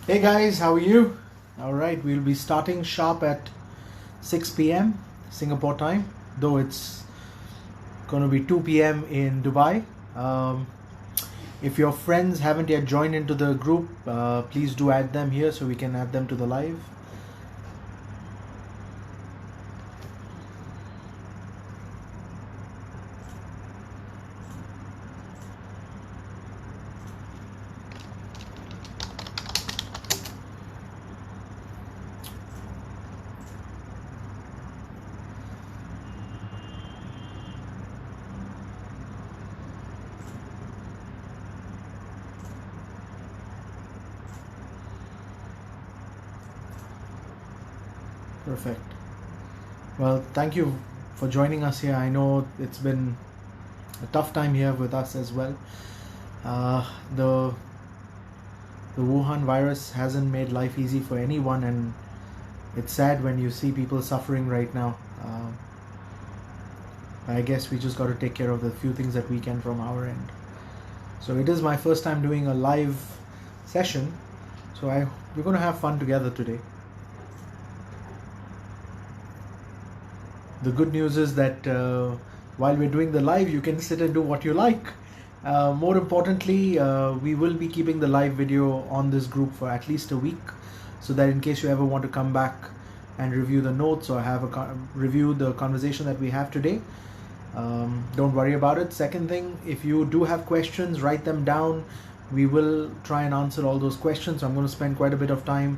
Hey guys, how are you? Alright, we'll be starting sharp at 6 p.m. Singapore time, though it's going to be 2 p.m. in Dubai. If your friends haven't yet joined into the group, please do add them here so we can add them to the live. Perfect. Well, thank you for joining us here. I know it's been a tough time here with us as well. The Wuhan virus hasn't made life easy for anyone, and it's sad when you see people suffering right now. I guess we just got to take care of the few things that we can from our end. So it is my first time doing a live session, so we're going to have fun together today. The good news is that while we're doing the live, you can sit and do what you like. More importantly, we will be keeping the live video on this group for at least a week, so that in case you ever want to come back and review the notes or have review the conversation that we have today, don't worry about it. Second thing, if you do have questions, write them down. We will try and answer all those questions. I'm going to spend quite a bit of time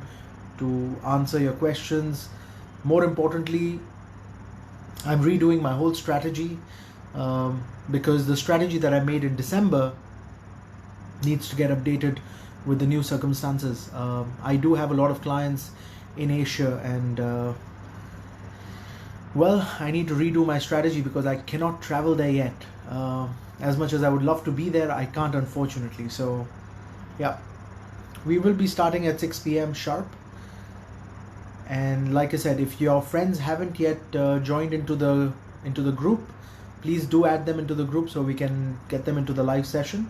to answer your questions. More importantly, I'm redoing my whole strategy because the strategy that I made in December needs to get updated with the new circumstances. I do have a lot of clients in Asia, and well, I need to redo my strategy because I cannot travel there yet. As much as I would love to be there, I can't, unfortunately. So yeah, we will be starting at 6 p.m. sharp. And like I said, if your friends haven't yet joined into the group, please do add them into the group so we can get them into the live session.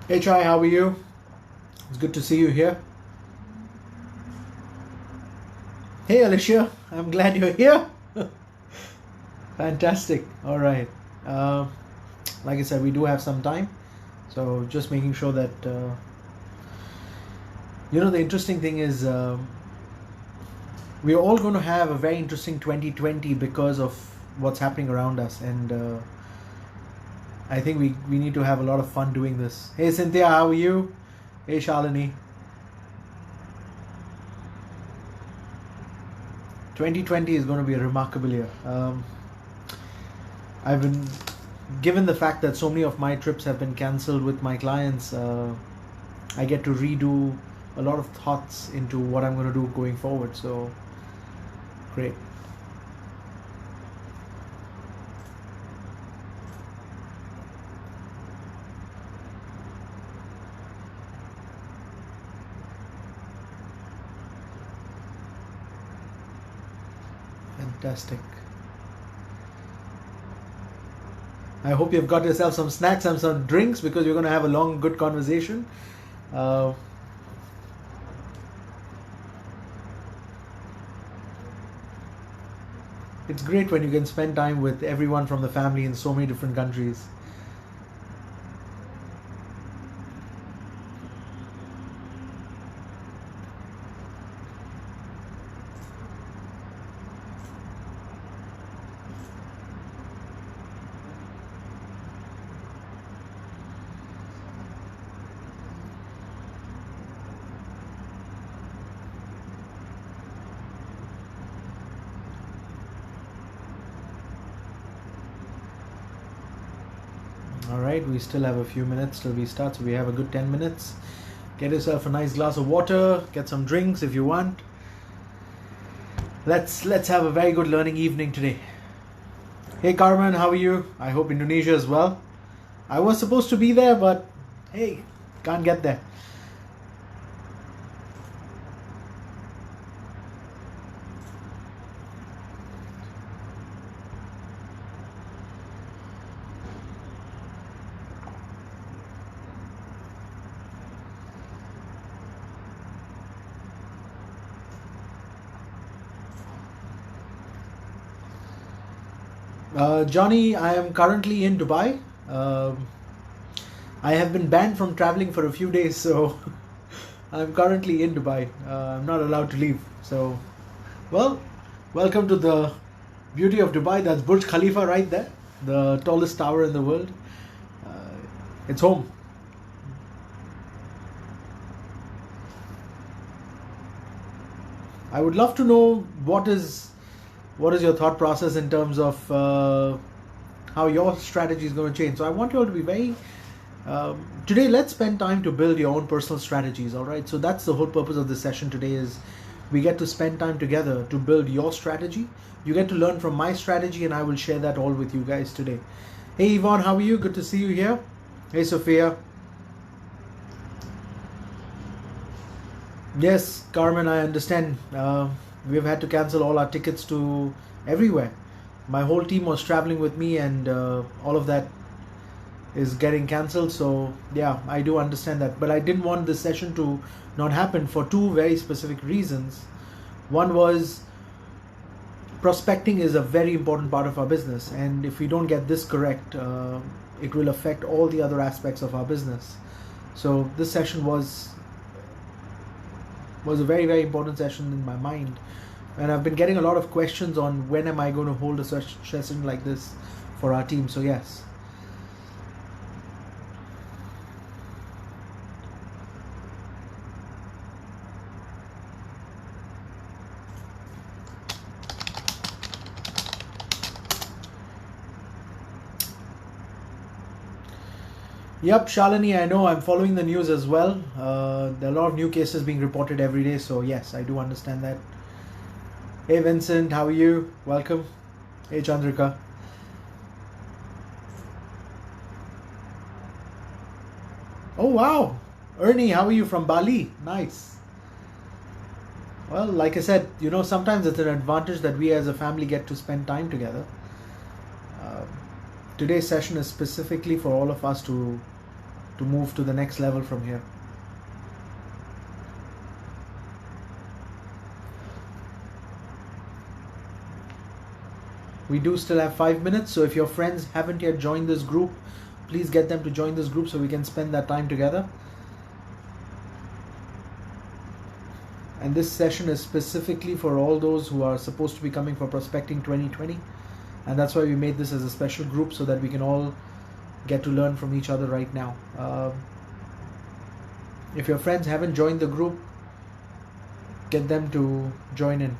Hey Chai, how are you? It's good to see you here. Hey Alicia, I'm glad you're here. Fantastic. All right. Like I said, we do have some time, so just making sure that the interesting thing is we're all going to have a very interesting 2020 because of what's happening around us, and I think we need to have a lot of fun doing this. Hey Cynthia, how are you? Hey Shalini. 2020 is going to be a remarkable year. I've been given the fact that so many of my trips have been cancelled with my clients. I get to redo a lot of thoughts into what I'm going to do going forward. So great. Fantastic. I hope you've got yourself some snacks and some drinks because you're going to have a long, good conversation. It's great when you can spend time with everyone from the family in so many different countries. All right, we still have a few minutes till we start, so we have a good 10 minutes. Get yourself a nice glass of water, get some drinks if you want. Let's have a very good learning evening today. Hey Carmen, how are you? I hope Indonesia is well. I was supposed to be there, but hey, can't get there. Johnny, I am currently in Dubai. I have been banned from traveling for a few days, so I'm currently in Dubai. I'm not allowed to leave. So, well, welcome to the beauty of Dubai. That's Burj Khalifa right there, the tallest tower in the world. It's home. I would love to know what is your thought process in terms of how your strategy is going to change. So I want you all to be very today, let's spend time to build your own personal strategies. All right, so that's the whole purpose of this session today, is we get to spend time together to build your strategy. You get to learn from my strategy, and I will share that all with you guys today. Hey Yvonne, how are you? Good to see you here. Hey Sophia. Yes, Carmen, I understand. We've had to cancel all our tickets to everywhere. My whole team was traveling with me, and all of that is getting cancelled. So yeah, I do understand that. But I didn't want this session to not happen for two very specific reasons. One was prospecting is a very important part of our business, and if we don't get this correct, it will affect all the other aspects of our business. So this session was a very, very important session in my mind, and I've been getting a lot of questions on when am I going to hold a session like this for our team. So yes. Yep, Shalini, I know, I'm following the news as well. There are a lot of new cases being reported every day, so yes, I do understand that. Hey Vincent, how are you? Welcome. Hey Chandrika. Oh wow, Ernie, how are you from Bali? Nice. Well, like I said, sometimes it's an advantage that we as a family get to spend time together. Today's session is specifically for all of us to move to the next level from here. We do still have 5 minutes, so if your friends haven't yet joined this group, please get them to join this group so we can spend that time together. And this session is specifically for all those who are supposed to be coming for Prospecting 2020, and that's why we made this as a special group, so that we can all get to learn from each other right now. If your friends haven't joined the group, get them to join in.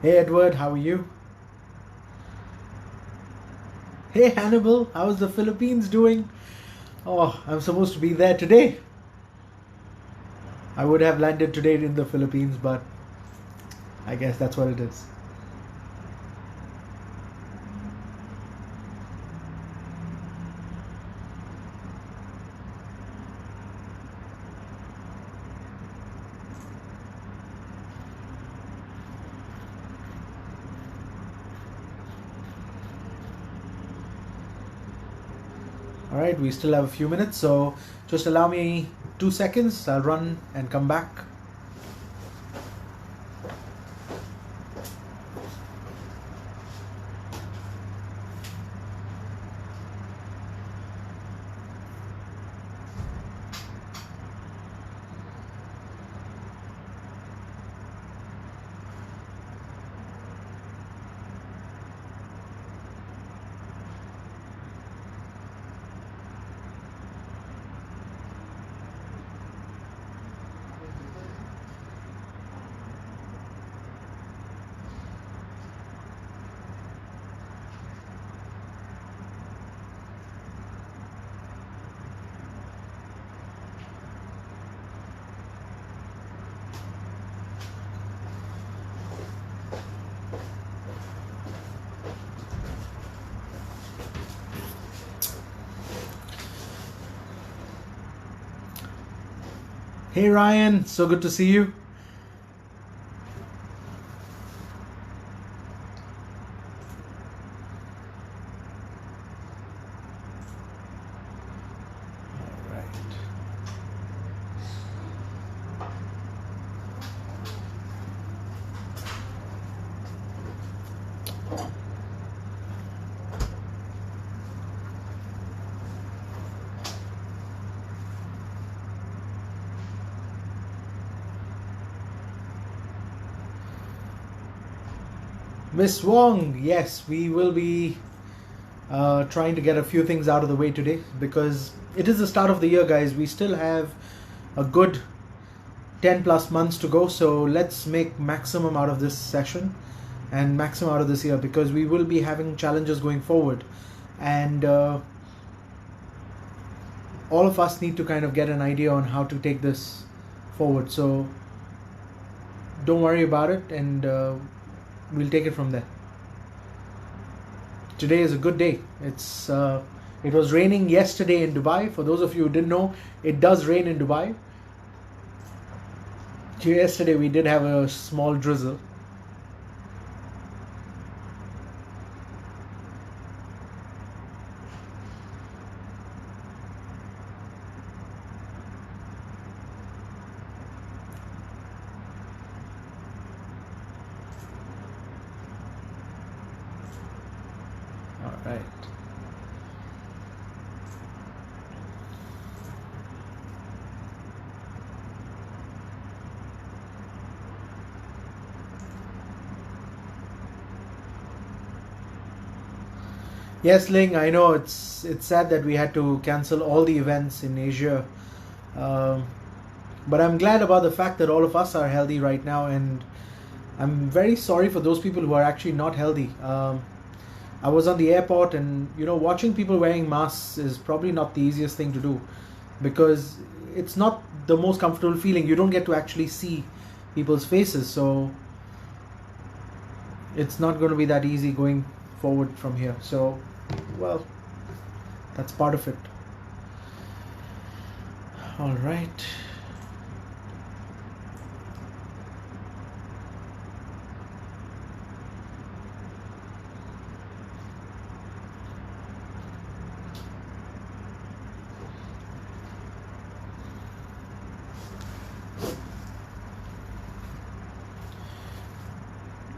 Hey Edward, how are you? Hey Hannibal, how's the Philippines doing? Oh, I'm supposed to be there today. I would have landed today in the Philippines, but I guess that's what it is. All right, we still have a few minutes, so just allow me 2 seconds. I'll run and come back. Hey Ryan, so good to see you. All right. Miss Wong, yes, we will be trying to get a few things out of the way today because it is the start of the year, guys. We still have a good 10 plus months to go, so let's make maximum out of this session and maximum out of this year because we will be having challenges going forward, and all of us need to kind of get an idea on how to take this forward. So don't worry about it, and we'll take it from there. Today is a good day. It was raining yesterday in Dubai. For those of you who didn't know, it does rain in Dubai. Yesterday we did have a small drizzle. All right. Yes, Ling, I know it's sad that we had to cancel all the events in Asia, um, but I'm glad about the fact that all of us are healthy right now, and I'm very sorry for those people who are actually not healthy. I was on the airport, and watching people wearing masks is probably not the easiest thing to do because it's not the most comfortable feeling. You don't get to actually see people's faces, so it's not going to be that easy going forward from here. So, well, that's part of it. All right.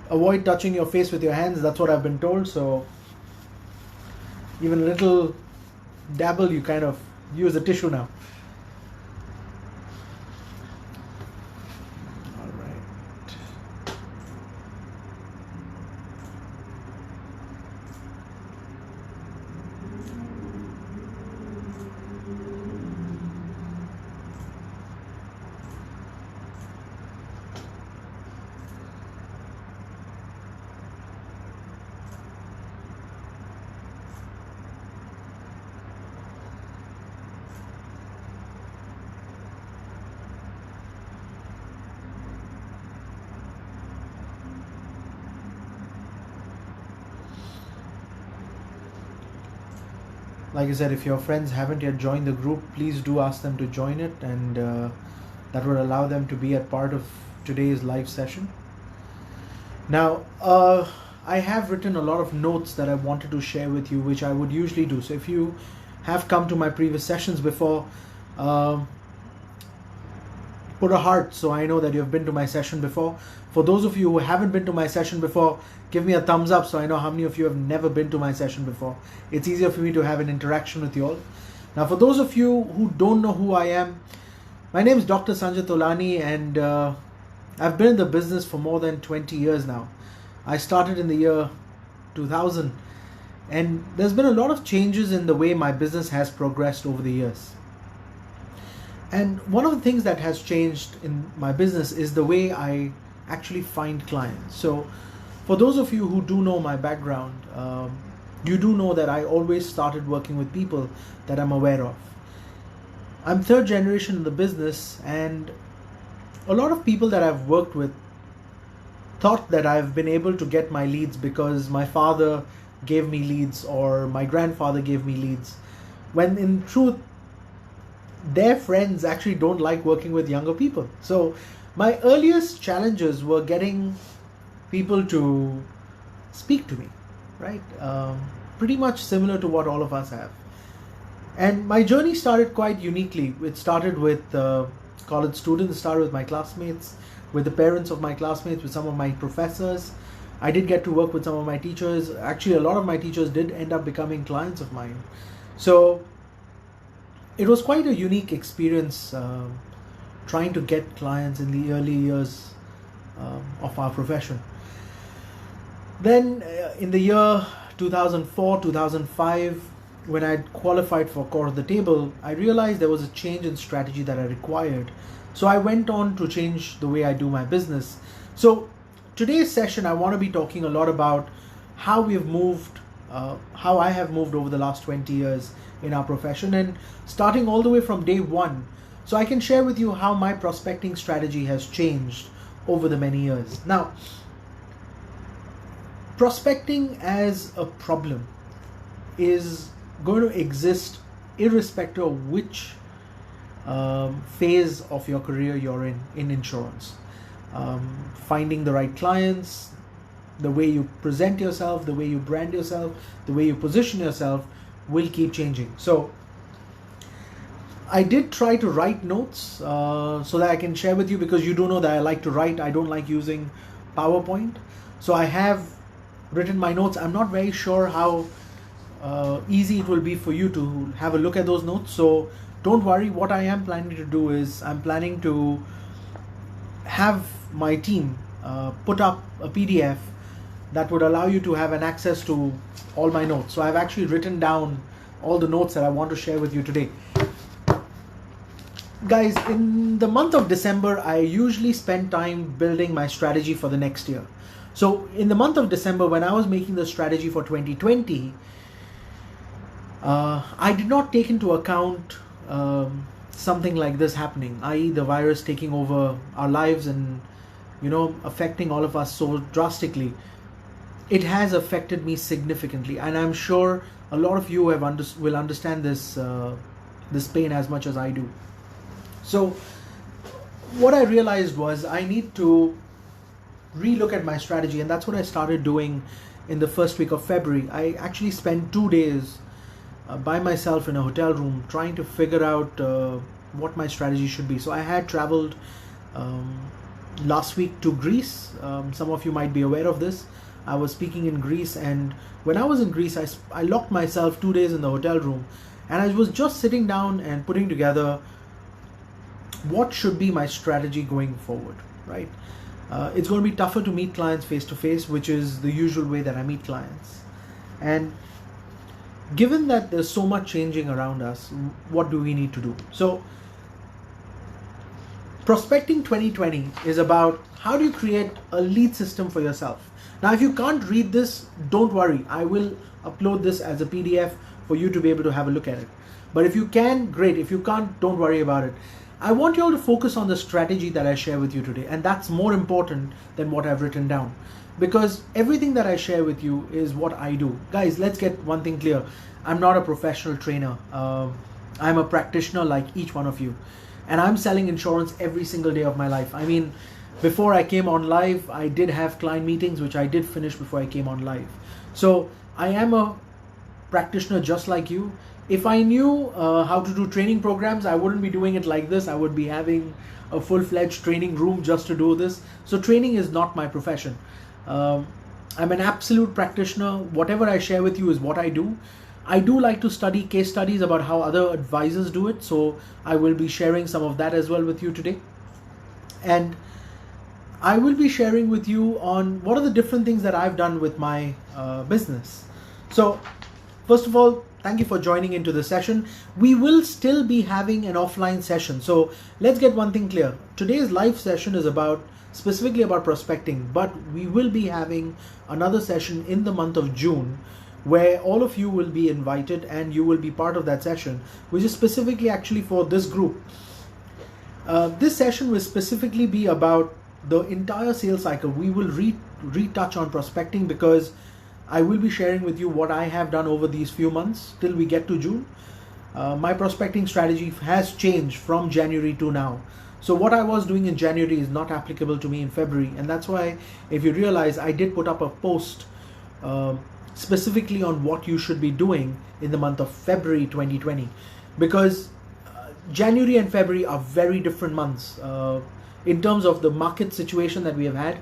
Avoid touching your face with your hands. That's what I've been told. So even a little dabble, you kind of use a tissue now. All right. Like I said, if your friends haven't yet joined the group, please do ask them to join it, and that would allow them to be a part of today's live session. Now, I have written a lot of notes that I wanted to share with you, which I would usually do. So if you have come to my previous sessions before, put a heart so I know that you've been to my session before. For those of you who haven't been to my session before, give me a thumbs up so I know how many of you have never been to my session before. It's easier for me to have an interaction with you all. Now, for those of you who don't know who I am, my name is Dr. Sanjay Tolani, and I've been in the business for more than 20 years now. I started in the year 2000, and there's been a lot of changes in the way my business has progressed over the years. And one of the things that has changed in my business is the way I actually find clients. So for those of you who do know my background, you do know that I always started working with people that I'm aware of. I'm third generation in the business, and a lot of people that I've worked with thought that I've been able to get my leads because my father gave me leads or my grandfather gave me leads, when in truth their friends actually don't like working with younger people. So my earliest challenges were getting people to speak to me, right? Pretty much similar to what all of us have. And my journey started quite uniquely. It started with college students, started with my classmates, with the parents of my classmates, with some of my professors. I did get to work with some of my teachers. Actually, a lot of my teachers did end up becoming clients of mine. So it was quite a unique experience trying to get clients in the early years of our profession. Then in the year 2004, 2005, when I qualified for Core of the Table, I realized there was a change in strategy that I required. So I went on to change the way I do my business. So today's session, I want to be talking a lot about how we have moved, how I have moved over the last 20 years in our profession, and starting all the way from day one. So I can share with you how my prospecting strategy has changed over the many years. Now, prospecting as a problem is going to exist irrespective of which phase of your career you're in insurance. Finding the right clients, the way you present yourself, the way you brand yourself, the way you position yourself will keep changing. So I did try to write notes so that I can share with you, because you do know that I like to write. I don't like using PowerPoint. So I have written my notes. I'm not very sure how easy it will be for you to have a look at those notes. So don't worry. What I am planning to do is I'm planning to have my team put up a PDF that would allow you to have an access to all my notes. So I've actually written down all the notes that I want to share with you today. Guys, in the month of December, I usually spend time building my strategy for the next year. So in the month of December, when I was making the strategy for 2020, I did not take into account something like this happening, i.e. the virus taking over our lives and, affecting all of us so drastically. It has affected me significantly, and I'm sure a lot of you will understand this pain as much as I do. So what I realized was I need to relook at my strategy, and that's what I started doing in the first week of February. I actually spent 2 days by myself in a hotel room trying to figure out what my strategy should be. So I had traveled last week to Greece. Some of you might be aware of this. I was speaking in Greece, and when I was in Greece, I locked myself 2 days in the hotel room, and I was just sitting down and putting together what should be my strategy going forward, right? It's going to be tougher to meet clients face to face, which is the usual way that I meet clients. And given that there's so much changing around us, what do we need to do? So Prospecting 2020 is about how do you create a lead system for yourself. Now, if you can't read this, don't worry. I will upload this as a PDF for you to be able to have a look at it. But if you can, great. If you can't, don't worry about it. I want you all to focus on the strategy that I share with you today, and that's more important than what I've written down, because everything that I share with you is what I do. Guys, let's get one thing clear. I'm not a professional trainer. I'm a practitioner like each one of you, and I'm selling insurance every single day of my life. I mean, before I came on live, I did have client meetings, which I did finish before I came on live. So I am a practitioner just like you. If I knew how to do training programs, I wouldn't be doing it like this. I would be having a full-fledged training room just to do this. So training is not my profession. I'm an absolute practitioner. Whatever I share with you is what I do. I do like to study case studies about how other advisors do it. So I will be sharing some of that as well with you today. And I will be sharing with you on what are the different things that I've done with my business. So first of all, thank you for joining into the session. We will still be having an offline session. So let's get one thing clear. Today's live session is specifically about prospecting, but we will be having another session in the month of June where all of you will be invited and you will be part of that session, which is specifically actually for this group. This session will specifically be about the entire sales cycle. We will retouch on prospecting because I will be sharing with you what I have done over these few months till we get to June. my prospecting strategy has changed from January to now. So what I was doing in January is not applicable to me in February, and that's why, if you realize, I did put up a post specifically on what you should be doing in the month of February 2020, because January and February are very different months in terms of the market situation that we have had.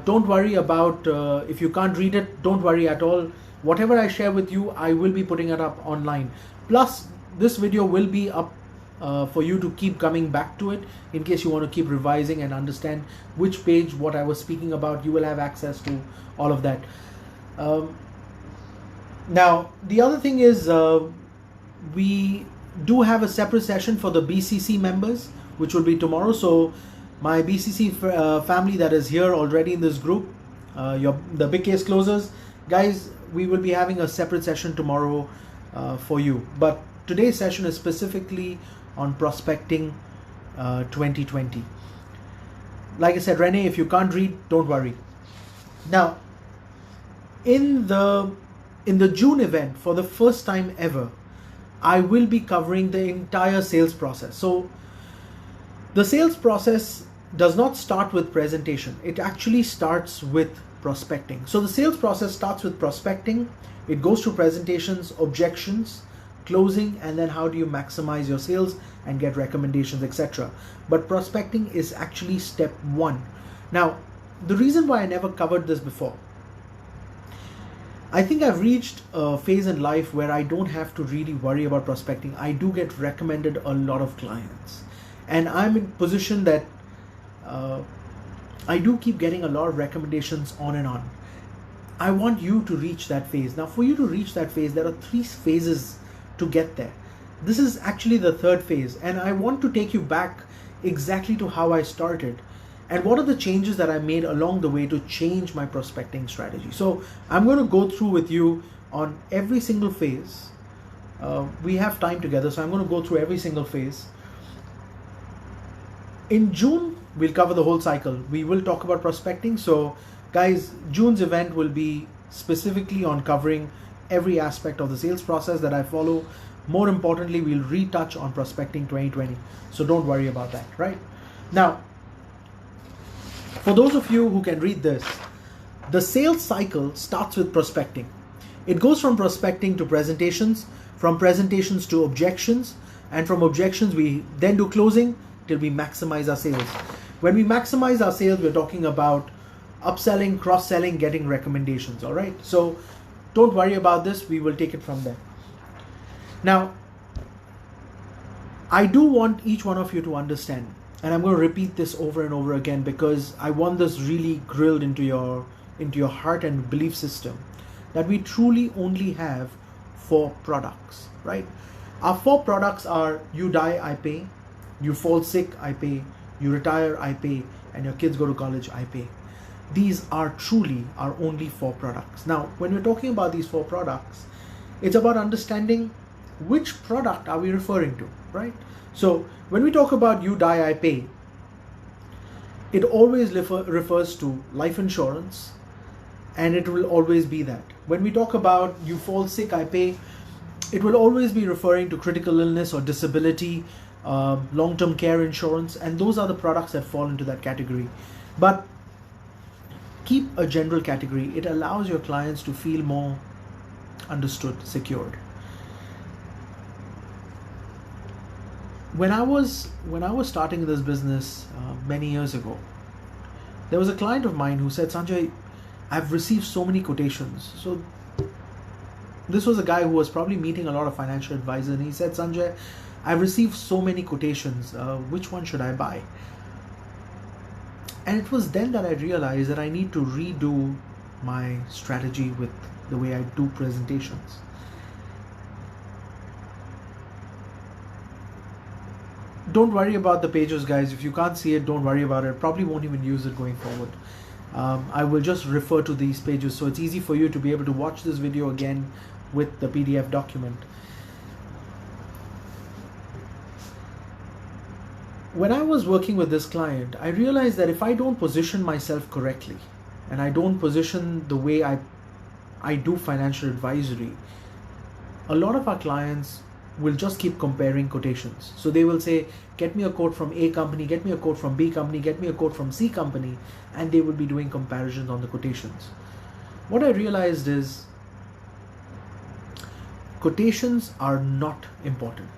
Don't worry about if you can't read it, don't worry at all. Whatever I share with you, I will be putting it up online. Plus, this video will be up for you to keep coming back to it in case you want to keep revising and understand which page, what I was speaking about. You will have access to all of that. Now, the other thing is we do have a separate session for the BCC members, which will be tomorrow. So my BCC family that is here already in this group, the big case closers, guys, we will be having a separate session tomorrow for you. But today's session is specifically on prospecting 2020. Like I said, Renee, if you can't read, don't worry. Now, in the June event, for the first time ever, I will be covering the entire sales process. So the sales process does not start with presentation. It actually starts with prospecting. So the sales process starts with prospecting. It goes through presentations, objections, closing, and then how do you maximize your sales and get recommendations, etc. But prospecting is actually step one. Now, the reason why I never covered this before, I think I've reached a phase in life where I don't have to really worry about prospecting. I do get recommended a lot of clients, and I'm in a position that I do keep getting a lot of recommendations on and on. I want you to reach that phase. Now, for you to reach that phase, there are 3 phases to get there. This is actually the 3rd phase, and I want to take you back exactly to how I started and what are the changes that I made along the way to change my prospecting strategy. So I'm going to go through with you on every single phase. We have time together, so I'm going to go through every single phase. In June, we'll cover the whole cycle. We will talk about prospecting. So guys, June's event will be specifically on covering every aspect of the sales process that I follow. More importantly, we'll retouch on prospecting 2020. So don't worry about that, right? Now, for those of you who can read this, the sales cycle starts with prospecting. It goes from prospecting to presentations, from presentations to objections, and from objections we then do closing till we maximize our sales. When we maximize our sales, we're talking about upselling, cross-selling, getting recommendations, all right? So don't worry about this. We will take it from there. Now, I do want each one of you to understand, and I'm going to repeat this over and over again because I want this really drilled into your heart and belief system, that we truly only have 4 products, right? Our 4 products are: you die, I pay; you fall sick, I pay; you retire, I pay; and your kids go to college, I pay. These are truly our only 4 products. Now, when we're talking about these 4 products, it's about understanding which product are we referring to, right? So when we talk about you die, I pay, it always refers to life insurance, and it will always be that. When we talk about you fall sick, I pay, it will always be referring to critical illness or disability, long-term care insurance, and those are the products that fall into that category. But keep a general category. It allows your clients to feel more understood, secured. When I was starting this business many years ago, there was a client of mine who said, Sanjay, I've received so many quotations. So this was a guy who was probably meeting a lot of financial advisors, and he said, Sanjay, I've received so many quotations. Which one should I buy? And it was then that I realized that I need to redo my strategy with the way I do presentations. Don't worry about the pages, guys. If you can't see it, don't worry about it. Probably won't even use it going forward. I will just refer to these pages, so it's easy for you to be able to watch this video again with the PDF document. When I was working with this client, I realized that if I don't position myself correctly, and I don't position the way I do financial advisory, a lot of our clients will just keep comparing quotations. So they will say, get me a quote from A company, get me a quote from B company, get me a quote from C company, and they will be doing comparisons on the quotations. What I realized is quotations are not important.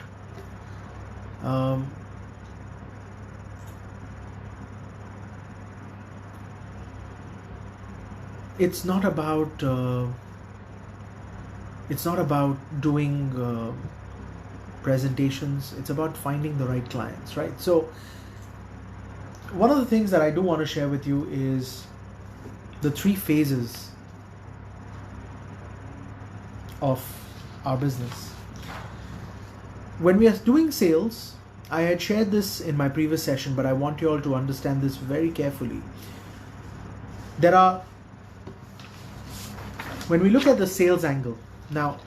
It's not about doing presentations. It's about finding the right clients, right? So one of the things that I do want to share with you is the 3 phases of our business. When we are doing sales, I had shared this in my previous session, but I want you all to understand this very carefully. When we look at the sales angle, now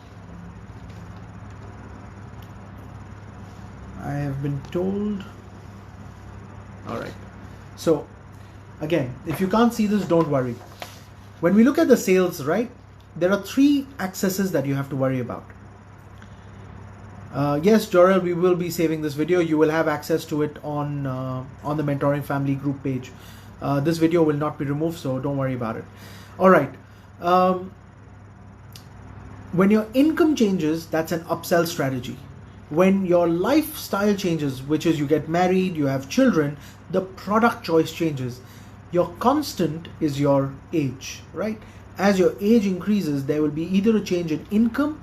I have been told, all right, so again, if you can't see this, don't worry. When we look at the sales, right, there are 3 accesses that you have to worry about. Yes, Jorel, we will be saving this video. You will have access to it on the Mentoring Family group page. This video will not be removed, so don't worry about it. All right. When your income changes, that's an upsell strategy. When your lifestyle changes, which is you get married, you have children, the product choice changes. Your constant is your age, right? As your age increases, there will be either a change in income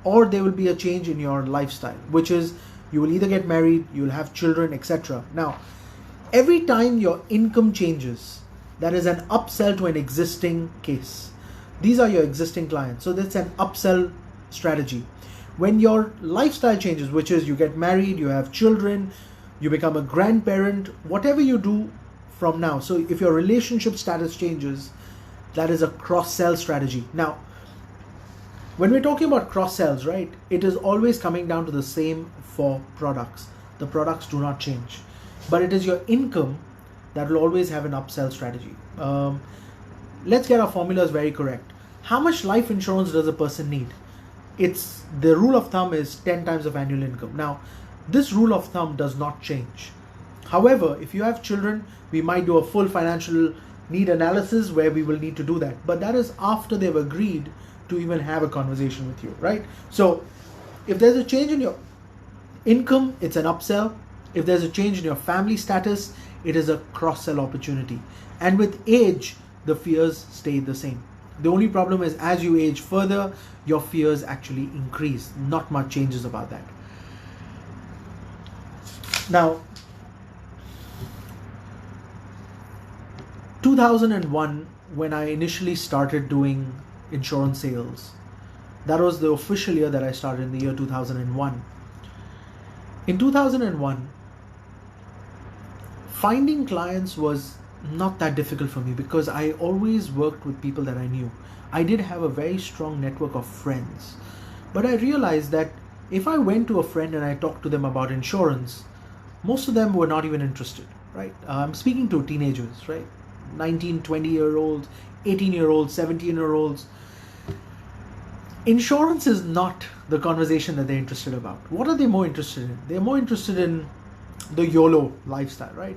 or there will be a change in your lifestyle, which is you will either get married, you will have children, etc. Now, every time your income changes, that is an upsell to an existing case. These are your existing clients. So that's an upsell strategy. When your lifestyle changes, which is you get married, you have children, you become a grandparent, whatever you do from now. So if your relationship status changes, that is a cross-sell strategy. Now, when we're talking about cross-sells, right, it is always coming down to the same 4 products. The products do not change. But it is your income that will always have an upsell strategy. Let's get our formulas very correct. How much life insurance does a person need? The rule of thumb is 10 times of annual income. Now, this rule of thumb does not change. However, if you have children, we might do a full financial need analysis where we will need to do that. But that is after they've agreed to even have a conversation with you, right? So if there's a change in your income, it's an upsell. If there's a change in your family status, it is a cross-sell opportunity. And with age, the fears stay the same. The only problem is as you age further, your fears actually increase. Not much changes about that. Now, 2001, when I initially started doing insurance sales, that was the official year that I started, in the year 2001. In 2001, finding clients was not that difficult for me because I always worked with people that I knew. I did have a very strong network of friends, but I realized that if I went to a friend and I talked to them about insurance, most of them were not even interested, right? I'm speaking to teenagers, right? 19, 20-year-olds, 18-year-olds, 17-year-olds. Insurance is not the conversation that they're interested about. What are they more interested in? They're more interested in the YOLO lifestyle, right?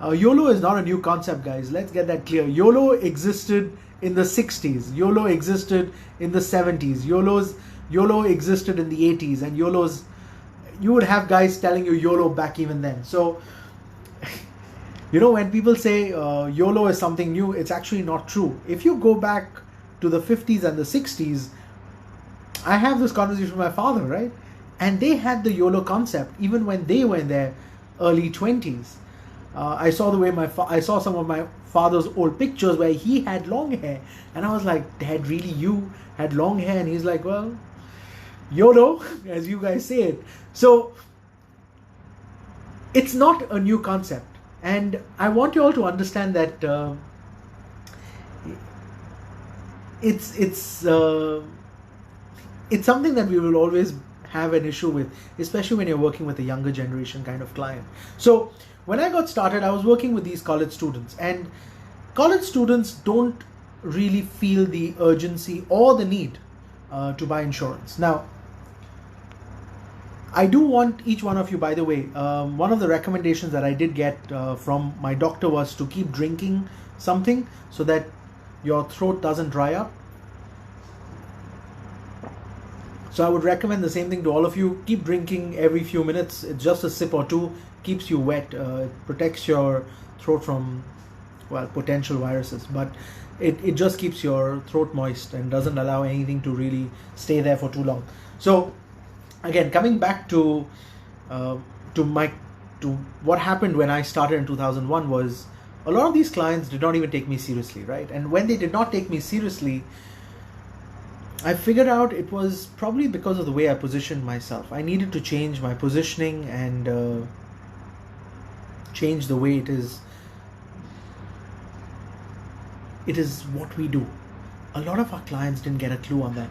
YOLO is not a new concept, guys. Let's get that clear. YOLO existed in the 60s. YOLO existed in the 70s. YOLO existed in the 80s. And you would have guys telling you YOLO back even then. So, when people say YOLO is something new, it's actually not true. If you go back to the 50s and the 60s, I have this conversation with my father, right? And they had the YOLO concept even when they were in their early 20s. I saw I saw some of my father's old pictures where he had long hair, and I was like, Dad, really, you had long hair? And he's like, well, YOLO, as you guys say it. So it's not a new concept, and I want you all to understand that it's something that we will always have an issue with, especially when you're working with a younger generation kind of client. So when I got started, I was working with these college students, and college students don't really feel the urgency or the need to buy insurance. Now, I do want each one of you, by the way, one of the recommendations that I did get from my doctor was to keep drinking something so that your throat doesn't dry up. So I would recommend the same thing to all of you. Keep drinking every few minutes. It's just a sip or two, keeps you wet, protects your throat from, well, potential viruses, but it just keeps your throat moist and doesn't allow anything to really stay there for too long. So again, coming back to what happened when I started in 2001 was a lot of these clients did not even take me seriously, right? And when they did not take me seriously, I figured out it was probably because of the way I positioned myself. I needed to change my positioning and change the way it is what we do. A lot of our clients didn't get a clue on that.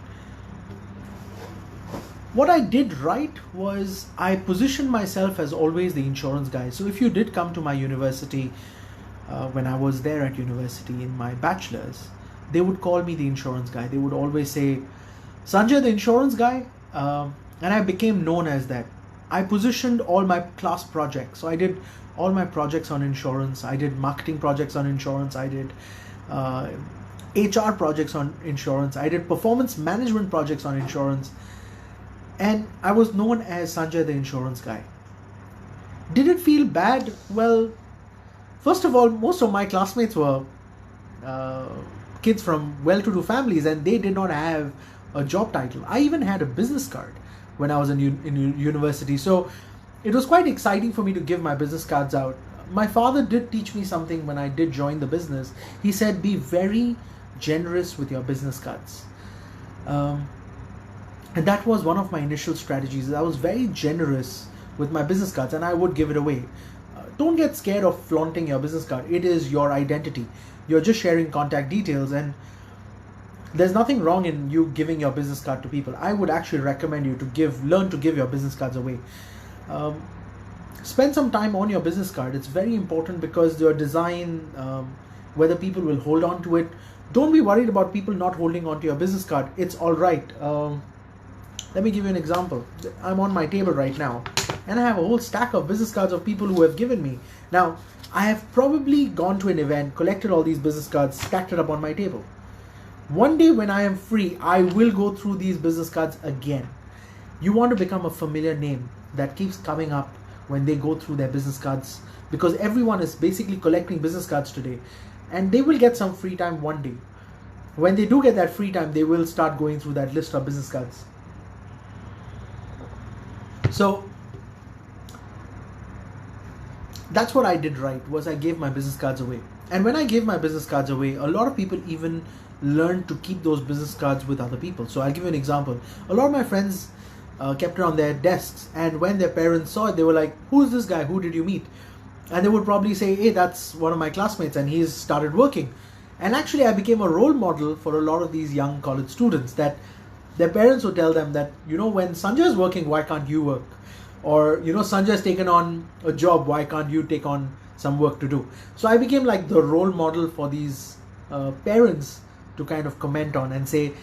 What I did right was I positioned myself as always the insurance guy. So if you did come to my university, when I was there at university in my bachelor's, they would call me the insurance guy. They would always say, Sanjay, the insurance guy. And I became known as that. I positioned all my class projects. So I did all my projects on insurance. I did marketing projects on insurance. I did HR projects on insurance. I did performance management projects on insurance. And I was known as Sanjay, the insurance guy. Did it feel bad? Well, first of all, most of my classmates were kids from well-to-do families, and they did not have a job title. I even had a business card when I was in university. So it was quite exciting for me to give my business cards out. My father did teach me something when I did join the business. He said, be very generous with your business cards. And that was one of my initial strategies. I was very generous with my business cards and I would give it away. Don't get scared of flaunting your business card. It is your identity. You're just sharing contact details, and there's nothing wrong in you giving your business card to people. I would actually recommend you to learn to give your business cards away. Spend some time on your business card. It's very important because your design, whether people will hold on to it. Don't be worried about people not holding on to your business card. It's all right. Let me give you an example. I'm on my table right now and I have a whole stack of business cards of people who have given me. Now, I have probably gone to an event, collected all these business cards, stacked it up on my table. One day when I am free, I will go through these business cards again. You want to become a familiar name that keeps coming up when they go through their business cards, because everyone is basically collecting business cards today, and they will get some free time one day. When they do get that free time, they will start going through that list of business cards. So that's what I did right, was I gave my business cards away. And when I gave my business cards away, a lot of people even learned to keep those business cards with other people. So I'll give you an example. A lot of my friends kept it on their desks, and when their parents saw it, they were like, who's this guy? Who did you meet? And they would probably say, hey, that's one of my classmates and he's started working. And actually I became a role model for a lot of these young college students, that their parents would tell them that, when Sanjay is working, why can't you work? Or, Sanjay has taken on a job, why can't you take on some work to do? So I became like the role model for these parents to kind of comment on and say,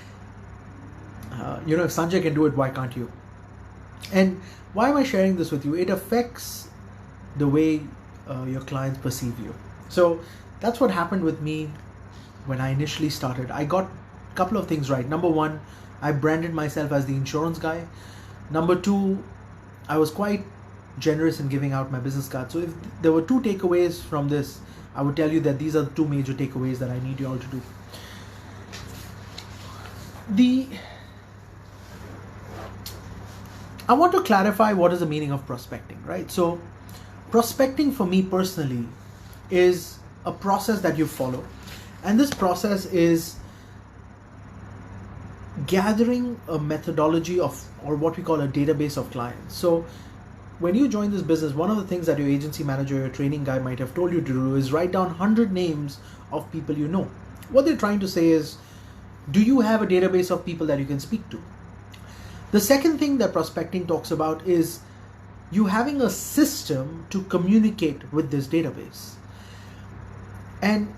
if Sanjay can do it, why can't you? And why am I sharing this with you? It affects the way your clients perceive you. So that's what happened with me when I initially started. I got a couple of things right. Number one, I branded myself as the insurance guy. Number two, I was quite generous in giving out my business card. So if there were two takeaways from this, I would tell you that these are the two major takeaways that I need you all to do. I want to clarify what is the meaning of prospecting, right? So prospecting for me personally is a process that you follow. And this process is gathering a methodology of, or what we call a database of clients. So when you join this business, one of the things that your agency manager, your training guy might have told you to do is write down 100 names of people you know. What they're trying to say is, do you have a database of people that you can speak to? The second thing that prospecting talks about is you having a system to communicate with this database. And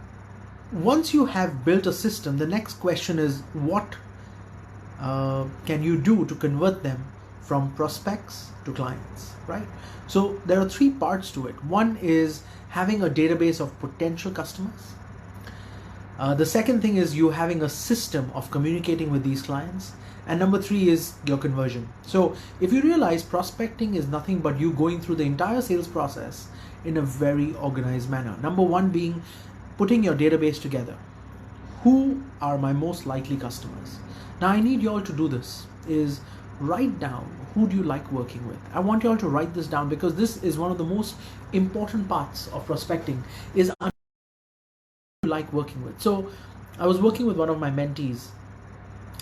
once you have built a system, the next question is, what can you do to convert them from prospects to clients, right? So there are three parts to it. One is having a database of potential customers. The second thing is you having a system of communicating with these clients. And number three is your conversion. So if you realize prospecting is nothing but you going through the entire sales process in a very organized manner. Number one being putting your database together. Who are my most likely customers? Now I need you all to do this, is write down who do you like working with. I want you all to write this down because this is one of the most important parts of prospecting, is who you like working with. So I was working with one of my mentees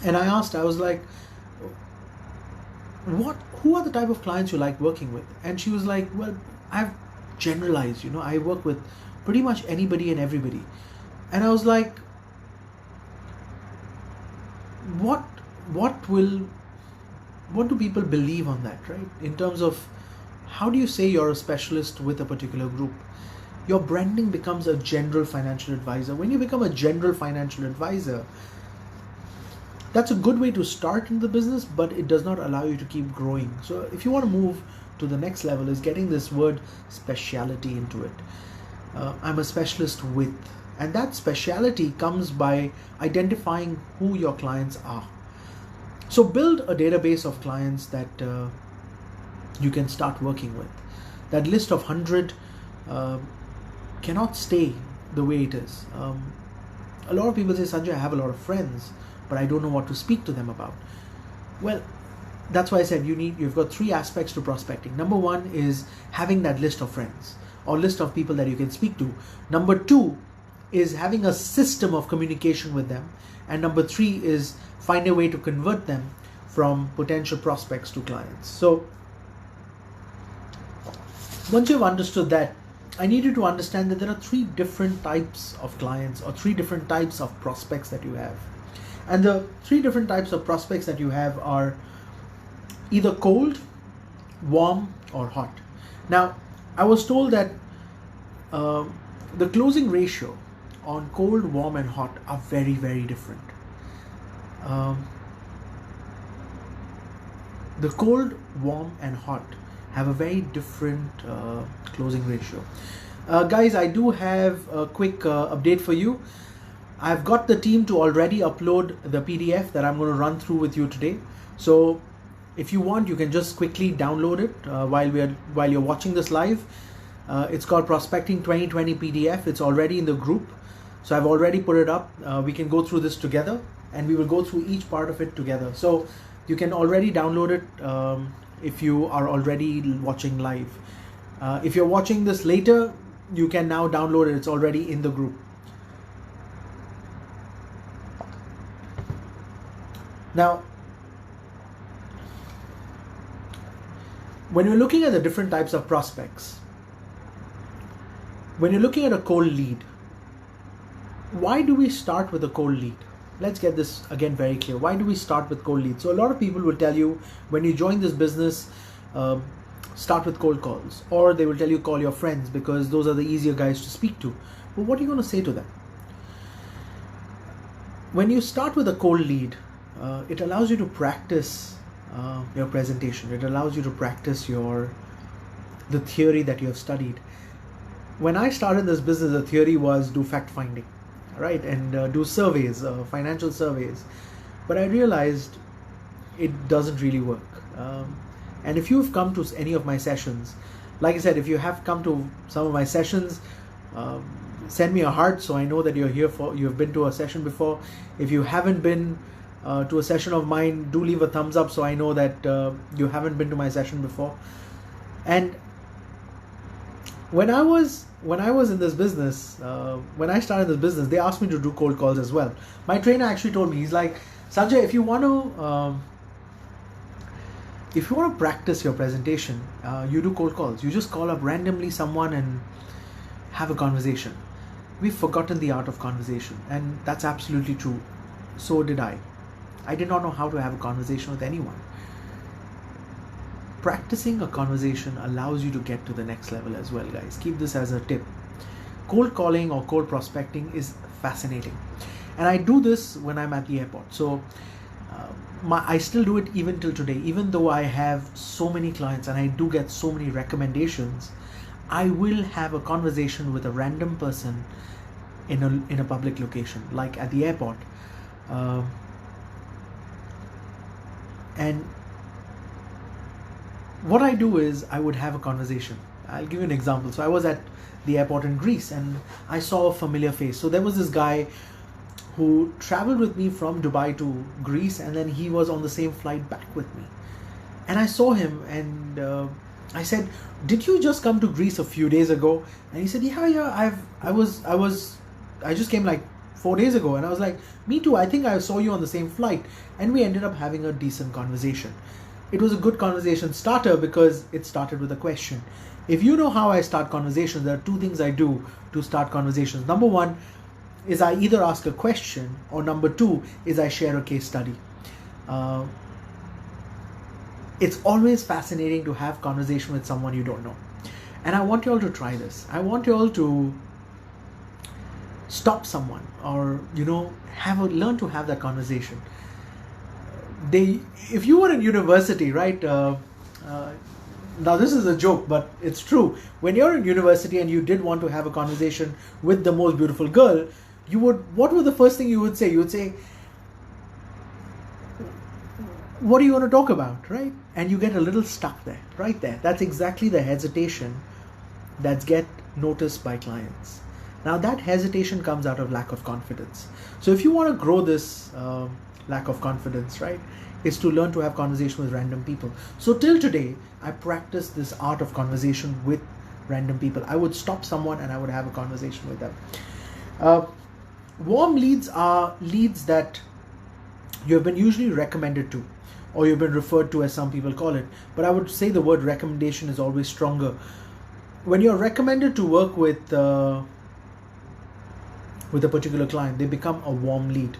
and I asked, I was like, who are the type of clients you like working with? And she was like, well, I've generalized, I work with pretty much anybody and everybody. And I was like, what do people believe on that, right? In terms of how do you say you're a specialist with a particular group? Your branding becomes a general financial advisor. When you become a general financial advisor, that's a good way to start in the business, but it does not allow you to keep growing. So if you want to move to the next level, is getting this word speciality into it. I'm a specialist with, and that speciality comes by identifying who your clients are. So build a database of clients that you can start working with. That list of 100 cannot stay the way it is. A lot of people say, Sanjay, I have a lot of friends, but I don't know what to speak to them about. Well, that's why I said you've got three aspects to prospecting. Number one is having that list of friends or list of people that you can speak to. Number two is having a system of communication with them. And number three is find a way to convert them from potential prospects to clients. So once you've understood that, I need you to understand that there are three different types of clients or three different types of prospects that you have. And the three different types of prospects that you have are either cold, warm, or hot. Now, I was told that the closing ratio on cold, warm, and hot are very, very different. The cold, warm, and hot have a very different closing ratio. Guys, I do have a quick update for you. I've got the team to already upload the PDF that I'm going to run through with you today. So if you want, you can just quickly download it while you're watching this live. It's called Prospecting 2020 PDF. It's already in the group. So I've already put it up. We can go through this together and we will go through each part of it together. So you can already download it if you are already watching live. If you're watching this later, you can now download it. It's already in the group. Now, when you're looking at the different types of prospects, when you're looking at a cold lead, why do we start with a cold lead? Let's get this again very clear. Why do we start with cold leads? So a lot of people will tell you when you join this business, start with cold calls, or they will tell you call your friends because those are the easier guys to speak to. But what are you going to say to them? When you start with a cold lead, it allows you to practice your presentation. It allows you to practice the theory that you have studied. When I started this business, the theory was do fact finding, right, and do surveys, financial surveys. But I realized it doesn't really work. And if you've come to any of my sessions, like I said, if you have come to some of my sessions, send me a heart so I know that you've been to a session before. If you haven't been to a session of mine, do leave a thumbs up so I know that you haven't been to my session before. And when I was in this business, when I started this business, they asked me to do cold calls as well. My trainer actually told me, he's like, Sanjay, if you want to practice your presentation, you do cold calls. You just call up randomly someone and have a conversation. We've forgotten the art of conversation, and that's absolutely true. So did I. I did not know how to have a conversation with anyone. Practicing a conversation allows you to get to the next level as well, guys. Keep this as a tip. Cold calling or cold prospecting is fascinating. And I do this when I'm at the airport. So I still do it even till today. Even though I have so many clients and I do get so many recommendations, I will have a conversation with a random person in a public location, like at the airport. And what I do is I would have a conversation. I'll give you an example. So I was at the airport in Greece and I saw a familiar face. So there was this guy who traveled with me from Dubai to Greece, and then he was on the same flight back with me. And I saw him and I said, "Did you just come to Greece a few days ago?" And he said, "Yeah, I just came like 4 days ago." And I was like, "Me too, I think I saw you on the same flight." And we ended up having a decent conversation. It was a good conversation starter because it started with a question. If you know how I start conversations, there are two things I do to start conversations. Number one is I either ask a question, or number two is I share a case study. It's always fascinating to have conversation with someone you don't know. And I want you all to try this. I want you all to stop someone or, learn to have that conversation. If you were in university, right? Now this is a joke, but it's true. When you're in university and you did want to have a conversation with the most beautiful girl, what was the first thing you would say? You would say, "What do you want to talk about?" Right? And you get a little stuck there, right there. That's exactly the hesitation that get noticed by clients. Now that hesitation comes out of lack of confidence. So if you want to grow this lack of confidence, right, is to learn to have conversation with random people. So till today, I practice this art of conversation with random people. I would stop someone and I would have a conversation with them. Warm leads are leads that you have been usually recommended to, or you've been referred to, as some people call it. But I would say the word recommendation is always stronger. When you're recommended to work with a particular client, they become a warm lead.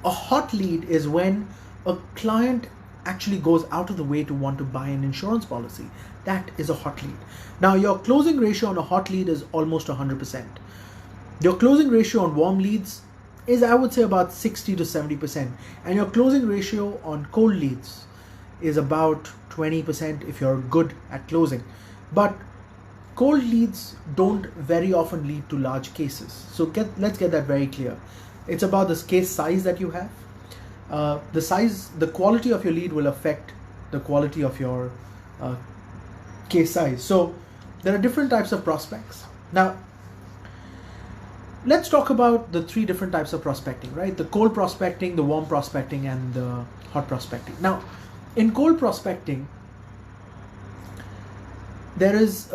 A hot lead is when a client actually goes out of the way to want to buy an insurance policy. That is a hot lead. Now your closing ratio on a hot lead is almost 100%. Your closing ratio on warm leads is, I would say, about 60 to 70%. And your closing ratio on cold leads is about 20% if you're good at closing. But cold leads don't very often lead to large cases. So let's get that very clear. It's about the case size that you have. The quality of your lead will affect the quality of your case size. So there are different types of prospects. Now, let's talk about the three different types of prospecting, right? The cold prospecting, the warm prospecting, and the hot prospecting. Now, in cold prospecting, there is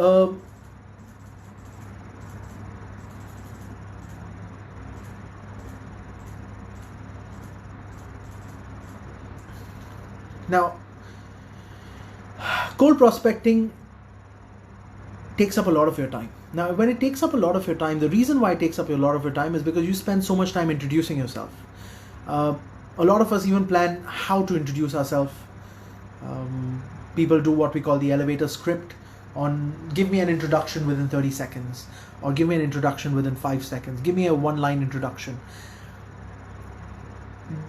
now, cold prospecting takes up a lot of your time. Now, when it takes up a lot of your time, the reason why it takes up a lot of your time is because you spend so much time introducing yourself. A lot of us even plan how to introduce ourselves. People do what we call the elevator script on give me an introduction within 30 seconds, or give me an introduction within 5 seconds, give me a one-line introduction.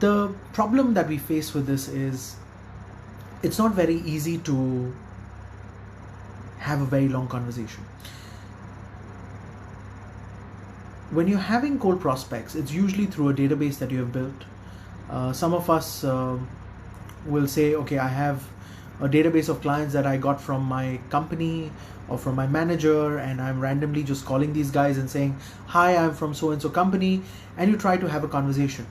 The problem that we face with this is it's not very easy to have a very long conversation. When you're having cold prospects, it's usually through a database that you have built. Some of us will say, okay, I have a database of clients that I got from my company or from my manager, and I'm randomly just calling these guys and saying, "Hi, I'm from so-and-so company," and you try to have a conversation.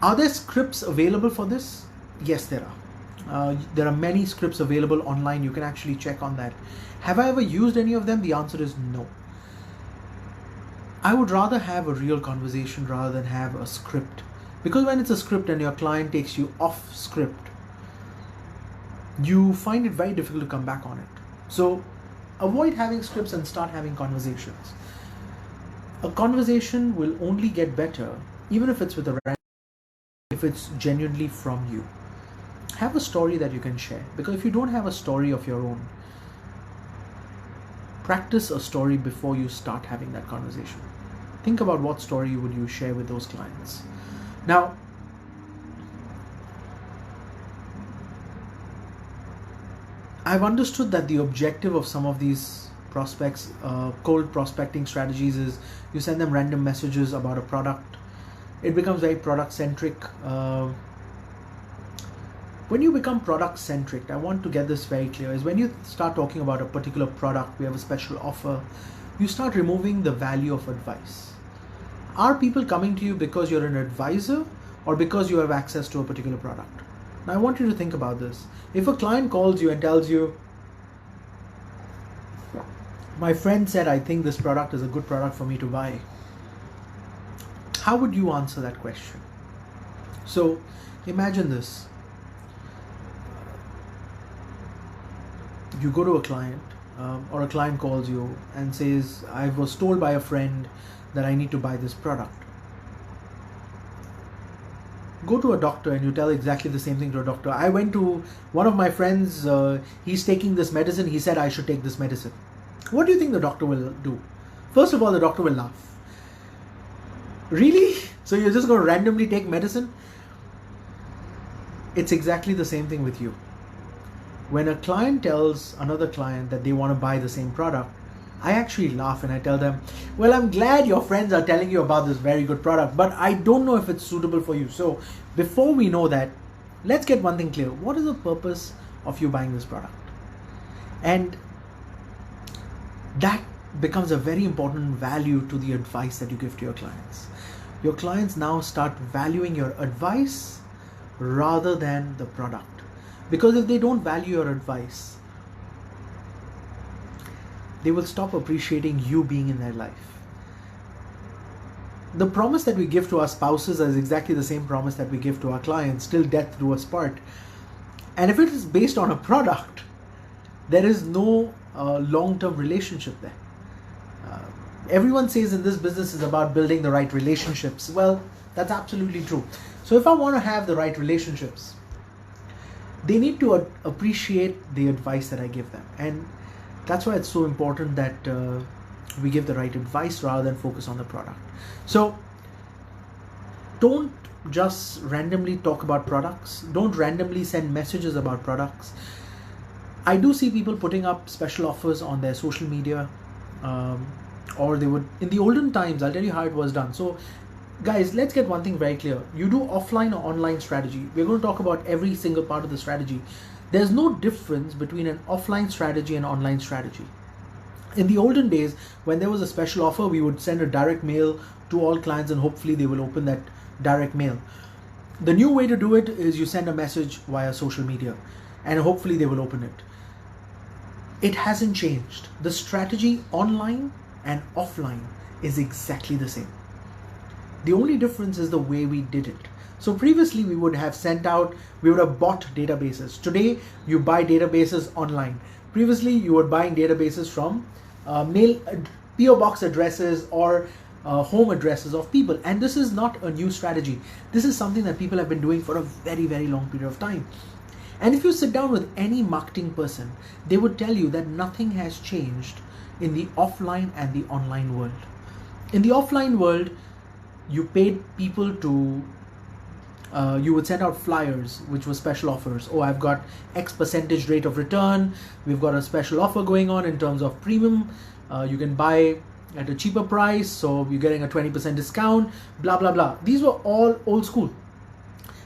Are there scripts available for this? Yes, there are. There are many scripts available online. You can actually check on that. Have I ever used any of them? The answer is no. I would rather have a real conversation rather than have a script. Because when it's a script and your client takes you off script, you find it very difficult to come back on it. So avoid having scripts and start having conversations. A conversation will only get better even if it's with a random, if it's genuinely from you. Have a story that you can share, because if you don't have a story of your own, practice a story before you start having that conversation. Think about what story would you share with those clients. Now, I've understood that the objective of some of these prospects, cold prospecting strategies, is you send them random messages about a product. It becomes very product centric. When you become product centric, I want to get this very clear, is when you start talking about a particular product, we have a special offer, you start removing the value of advice. Are people coming to you because you're an advisor or because you have access to a particular product? Now I want you to think about this. If a client calls you and tells you, my friend said I think this product is a good product for me to buy, how would you answer that question? So imagine this. You go to a client, or a client calls you and says, I was told by a friend that I need to buy this product. Go to a doctor and you tell exactly the same thing to a doctor. I went to one of my friends, he's taking this medicine, he said I should take this medicine. What do you think the doctor will do? First of all, the doctor will laugh. Really? So you're just going to randomly take medicine? It's exactly the same thing with you. When a client tells another client that they want to buy the same product, I actually laugh and I tell them, well, I'm glad your friends are telling you about this very good product, but I don't know if it's suitable for you. So before we know that, let's get one thing clear. What is the purpose of you buying this product? And that becomes a very important value to the advice that you give to your clients. Your clients now start valuing your advice rather than the product. Because if they don't value your advice, they will stop appreciating you being in their life. The promise that we give to our spouses is exactly the same promise that we give to our clients, till death do us part. And if it is based on a product, there is no long-term relationship there. Everyone says in this business is about building the right relationships. Well, that's absolutely true. So if I want to have the right relationships, they need to appreciate the advice that I give them. And that's why it's so important that we give the right advice rather than focus on the product. So don't just randomly talk about products. Don't randomly send messages about products. I do see people putting up special offers on their social media, or they would, in the olden times, I'll tell you how it was done. So guys, let's get one thing very clear. You do offline or online strategy. We're going to talk about every single part of the strategy. There's no difference between an offline strategy and online strategy. In the olden days, when there was a special offer, we would send a direct mail to all clients and hopefully they will open that direct mail. The new way to do it is you send a message via social media and hopefully they will open it. It hasn't changed. The strategy online and offline is exactly the same. The only difference is the way we did it. So previously we would have bought databases. Today you buy databases online. Previously you were buying databases from PO box addresses or home addresses of people. And this is not a new strategy. This is something that people have been doing for a very, very long period of time. And if you sit down with any marketing person, they would tell you that nothing has changed in the offline and the online world. In the offline world, you paid people to, you would send out flyers, which were special offers. Oh, I've got X percentage rate of return. We've got a special offer going on in terms of premium. You can buy at a cheaper price, so you're getting a 20% discount, blah, blah, blah. These were all old school.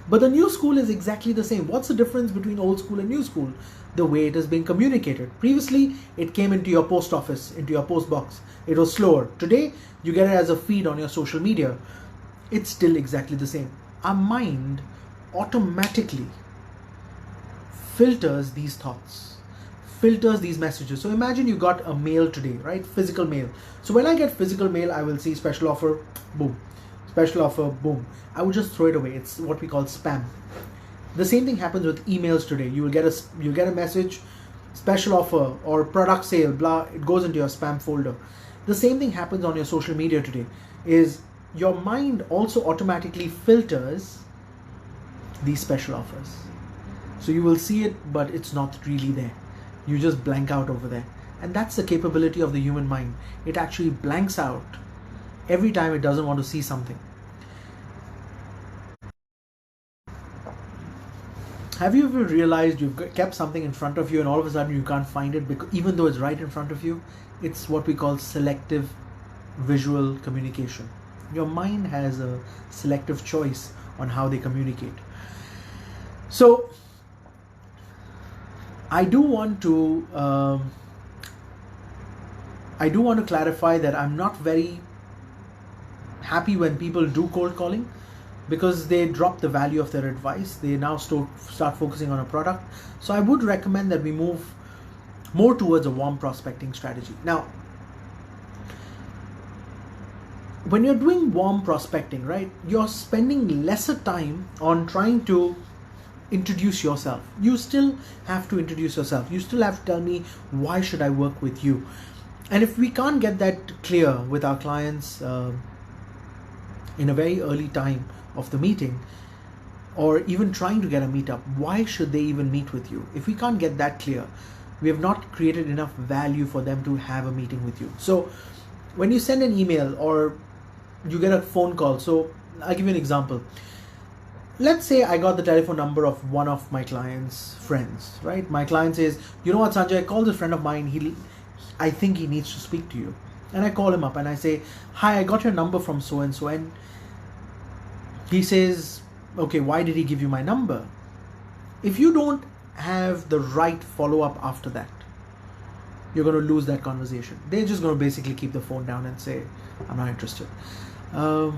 But the new school is exactly the same. What's the difference between old school and new school? The way it is being communicated. Previously, it came into your post office, into your post box. It was slower. Today, you get it as a feed on your social media. It's still exactly the same. Our mind automatically filters these thoughts, filters these messages. So imagine you got a mail today, right? Physical mail. So when I get physical mail, I will see special offer, boom. Special offer, boom. I would just throw it away. It's what we call spam. The same thing happens with emails today. You will get a message, special offer or product sale, blah. It goes into your spam folder. The same thing happens on your social media today. Is your mind also automatically filters these special offers. So you will see it, but it's not really there. You just blank out over there. And that's the capability of the human mind. It actually blanks out every time it doesn't want to see something. Have you ever realized you've kept something in front of you and all of a sudden you can't find it because even though it's right in front of you? It's what we call selective visual communication. Your mind has a selective choice on how they communicate. So I do want to clarify that I'm not very happy when people do cold calling, because they drop the value of their advice. They now start focusing on a product. So I would recommend that we move more towards a warm prospecting strategy. Now, when you're doing warm prospecting, right, you're spending lesser time on trying to introduce yourself. You still have to introduce yourself. You still have to tell me, why should I work with you? And if we can't get that clear with our clients in a very early time of the meeting, or even trying to get a meetup, why should they even meet with you? If we can't get that clear, we have not created enough value for them to have a meeting with you. So when you send an email or you get a phone call, so I'll give you an example. Let's say I got the telephone number of one of my client's friends, right? My client says, you know what, Sanjay, I called a friend of mine. I think he needs to speak to you. And I call him up and I say, hi, I got your number from so-and-so. And he says, okay, why did he give you my number? If you don't have the right follow-up after that, you're going to lose that conversation. They're just going to basically keep the phone down and say, I'm not interested. So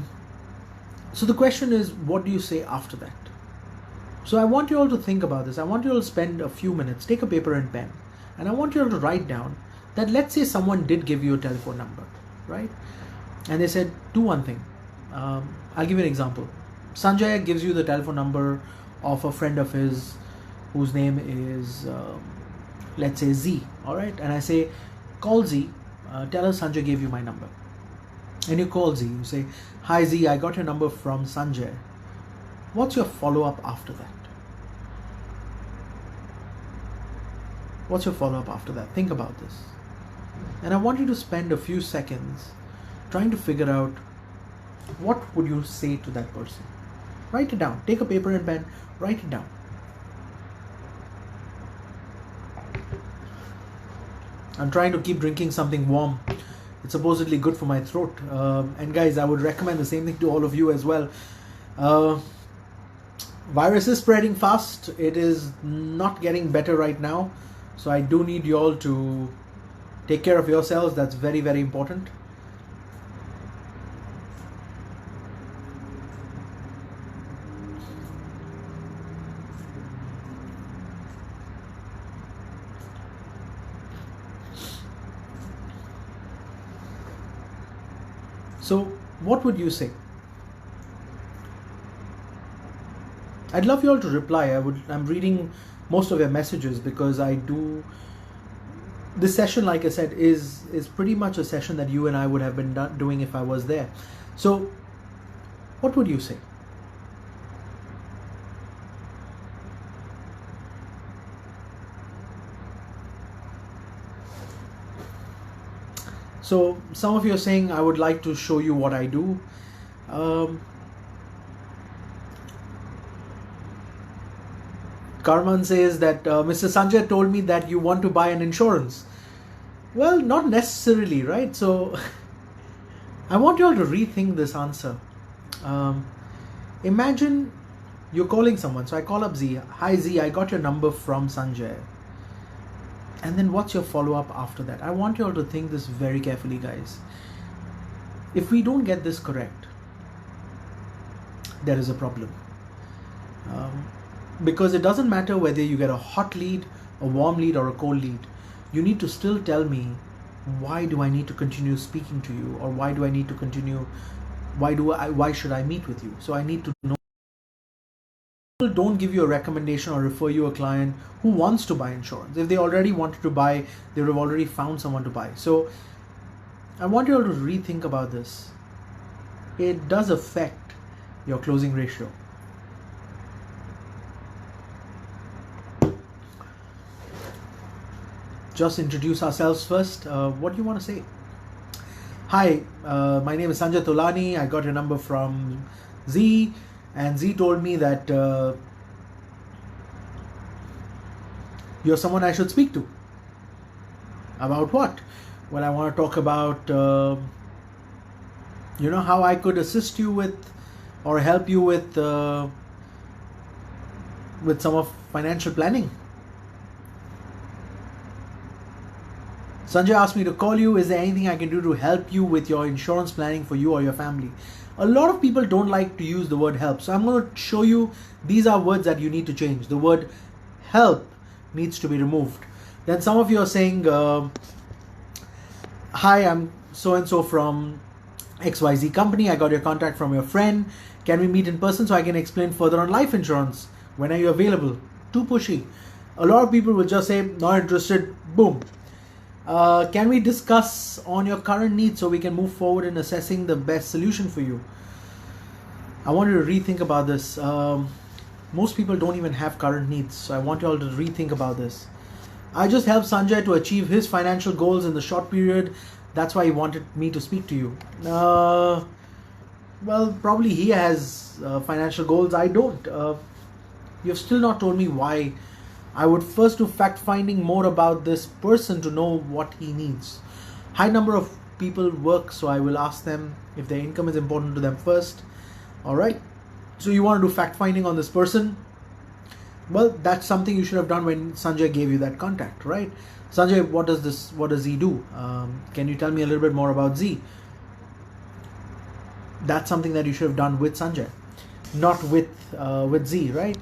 the question is, what do you say after that? So I want you all to think about this. I want you all to spend a few minutes, take a paper and pen, and I want you all to write down that, let's say someone did give you a telephone number, right? And they said, do one thing. I'll give you an example. Sanjay gives you the telephone number of a friend of his whose name is, let's say, Z, all right? And I say, call Z, tell her Sanjay gave you my number. And you call Z, you say, hi Z, I got your number from Sanjay. What's your follow-up after that? What's your follow-up after that? Think about this. And I want you to spend a few seconds trying to figure out, what would you say to that person? Write it down. Take a paper and pen, write it down. I'm trying to keep drinking something warm. It's supposedly good for my throat. And guys, I would recommend the same thing to all of you as well. Virus is spreading fast. It is not getting better right now. So I do need you all to take care of yourselves. That's very, very important. So what would you say? I'd love you all to reply. I'm reading most of your messages because this session, like I said, is pretty much a session that you and I would have been doing if I was there. So what would you say? So some of you are saying, I would like to show you what I do. Karman says that Mr. Sanjay told me that you want to buy an insurance. Well, not necessarily, right? So I want you all to rethink this answer. Imagine you're calling someone. So I call up Z. Hi Z, I got your number from Sanjay. And then what's your follow-up after that? I want you all to think this very carefully, guys. If we don't get this correct, there is a problem. Because it doesn't matter whether you get a hot lead, a warm lead, or a cold lead. You need to still tell me, why do I need to continue speaking to you? Or why do I need to continue? Why should I meet with you? So I need to know. People don't give you a recommendation or refer you a client who wants to buy insurance. If they already wanted to buy, they would have already found someone to buy. So I want you all to rethink about this. It does affect your closing ratio. Just introduce ourselves first. What do you want to say? Hi, my name is Sanjay Tolani. I got your number from Z. And Z told me that you're someone I should speak to. About what? Well, I want to talk about how I could assist you with or help you with some of financial planning. Sanjay asked me to call you. Is there anything I can do to help you with your insurance planning for you or your family? A lot of people don't like to use the word help. So I'm going to show you, these are words that you need to change. The word help needs to be removed. Then some of you are saying, hi, I'm so-and-so from XYZ company. I got your contact from your friend. Can we meet in person so I can explain further on life insurance? When are you available? Too pushy. A lot of people will just say, not interested, boom. Can we discuss on your current needs so we can move forward in assessing the best solution for you? I want you to rethink about this. Most people don't even have current needs, so I want you all to rethink about this. I just helped Sanjay to achieve his financial goals in the short period. That's why he wanted me to speak to you. Well, probably he has financial goals. I don't. You've still not told me why. I would first do fact finding more about this person to know what he needs. High number of people work, so I will ask them if their income is important to them first. Alright, so you want to do fact finding on this person? Well, that's something you should have done when Sanjay gave you that contact, right? Sanjay, what does Z do? Can you tell me a little bit more about Z? That's something that you should have done with Sanjay, not with Z, right?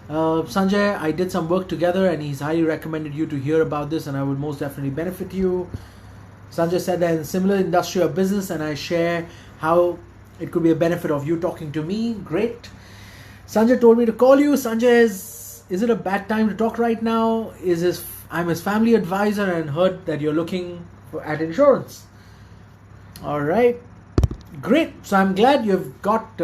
Sanjay, I did some work together and he's highly recommended you to hear about this and I would most definitely benefit you. Sanjay said that in similar industry or business and I share how it could be a benefit of you talking to me. Great. Sanjay told me to call you. Sanjay, is it a bad time to talk right now? I'm his family advisor and heard that you're looking at insurance. All right. Great. So I'm glad you've got...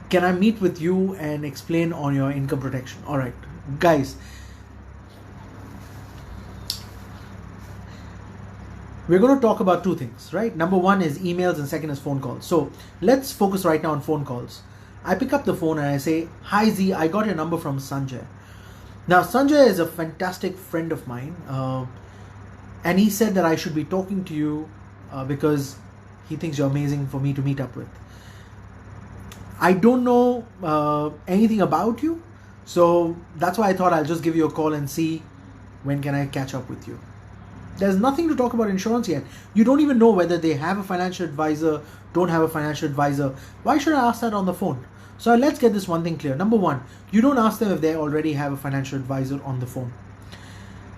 Can I meet with you and explain on your income protection? All right, guys. We're going to talk about two things, right? Number one is emails and second is phone calls. So let's focus right now on phone calls. I pick up the phone and I say, hi Z, I got your number from Sanjay. Now Sanjay is a fantastic friend of mine. And he said that I should be talking to you because he thinks you're amazing for me to meet up with. I don't know anything about you, so that's why I thought I'll just give you a call and see when can I catch up with you. There's nothing to talk about insurance yet. You don't even know whether they have a financial advisor, don't have a financial advisor. Why should I ask that on the phone? So let's get this one thing clear. Number one, you don't ask them if they already have a financial advisor on the phone.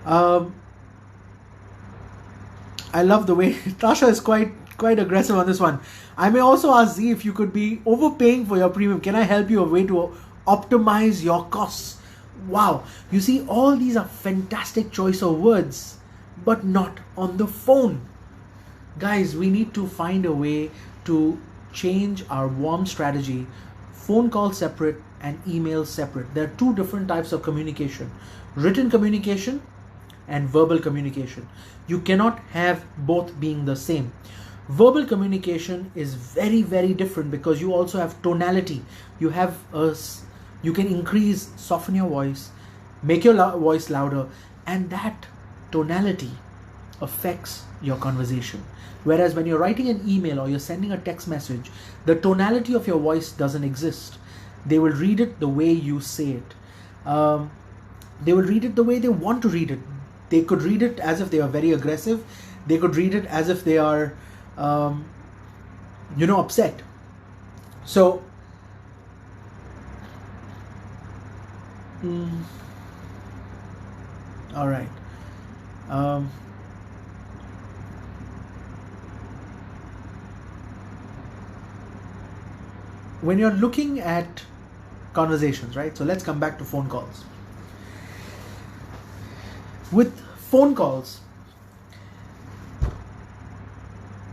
I love the way Tasha is quite aggressive on this one. I may also ask Z if you could be overpaying for your premium. Can I help you a way to optimize your costs? Wow. You see, all these are fantastic choice of words, but not on the phone. Guys, we need to find a way to change our warm strategy. Phone call separate and email separate. There are two different types of communication. Written communication and verbal communication. You cannot have both being the same. Verbal communication is very, very different because you also have tonality. You can increase, soften your voice, make your voice louder, and that tonality affects your conversation. Whereas when you're writing an email or you're sending a text message, the tonality of your voice doesn't exist. They will read it the way you say it. They will read it the way they want to read it. They could read it as if they are very aggressive. They could read it as if they are upset. So all right. When you're looking at conversations, right? So let's come back to phone calls. With phone calls,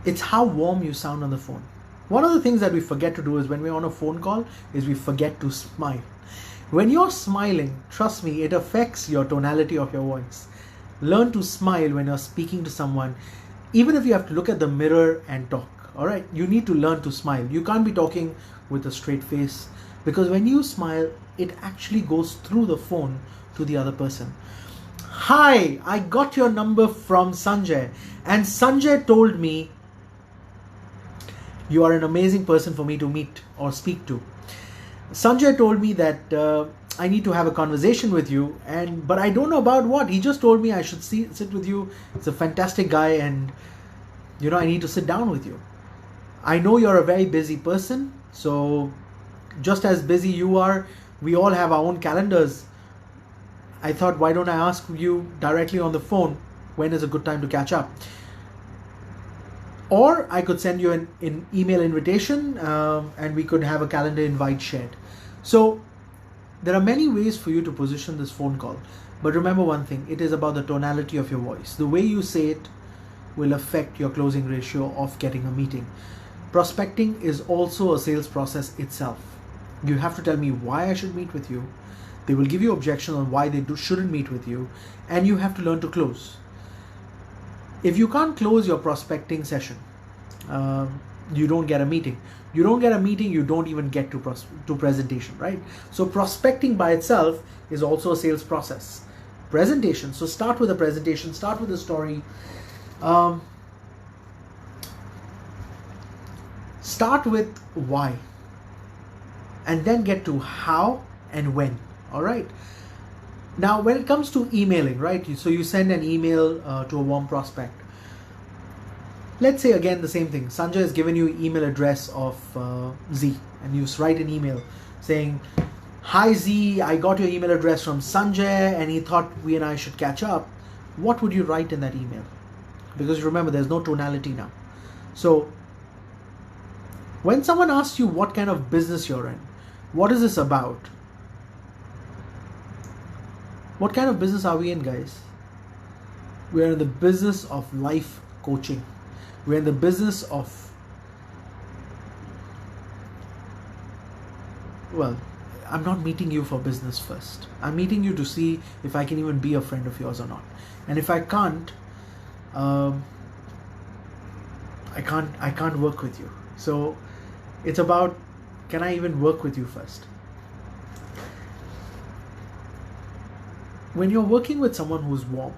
it's how warm you sound on the phone. One of the things that we forget to do is when we're on a phone call is we forget to smile. When you're smiling, trust me, it affects your tonality of your voice. Learn to smile when you're speaking to someone, even if you have to look at the mirror and talk. All right, you need to learn to smile. You can't be talking with a straight face. Because when you smile, it actually goes through the phone to the other person. Hi, I got your number from Sanjay, and Sanjay told me you are an amazing person for me to meet or speak to. Sanjay told me that I need to have a conversation with you, but I don't know about what. He just told me I should sit with you. It's a fantastic guy, and I need to sit down with you. I know you're a very busy person, so just as busy you are, we all have our own calendars. I thought, why don't I ask you directly on the phone when is a good time to catch up? Or I could send you an email invitation and we could have a calendar invite shared. So there are many ways for you to position this phone call. But remember one thing, it is about the tonality of your voice. The way you say it will affect your closing ratio of getting a meeting. Prospecting is also a sales process itself. You have to tell me why I should meet with you. They will give you objections on why they shouldn't meet with you, and you have to learn to close. If you can't close your prospecting session, you don't get a meeting. You don't get a meeting, you don't even get to presentation, right? So prospecting by itself is also a sales process. Presentation, so start with a presentation, start with a story. Start with why, and then get to how and when. All right. Now, when it comes to emailing, right? So you send an email to a warm prospect. Let's say again the same thing. Sanjay has given you email address of Z, and you write an email saying, "Hi Z, I got your email address from Sanjay, and he thought we and I should catch up." What would you write in that email? Because remember, there's no tonality now. So when someone asks you what kind of business you're in, what is this about? What kind of business are we in, guys? We are in the business of life coaching. We're in the business of, well, I'm not meeting you for business first. I'm meeting you to see if I can even be a friend of yours or not. And if I can't, I can't work with you. So it's about, can I even work with you first? When you're working with someone who's warm,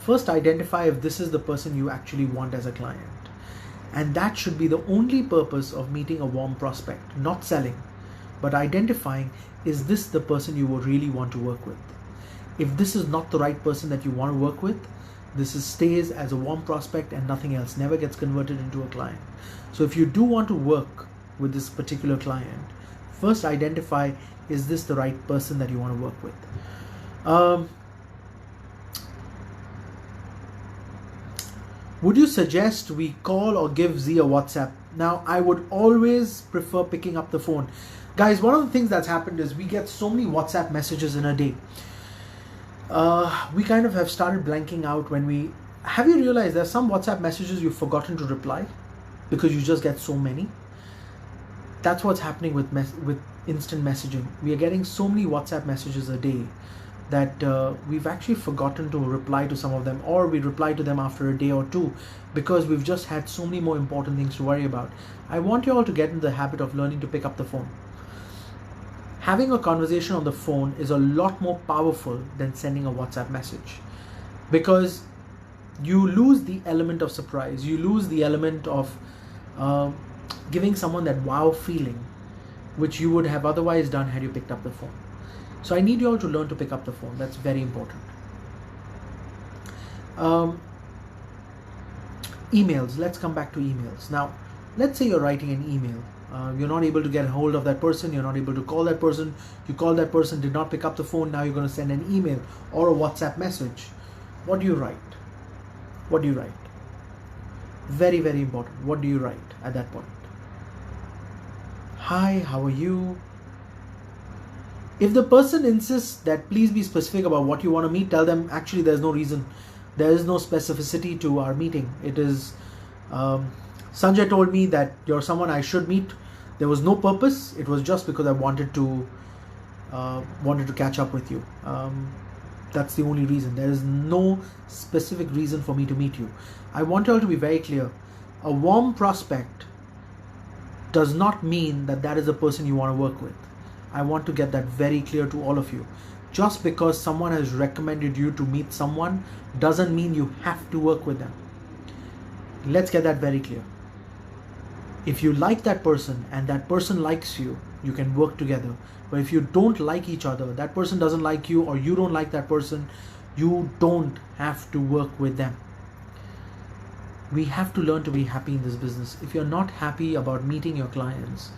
first identify if this is the person you actually want as a client. And that should be the only purpose of meeting a warm prospect, not selling, but identifying, is this the person you would really want to work with? If this is not the right person that you want to work with, stays as a warm prospect and nothing else, never gets converted into a client. So if you do want to work with this particular client, first identify, is this the right person that you want to work with? Would you suggest we call or give Z a WhatsApp? Now, I would always prefer picking up the phone. Guys, one of the things that's happened is we get so many WhatsApp messages in a day. We kind of have started blanking out when we... Have you realized there's some WhatsApp messages you've forgotten to reply because you just get so many? That's what's happening with instant messaging. We are getting so many WhatsApp messages a day that we've actually forgotten to reply to some of them, or we reply to them after a day or two because we've just had so many more important things to worry about. I want you all to get in the habit of learning to pick up the phone. Having a conversation on the phone is a lot more powerful than sending a WhatsApp message, because you lose the element of surprise, you lose the element of giving someone that wow feeling, which you would have otherwise done had you picked up the phone. So I need you all to learn to pick up the phone. That's very important. Emails. Let's come back to emails. Now, let's say you're writing an email. You're not able to get a hold of that person. You're not able to call that person. You call that person, did not pick up the phone. Now you're going to send an email or a WhatsApp message. What do you write? What do you write? Very, very important. What do you write at that point? Hi, how are you? If the person insists that please be specific about what you want to meet, tell them actually there's no reason. There is no specificity to our meeting. It is, Sanjay told me that you're someone I should meet. There was no purpose. It was just because I wanted to catch up with you. That's the only reason. There is no specific reason for me to meet you. I want you all to be very clear. A warm prospect does not mean that that is a person you want to work with. I want to get that very clear to all of you. Just because someone has recommended you to meet someone doesn't mean you have to work with them. Let's get that very clear. If you like that person and that person likes you, you can work together. But if you don't like each other, that person doesn't like you, or you don't like that person, you don't have to work with them. We have to learn to be happy in this business. If you're not happy about meeting your clients,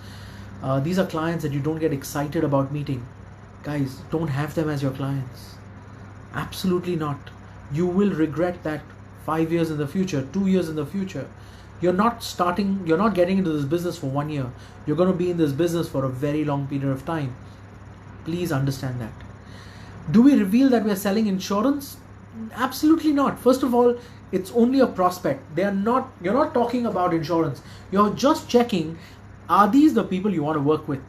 these are clients that you don't get excited about meeting. Guys, don't have them as your clients. Absolutely not. You will regret that 5 years in the future, 2 years in the future. You're not getting into this business for 1 year. You're going to be in this business for a very long period of time. Please understand that. Do we reveal that we are selling insurance? Absolutely not. First of all, it's only a prospect. You're not talking about insurance. You're just checking, are these the people you want to work with?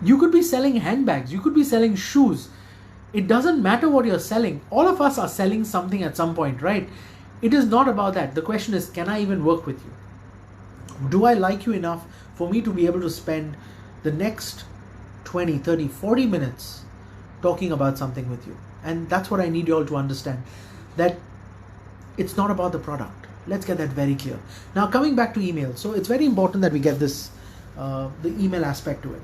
You could be selling handbags. You could be selling shoes. It doesn't matter what you're selling. All of us are selling something at some point, right? It is not about that. The question is, can I even work with you? Do I like you enough for me to be able to spend the next 20, 30, 40 minutes talking about something with you? And that's what I need you all to understand, that it's not about the product. Let's get that very clear. Now, coming back to email. So it's very important that we get this, the email aspect to it.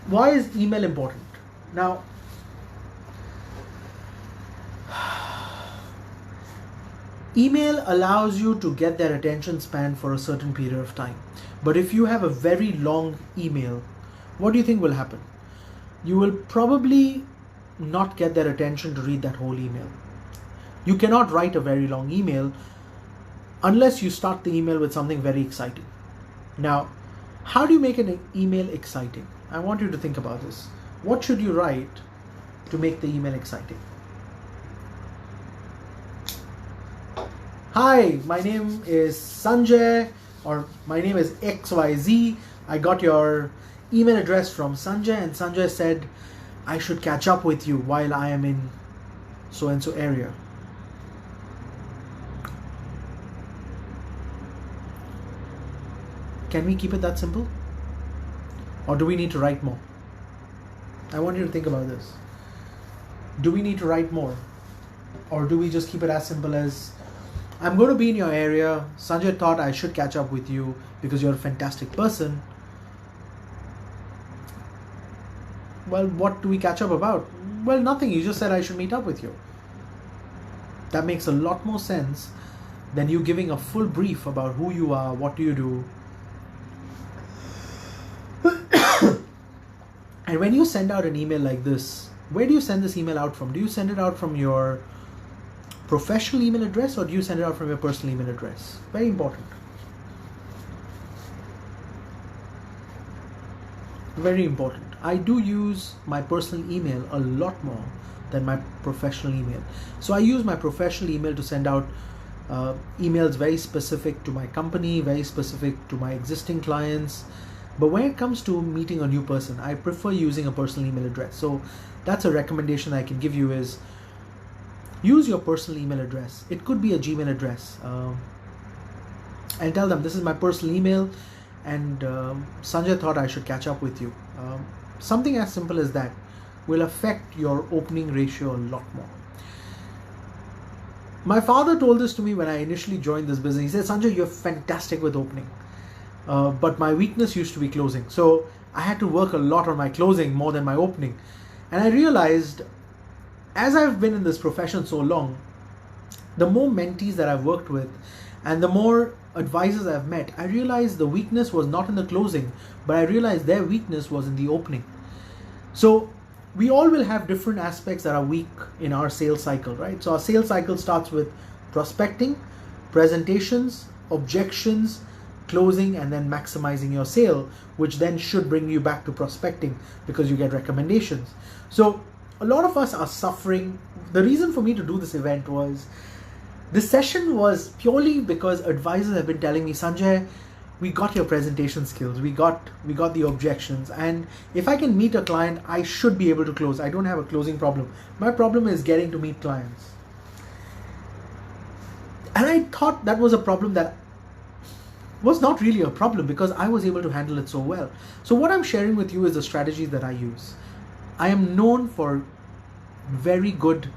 Why is email important? Now, email allows you to get their attention span for a certain period of time. But if you have a very long email, what do you think will happen? You will probably not get their attention to read that whole email. You cannot write a very long email unless you start the email with something very exciting. Now, how do you make an email exciting? I want you to think about this. What should you write to make the email exciting? Hi, my name is Sanjay, or my name is XYZ. I got your email address from Sanjay, and Sanjay said I should catch up with you while I am in so-and-so area. Can we keep it that simple? Or do we need to write more? I want you to think about this. Do we need to write more? Or do we just keep it as simple as, I'm going to be in your area. Sanjay thought I should catch up with you because you're a fantastic person. Well, what do we catch up about? Well, nothing. You just said I should meet up with you. That makes a lot more sense than you giving a full brief about who you are, what do you do. And when you send out an email like this, where do you send this email out from? Do you send it out from your professional email address, or do you send it out from your personal email address? Very important. Very important. I do use my personal email a lot more than my professional email. So I use my professional email to send out emails very specific to my company, very specific to my existing clients. But when it comes to meeting a new person, I prefer using a personal email address. So that's a recommendation I can give you, is use your personal email address. It could be a Gmail address. And tell them, this is my personal email, and Sanjay thought I should catch up with you. Something as simple as that will affect your opening ratio a lot more. My father told this to me when I initially joined this business. He said, Sanjay, you're fantastic with opening. But my weakness used to be closing. So I had to work a lot on my closing more than my opening. And I realized, as I've been in this profession so long, the more mentees that I've worked with and the more advisors I've met, I realized the weakness was not in the closing, but I realized their weakness was in the opening. So we all will have different aspects that are weak in our sales cycle, right? So our sales cycle starts with prospecting, presentations, objections, closing, and then maximizing your sale, which then should bring you back to prospecting because you get recommendations. So a lot of us are suffering. The reason for me to do this event was, this session was purely because advisors have been telling me, Sanjay, we got your presentation skills, we got the objections, and if I can meet a client, I should be able to close. I don't have a closing problem. My problem is getting to meet clients. And I thought that was a problem that was not really a problem because I was able to handle it so well. So what I'm sharing with you is the strategy that I use. I am known for very good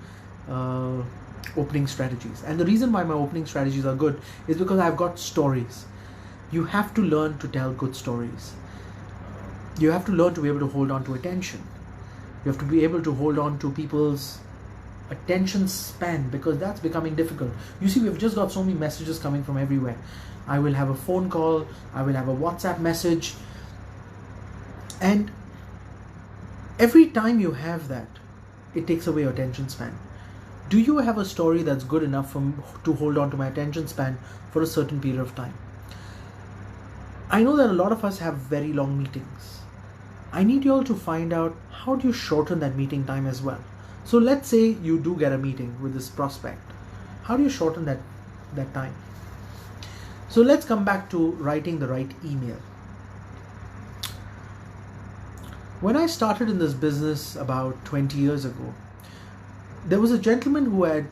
opening strategies, and the reason why my opening strategies are good is because I've got stories. You have to learn to tell good stories. You have to learn to be able to hold on to attention. You have to be able to hold on to people's attention span, because that's becoming difficult. You see, we've just got so many messages coming from everywhere. I will have a phone call, I will have a WhatsApp message, and every time you have that, it takes away your attention span. Do you have a story that's good enough to hold on to my attention span for a certain period of time? I know that a lot of us have very long meetings. I need you all to find out, how do you shorten that meeting time as well? So let's say you do get a meeting with this prospect. How do you shorten that time? So let's come back to writing the right email. When I started in this business about 20 years ago, there was a gentleman who had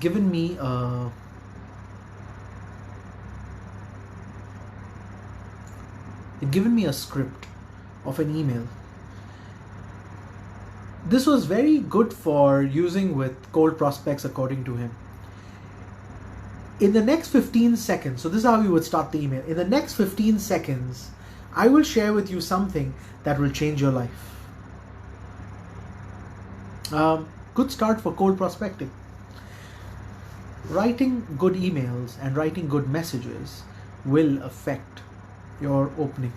given me a script of an email. This was very good for using with cold prospects, according to him. In the next 15 seconds, so this is how we would start the email. In the next 15 seconds, I will share with you something that will change your life. Good start for cold prospecting. Writing good emails and writing good messages will affect your opening.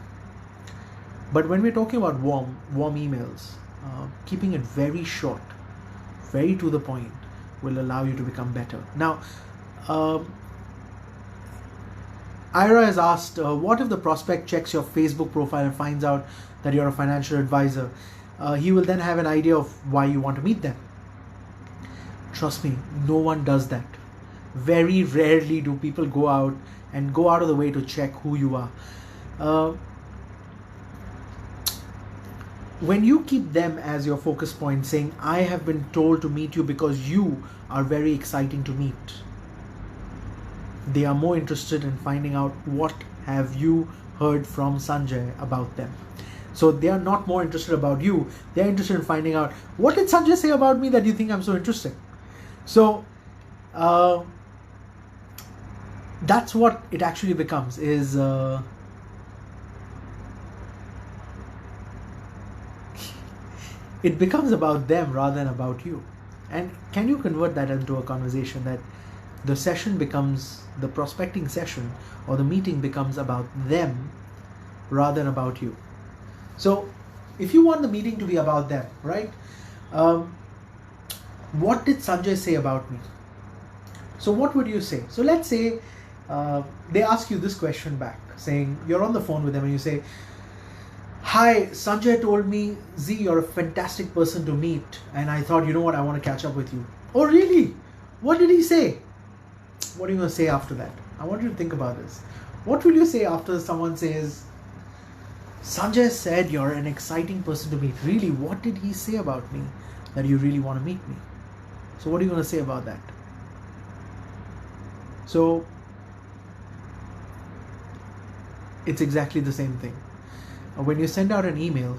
But when we're talking about warm emails, keeping it very short, very to the point, will allow you to become better. Now, Ira has asked, what if the prospect checks your Facebook profile and finds out that you're a financial advisor? He will then have an idea of why you want to meet them. Trust me, no one does that. Very rarely do people go out of the way to check who you are. When you keep them as your focus point, saying, I have been told to meet you because you are very exciting to meet, they are more interested in finding out what have you heard from Sanjay about them. So they are not more interested about you, they are interested in finding out, what did Sanjay say about me that you think I'm so interesting? So that's what it actually becomes, is it becomes about them rather than about you. And can you convert that into a conversation, that the session becomes, the prospecting session or the meeting becomes about them rather than about you? So if you want the meeting to be about them, right? What did Sanjay say about me? So what would you say? So let's say they ask you this question back, saying, you're on the phone with them and you say, hi, Sanjay told me, Z, you're a fantastic person to meet, and I thought, you know what, I want to catch up with you. Oh really? What did he say? What are you going to say after that? I want you to think about this. What will you say after someone says, Sanjay said you're an exciting person to meet? Really, what did he say about me that you really want to meet me? So what are you going to say about that? So it's exactly the same thing. When you send out an email,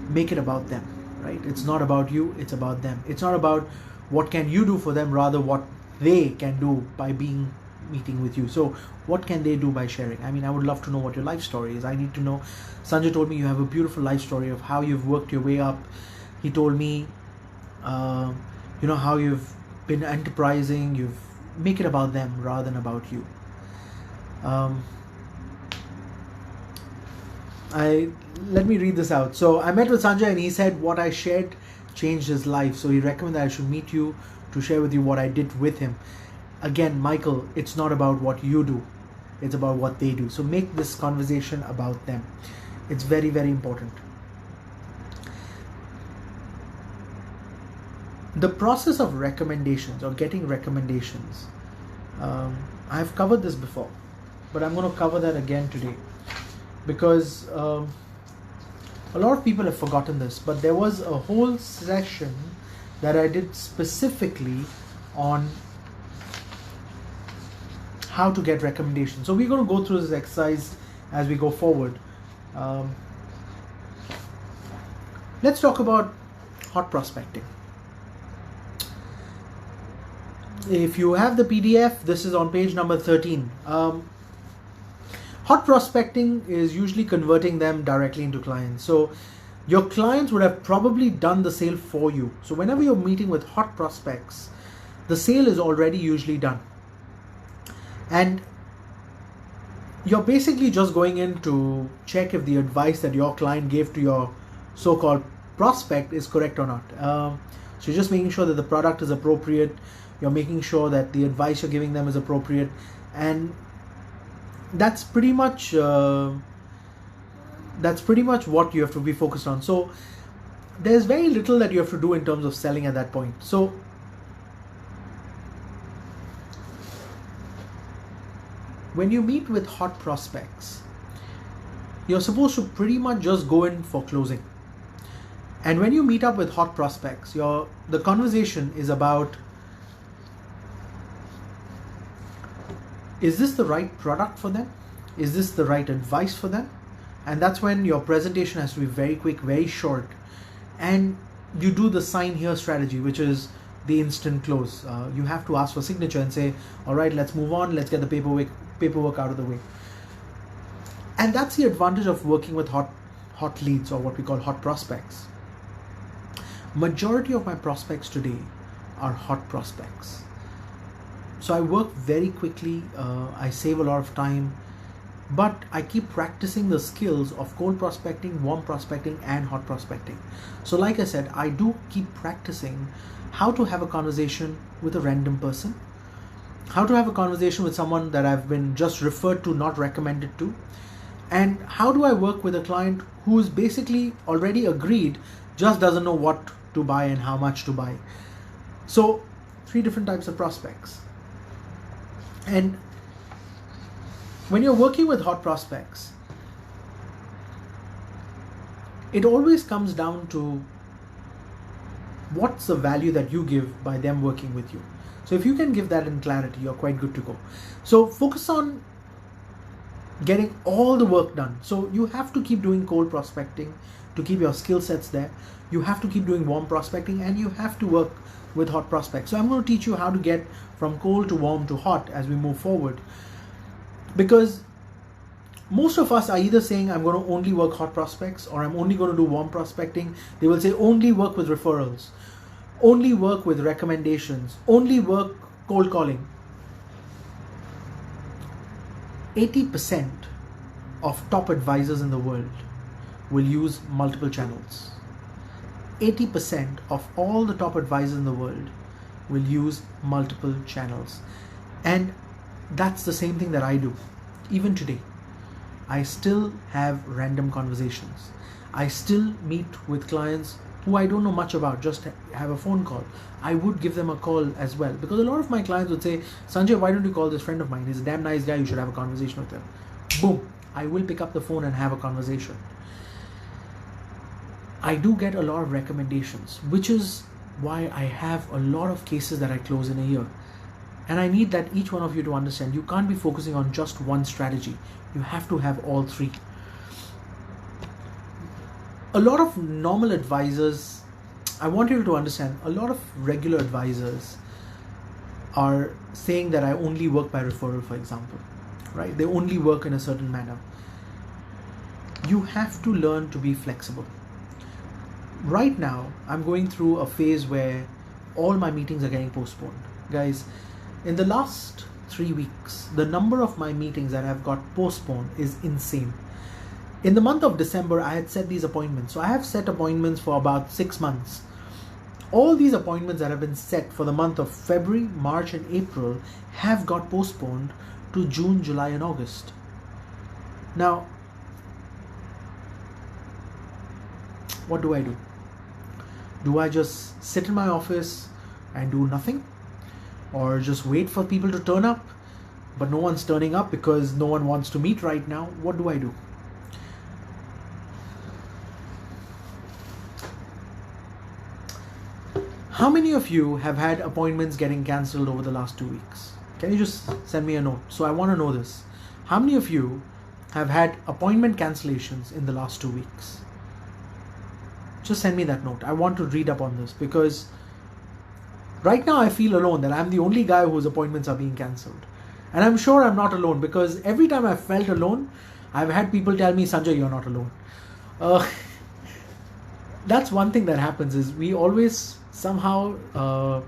make it about them, right? It's not about you, it's about them. It's not about what can you do for them, rather what they can do by meeting with you. So what can they do by sharing? I mean, I would love to know what your life story is. I need to know. Sanjay told me you have a beautiful life story of how you've worked your way up. He told me, how you've been enterprising. Make it about them rather than about you. Let me read this out. So I met with Sanjay and he said what I shared changed his life. So he recommended I should meet you to share with you what I did with him. Again, Michael, it's not about what you do. It's about what they do. So make this conversation about them. It's very, very important. The process of recommendations or getting recommendations, I've covered this before, but I'm going to cover that again today, because a lot of people have forgotten this, but there was a whole session that I did specifically on how to get recommendations. So we're going to go through this exercise as we go forward. Let's talk about hot prospecting. If you have the PDF, this is on page number 13. Hot prospecting is usually converting them directly into clients. So your clients would have probably done the sale for you. So whenever you're meeting with hot prospects, the sale is already usually done. And you're basically just going in to check if the advice that your client gave to your so-called prospect is correct or not. So you're just making sure that the product is appropriate. You're making sure that the advice you're giving them is appropriate. And that's pretty much what you have to be focused on. So there's very little that you have to do in terms of selling at that point. So when you meet with hot prospects, you're supposed to pretty much just go in for closing. And when you meet up with hot prospects, the conversation is about, is this the right product for them? Is this the right advice for them? And that's when your presentation has to be very quick, very short. And you do the sign here strategy, which is the instant close. You have to ask for signature and say, all right, let's move on. Let's get the paperwork out of the way. And that's the advantage of working with hot leads, or what we call hot prospects. Majority of my prospects today are hot prospects. So I work very quickly, I save a lot of time, but I keep practicing the skills of cold prospecting, warm prospecting, and hot prospecting. So like I said, I do keep practicing how to have a conversation with a random person, how to have a conversation with someone that I've been just referred to, not recommended to, and how do I work with a client who's basically already agreed, just doesn't know what to buy and how much to buy. So 3 different types of prospects. And when you're working with hot prospects, it always comes down to what's the value that you give by them working with you. So if you can give that in clarity, you're quite good to go. So focus on getting all the work done. So you have to keep doing cold prospecting to keep your skill sets there. You have to keep doing warm prospecting, and you have to work with hot prospects. So I'm going to teach you how to get from cold to warm to hot as we move forward, because most of us are either saying I'm going to only work hot prospects, or I'm only going to do warm prospecting. They will say only work with referrals, only work with recommendations, only work cold calling. 80% of top advisors in the world will use multiple channels. 80% of all the top advisors in the world will use multiple channels. And that's the same thing that I do. Even today, I still have random conversations. I still meet with clients who I don't know much about, just have a phone call. I would give them a call as well, because a lot of my clients would say, Sanjay, why don't you call this friend of mine? He's a damn nice guy, you should have a conversation with him. Boom, I will pick up the phone and have a conversation. I do get a lot of recommendations, which is why I have a lot of cases that I close in a year. And I need that each one of you to understand, you can't be focusing on just one strategy. You have to have all 3. A lot of normal advisors, I want you to understand, a lot of regular advisors are saying that I only work by referral, for example, right? They only work in a certain manner. You have to learn to be flexible. Right now, I'm going through a phase where all my meetings are getting postponed. Guys, in the last 3 weeks, the number of my meetings that have got postponed is insane. In the month of December, I had set these appointments. So I have set appointments for about 6 months. All these appointments that have been set for the month of February, March, and April have got postponed to June, July, and August. Now, what do I do? Do I just sit in my office and do nothing? Or just wait for people to turn up, but no one's turning up because no one wants to meet right now? What do I do? How many of you have had appointments getting cancelled over the last 2 weeks? Can you just send me a note? So I want to know this. How many of you have had appointment cancellations in the last 2 weeks? Just send me that note. I want to read up on this because right now I feel alone, that I'm the only guy whose appointments are being cancelled. And I'm sure I'm not alone, because every time I've felt alone, I've had people tell me, Sanjay, you're not alone. That's one thing that happens, is we always somehow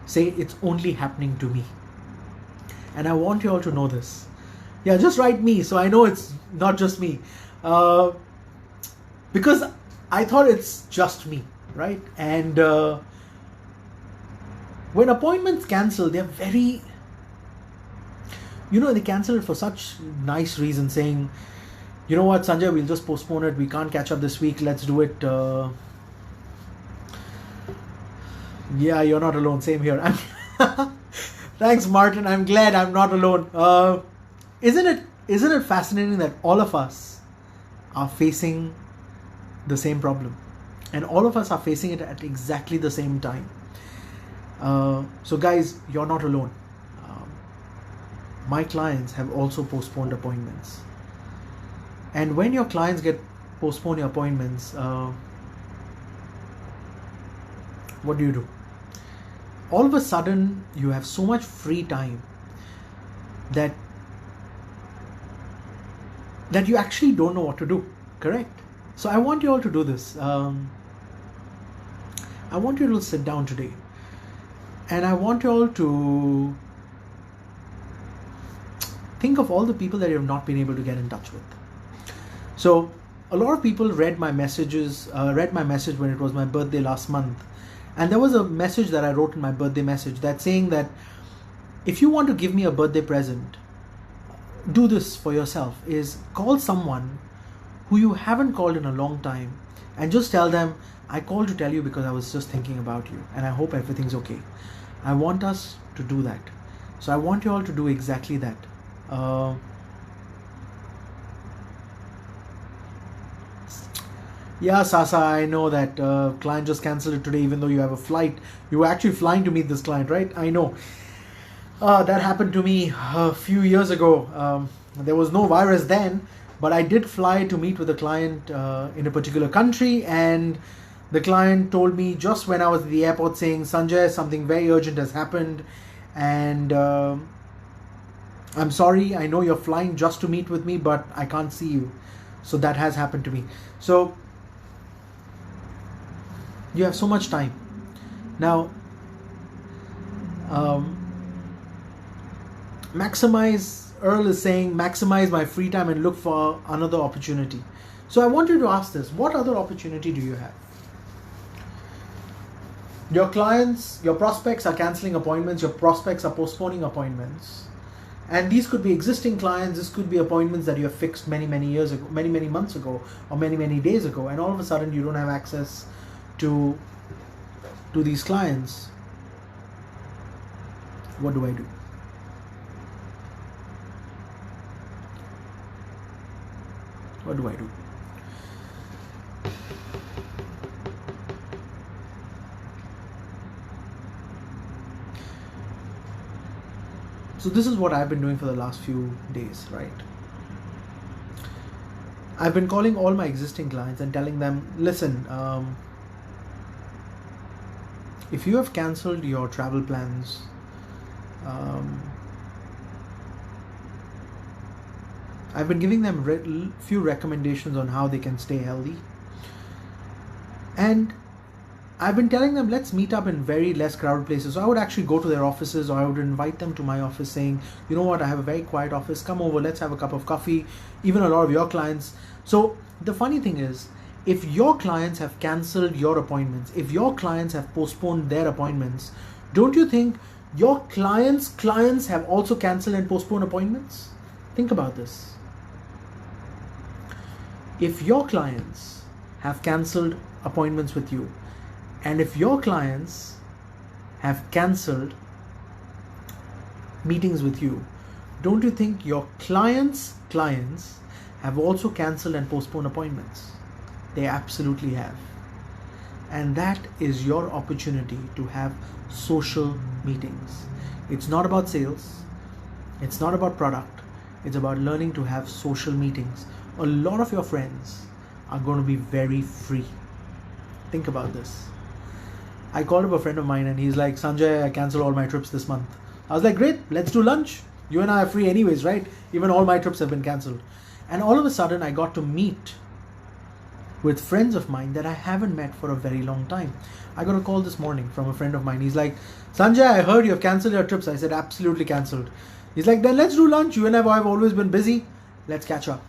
say it's only happening to me. And I want you all to know this. Yeah, just write me so I know it's not just me. Because I thought it's just me, right? And when appointments cancel, they're very, they cancel it for such nice reasons, saying, you know what, Sanjay, we'll just postpone it. We can't catch up this week. Let's do it. Yeah, you're not alone. Same here. Thanks, Martin. I'm glad I'm not alone. Isn't it fascinating that all of us are facing the same problem, and all of us are facing it at exactly the same time? So guys, you're not alone. My clients have also postponed appointments. And when your clients get postponed appointments, what do? All of a sudden, you have so much free time that you actually don't know what to do, correct? So I want you all to do this. I want you to sit down today, and I want you all to think of all the people that you have not been able to get in touch with. So a lot of people read my message when it was my birthday last month. And there was a message that I wrote in my birthday message that's saying that if you want to give me a birthday present, do this for yourself, is call someone who you haven't called in a long time and just tell them, I called to tell you because I was just thinking about you and I hope everything's okay. I want us to do that. So I want you all to do exactly that. Yeah, Sasa, I know that client just cancelled it today, even though you have a flight. You were actually flying to meet this client, right? I know. That happened to me a few years ago. There was no virus then, but I did fly to meet with a client in a particular country, and the client told me just when I was at the airport saying, Sanjay, something very urgent has happened, and I'm sorry, I know you're flying just to meet with me, but I can't see you. So that has happened to me. So you have so much time. Now, Earl is saying, maximize my free time and look for another opportunity. So I want you to ask this, what other opportunity do you have? Your clients, your prospects are cancelling appointments, your prospects are postponing appointments. And these could be existing clients, this could be appointments that you have fixed many years ago, many months ago, or many days ago, and all of a sudden you don't have access to these clients. What do I do? What do I do? So this is what I've been doing for the last few days, right? I've been calling all my existing clients and telling them, listen, if you have cancelled your travel plans, I've been giving them few recommendations on how they can stay healthy. And I've been telling them, let's meet up in very less crowded places. So I would actually go to their offices, or I would invite them to my office saying, you know what, I have a very quiet office, come over, let's have a cup of coffee. Even a lot of your clients. So the funny thing is, if your clients have cancelled your appointments, if your clients have postponed their appointments, don't you think your clients' clients have also cancelled and postponed appointments? Think about this. If your clients have cancelled appointments with you, and if your clients have cancelled meetings with you, don't you think your clients' clients have also cancelled and postponed appointments? They absolutely have. And that is your opportunity to have social meetings. It's not about sales. It's not about product. It's about learning to have social meetings. A lot of your friends are going to be very free. Think about this. I called up a friend of mine and he's like, Sanjay, I canceled all my trips this month. I was like, great, let's do lunch. You and I are free anyways, right? Even all my trips have been cancelled. And all of a sudden I got to meet with friends of mine that I haven't met for a very long time. I got a call this morning from a friend of mine. He's like, Sanjay, I heard you have cancelled your trips. I said, absolutely cancelled. He's like, then let's do lunch. You and I have always been busy. Let's catch up.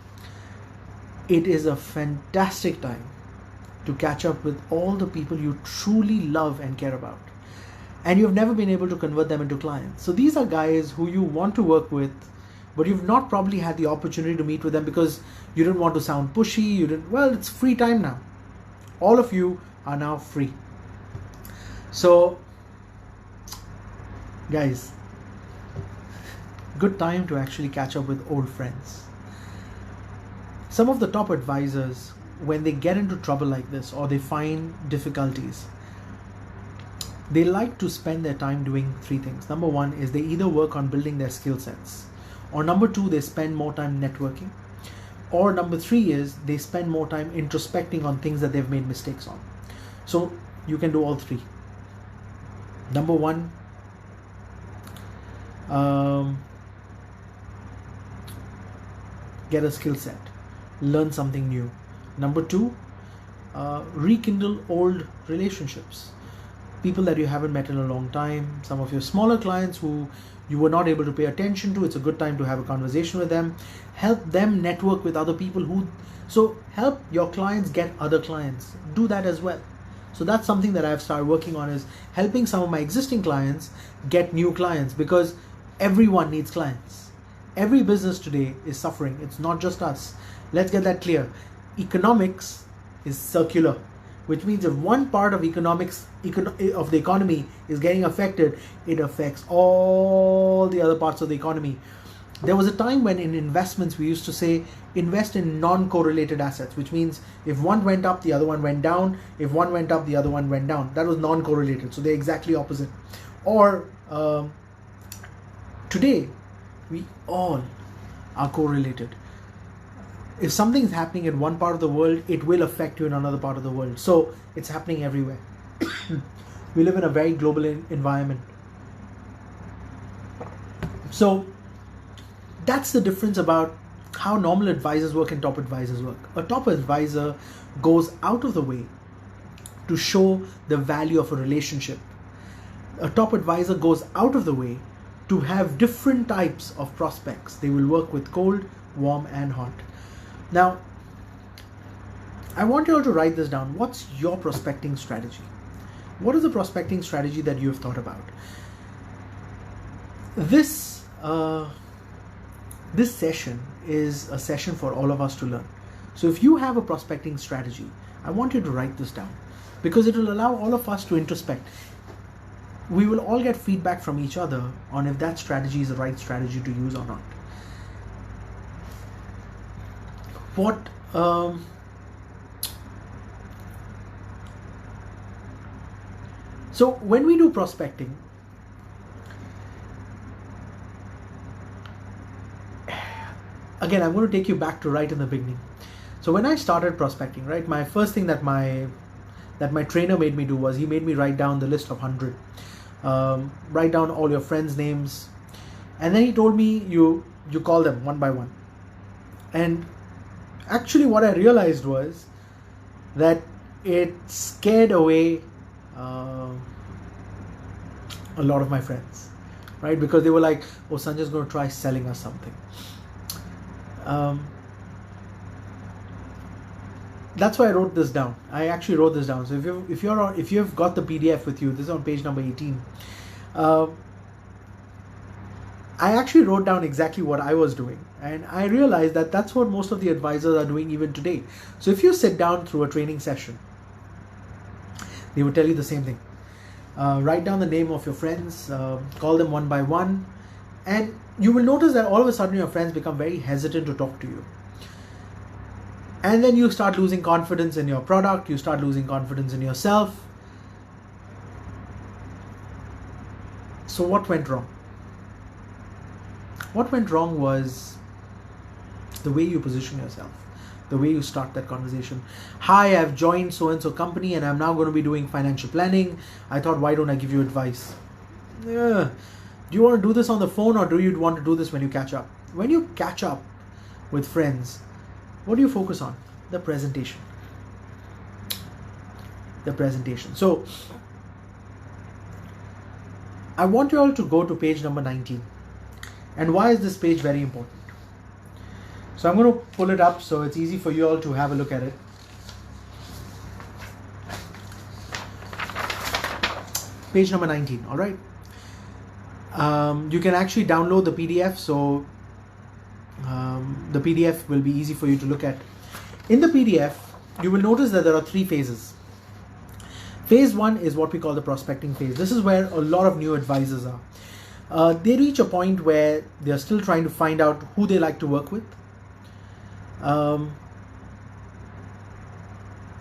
It is a fantastic time to catch up with all the people you truly love and care about. And you've never been able to convert them into clients. So these are guys who you want to work with, but you've not probably had the opportunity to meet with them because you didn't want to sound pushy. Well, it's free time now. All of you are now free. So, guys, good time to actually catch up with old friends. Some of the top advisors, when they get into trouble like this or they find difficulties, they like to spend their time doing three things. Number one is they either work on building their skill sets, or number two, they spend more time networking, or number three is they spend more time introspecting on things that they've made mistakes on. So you can do all three. Number one, get a skill set, learn something new. Number two, rekindle old relationships. People that you haven't met in a long time, some of your smaller clients who you were not able to pay attention to, it's a good time to have a conversation with them. Help them network with other people so help your clients get other clients. Do that as well. So that's something that I've started working on, is helping some of my existing clients get new clients, because everyone needs clients. Every business today is suffering. It's not just us. Let's get that clear. Economics is circular, which means if one part of of the economy is getting affected, it affects all the other parts of the economy. There was a time when in investments we used to say invest in non-correlated assets, which means if one went up, the other one went down. If one went up, the other one went down. That was non-correlated. So they're exactly opposite. Or today, we all are correlated. If something is happening in one part of the world, it will affect you in another part of the world. So it's happening everywhere. We live in a very global environment. So that's the difference about how normal advisors work and top advisors work. A top advisor goes out of the way to show the value of a relationship. A top advisor goes out of the way to have different types of prospects. They will work with cold, warm, and hot. Now, I want you all to write this down. What's your prospecting strategy? What is the prospecting strategy that you have thought about? This session is a session for all of us to learn. So if you have a prospecting strategy, I want you to write this down, because it will allow all of us to introspect. We will all get feedback from each other on if that strategy is the right strategy to use or not. So when we do prospecting, again, I'm going to take you back to right in the beginning. So when I started prospecting, right, my first thing that my trainer made me do was he made me write down the list of 100. Write down all your friends' names, and then he told me you call them one by one. And actually what I realized was that it scared away a lot of my friends, right? Because they were like, oh, Sanjay's going to try selling us something. That's why I wrote this down. I actually wrote this down. So if you've got the PDF with you, this is on page number 18. I actually wrote down exactly what I was doing, and I realized that that's what most of the advisors are doing even today. So if you sit down through a training session, they would tell you the same thing. Write down the name of your friends, call them one by one, and you will notice that all of a sudden your friends become very hesitant to talk to you. And then you start losing confidence in your product, you start losing confidence in yourself. So what went wrong? What went wrong was the way you position yourself, the way you start that conversation. Hi, I've joined so-and-so company and I'm now going to be doing financial planning. I thought, why don't I give you advice? Yeah. Do you want to do this on the phone, or do you want to do this when you catch up? When you catch up with friends, what do you focus on? The presentation. The presentation. So I want you all to go to page number 19. And why is this page very important? So I'm going to pull it up so it's easy for you all to have a look at it. Page number 19, all right? You can actually download the PDF, so the PDF will be easy for you to look at. In the PDF, you will notice that there are 3 phases. Phase 1 is what we call the prospecting phase. This is where a lot of new advisors are. They reach a point where they're still trying to find out who they like to work with.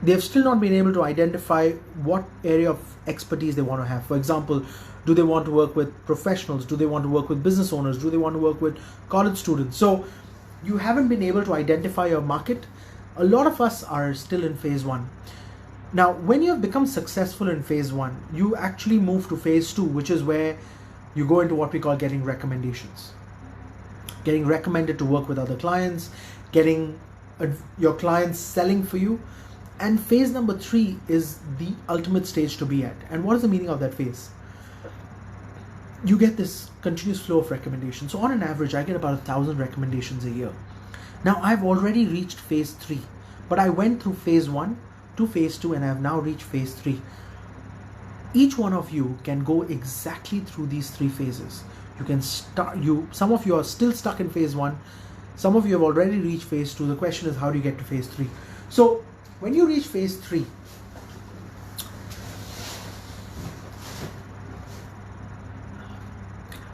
They've still not been able to identify what area of expertise they want to have. For example, do they want to work with professionals? Do they want to work with business owners? Do they want to work with college students? So you haven't been able to identify your market. A lot of us are still in phase 1. Now, when you have become successful in phase 1, you actually move to phase 2, which is where you go into what we call getting recommendations. Getting recommended to work with other clients, getting your clients selling for you. And phase number 3 is the ultimate stage to be at. And what is the meaning of that phase? You get this continuous flow of recommendations. So on an average, I get about 1,000 recommendations a year. Now I've already reached phase 3, but I went through phase 1 to phase 2 and I have now reached phase 3. Each one of you can go exactly through these 3 phases. You can start, some of you are still stuck in phase 1. Some of you have already reached phase 2. The question is, how do you get to phase 3? So when you reach phase 3,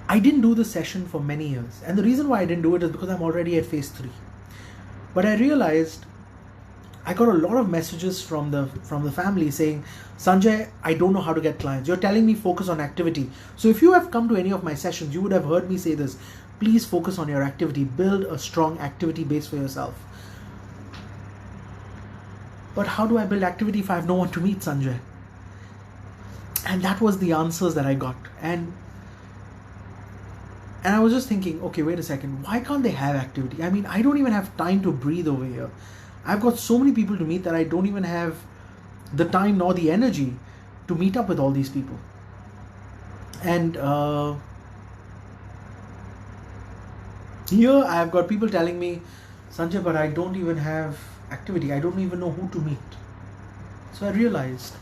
I didn't do this session for many years. And the reason why I didn't do it is because I'm already at phase 3. But I realized I got a lot of messages from the family saying, Sanjay, I don't know how to get clients. You're telling me focus on activity. So if you have come to any of my sessions, you would have heard me say this. Please focus on your activity. Build a strong activity base for yourself. But how do I build activity if I have no one to meet, Sanjay? And that was the answers that I got. And I was just thinking, okay, wait a second. Why can't they have activity? I mean, I don't even have time to breathe over here. I've got so many people to meet that I don't even have the time nor the energy to meet up with all these people. And here I've got people telling me, Sanjay, but I don't even have activity. I don't even know who to meet. So I realized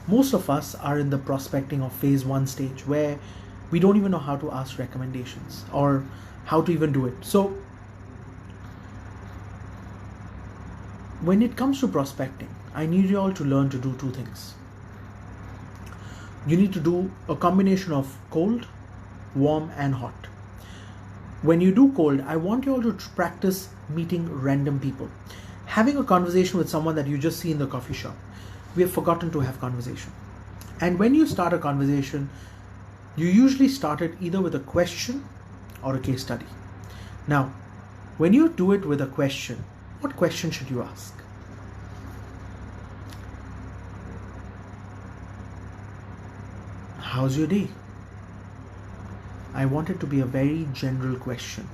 most of us are in the prospecting of phase 1 stage where we don't even know how to ask recommendations or how to even do it. So when it comes to prospecting, I need you all to learn to do 2 things. You need to do a combination of cold, warm, and hot. When you do cold, I want you all to practice meeting random people. Having a conversation with someone that you just see in the coffee shop. We have forgotten to have conversation. And when you start a conversation, you usually start it either with a question or a case study. Now, when you do it with a question, what question should you ask? How's your day? I want it to be a very general question.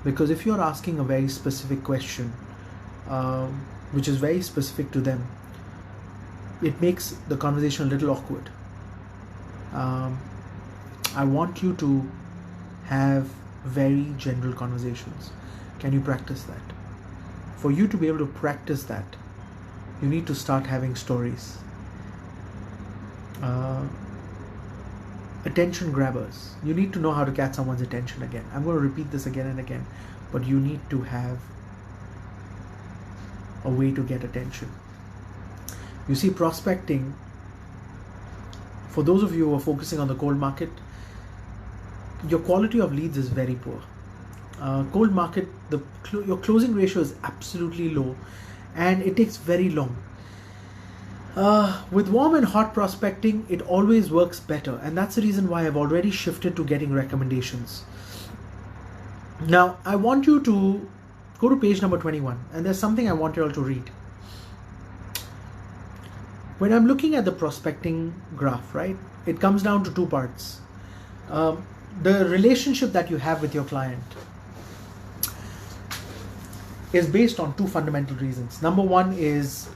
Because if you're asking a very specific question, which is very specific to them, it makes the conversation a little awkward. I want you to have very general conversations. Can you practice that? For you to be able to practice that, you need to start having stories. Attention grabbers. You need to know how to catch someone's attention again. I'm going to repeat this again and again, but you need to have a way to get attention. You see, prospecting, for those of you who are focusing on the cold market, your quality of leads is very poor. Cold market, your closing ratio is absolutely low, and it takes very long. With warm and hot prospecting, it always works better, and that's the reason why I've already shifted to getting recommendations. Now, I want you to go to page number 21, and there's something I want you all to read. When I'm looking at the prospecting graph, right, it comes down to two parts. The relationship that you have with your client is based on two fundamental reasons. Number one is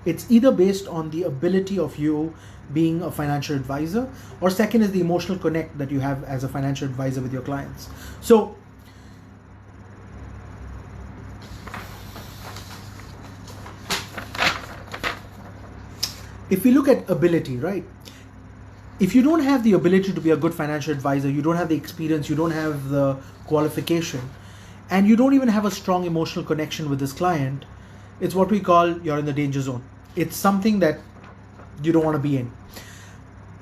it's either based on the ability of you being a financial advisor, or second is the emotional connect that you have as a financial advisor with your clients. So if we look at ability, right? If you don't have the ability to be a good financial advisor, you don't have the experience, you don't have the qualification, and you don't even have a strong emotional connection with this client, it's what we call you're in the danger zone. It's something that you don't want to be in.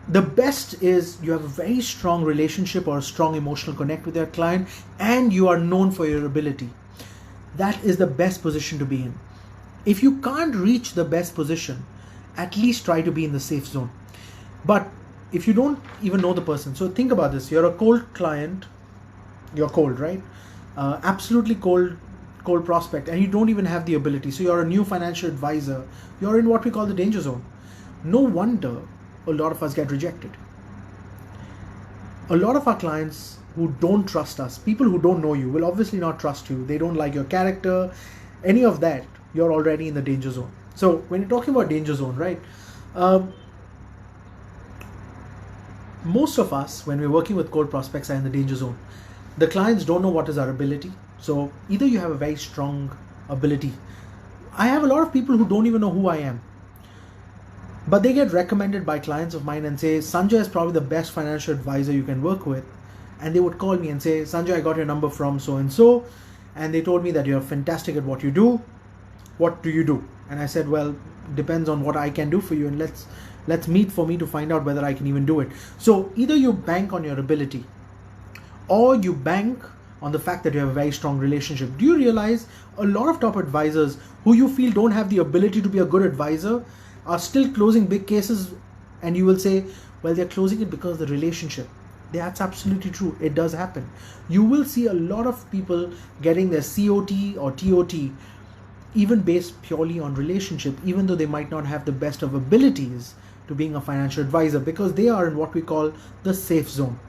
The best is you have a very strong relationship or a strong emotional connect with your client, and you are known for your ability. That is the best position to be in. If you can't reach the best position, at least try to be in the safe zone. But if you don't even know the person, so think about this, you're a cold client, you're cold, right? Absolutely cold prospect, and you don't even have the ability. So you're a new financial advisor, you're in what we call the danger zone. No wonder a lot of us get rejected. A lot of our clients who don't trust us, people who don't know you, will obviously not trust you. They don't like your character, any of that. You're already in the danger zone. So when you're talking about danger zone, right? Most of us, when we're working with cold prospects, are in the danger zone. The clients don't know what is our ability. So either you have a very strong ability. I have a lot of people who don't even know who I am, but they get recommended by clients of mine and say, Sanjay is probably the best financial advisor you can work with. And they would call me and say, Sanjay, I got your number from so-and-so, and they told me that you're fantastic at what you do. What do you do? And I said, well, depends on what I can do for you, and let's meet for me to find out whether I can even do it. So either you bank on your ability, or you bank on the fact that you have a very strong relationship. Do you realize a lot of top advisors who you feel don't have the ability to be a good advisor are still closing big cases, and you will say, well, they're closing it because of the relationship. That's absolutely true. It does happen. You will see a lot of people getting their COT or TOT even based purely on relationship, even though they might not have the best of abilities to being a financial advisor, because they are in what we call the safe zone.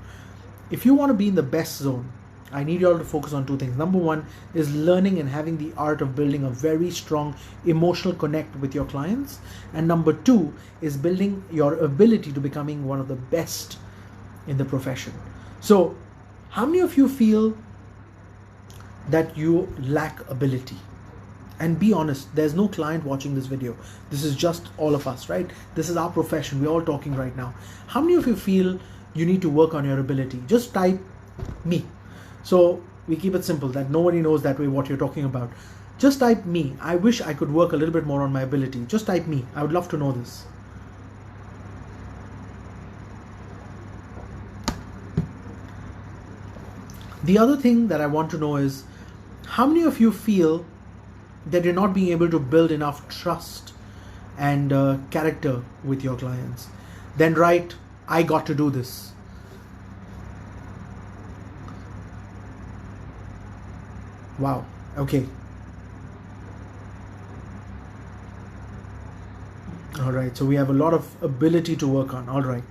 If you want to be in the best zone, I need you all to focus on two things. Number one is learning and having the art of building a very strong emotional connect with your clients. And number two is building your ability to becoming one of the best in the profession. So how many of you feel that you lack ability? And be honest, there's no client watching this video. This is just all of us, right? This is our profession. We're all talking right now. How many of you feel you need to work on your ability? Just type me. So we keep it simple that nobody knows that way what you're talking about. Just type me. I wish I could work a little bit more on my ability. Just type me. I would love to know this. The other thing that I want to know is, how many of you feel that you're not being able to build enough trust and character with your clients? Then write, I got to do this. Wow. Okay. All right. So we have a lot of ability to work on. All right.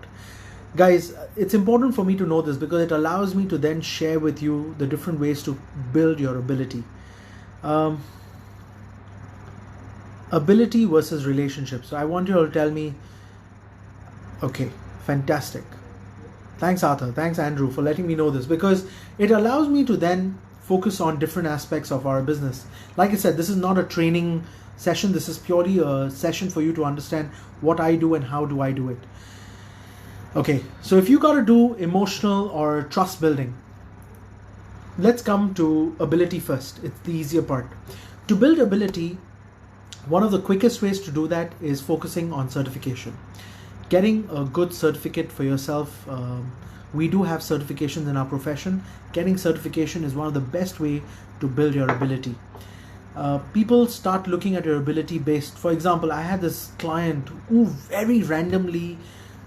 Guys, it's important for me to know this because it allows me to then share with you the different ways to build your ability. Ability versus relationships. So I want you all to tell me, okay, fantastic. Thanks, Arthur. Thanks, Andrew, for letting me know this, because it allows me to then focus on different aspects of our business. Like I said, this is not a training session. This is purely a session for you to understand what I do and how do I do it. Okay, so if you got to do emotional or trust building, let's come to ability first. It's the easier part. To build ability, one of the quickest ways to do that is focusing on certification. Getting a good certificate for yourself We do have certifications in our profession. Getting certification is one of the best way to build your ability. People start looking at your ability based. For example, I had this client who very randomly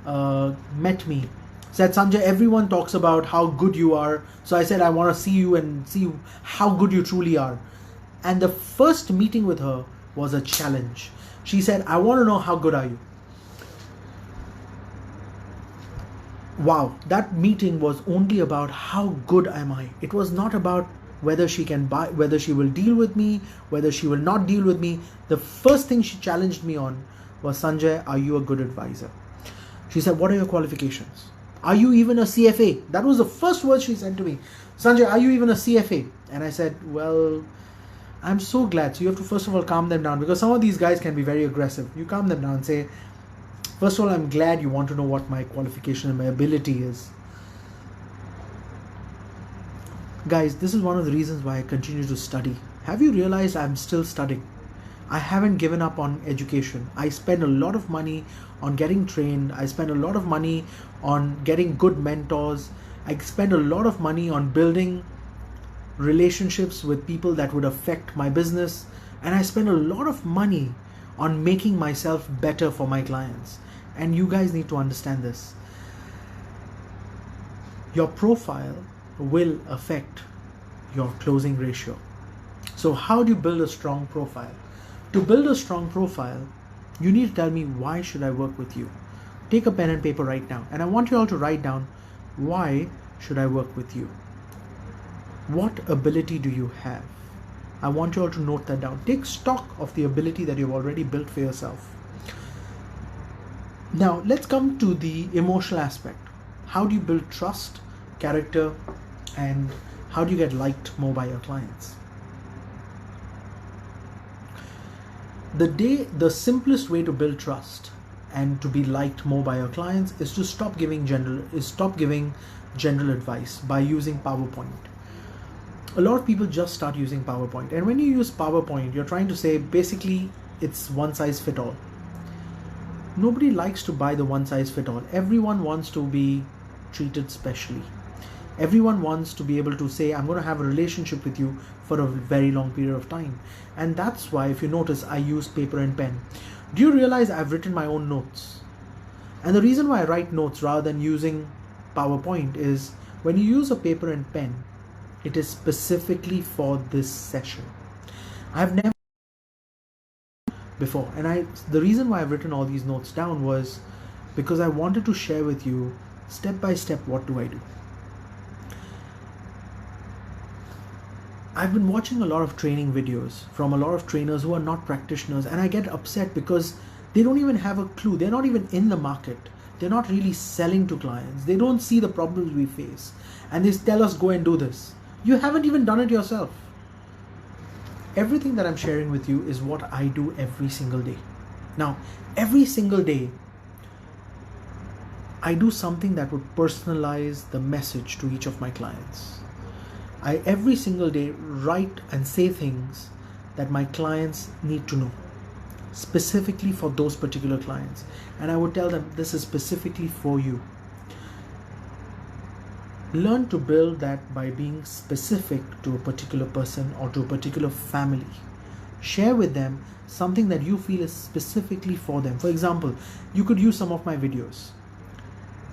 met me, said, Sanjay, everyone talks about how good you are. So I said, I want to see you and see how good you truly are. And the first meeting with her was a challenge. She said, I want to know how good are you. Wow, that meeting was only about how good am I. It was not about whether she can buy, whether she will deal with me, whether she will not deal with me. The first thing she challenged me on was, Sanjay, are you a good advisor? She said, what are your qualifications? Are you even a CFA? That was the first word she said to me. Sanjay, are you even a CFA? And I said, well, I'm so glad. So you have to first of all calm them down, because some of these guys can be very aggressive. You calm them down and say, first of all, I'm glad you want to know what my qualification and my ability is. Guys, this is one of the reasons why I continue to study. Have you realized I'm still studying? I haven't given up on education. I spend a lot of money on getting trained. I spend a lot of money on getting good mentors. I spend a lot of money on building relationships with people that would affect my business. And I spend a lot of money on making myself better for my clients. And you guys need to understand this. Your profile will affect your closing ratio. So how do you build a strong profile? To build a strong profile, you need to tell me, why should I work with you? Take a pen and paper right now. And I want you all to write down, why should I work with you? What ability do you have? I want you all to note that down. Take stock of the ability that you've already built for yourself. Now, let's come to the emotional aspect. How do you build trust, character, and how do you get liked more by your clients? The simplest way to build trust and to be liked more by your clients is to stop giving general advice by using PowerPoint. A lot of people just start using PowerPoint, and when you use PowerPoint, you're trying to say basically it's one size fit all. Nobody likes to buy the one size fit all. Everyone wants to be treated specially. Everyone wants to be able to say, I'm going to have a relationship with you for a very long period of time. And that's why, if you notice, I use paper and pen. Do you realize I've written my own notes? And the reason why I write notes rather than using PowerPoint is, when you use a paper and pen, it is specifically for this session. I've never before, and the reason why I've written all these notes down was because I wanted to share with you step by step, what do I do. I've been watching a lot of training videos from a lot of trainers who are not practitioners, and I get upset because they don't even have a clue. They're not even in the market. They're not really selling to clients. They don't see the problems we face, and they tell us, go and do this. You haven't even done it yourself. Everything that I'm sharing with you is what I do every single day. Now, every single day, I do something that would personalize the message to each of my clients. I every single day write and say things that my clients need to know, specifically for those particular clients. And I would tell them, this is specifically for you. Learn to build that by being specific to a particular person or to a particular family. Share with them something that you feel is specifically for them. For example, you could use some of my videos.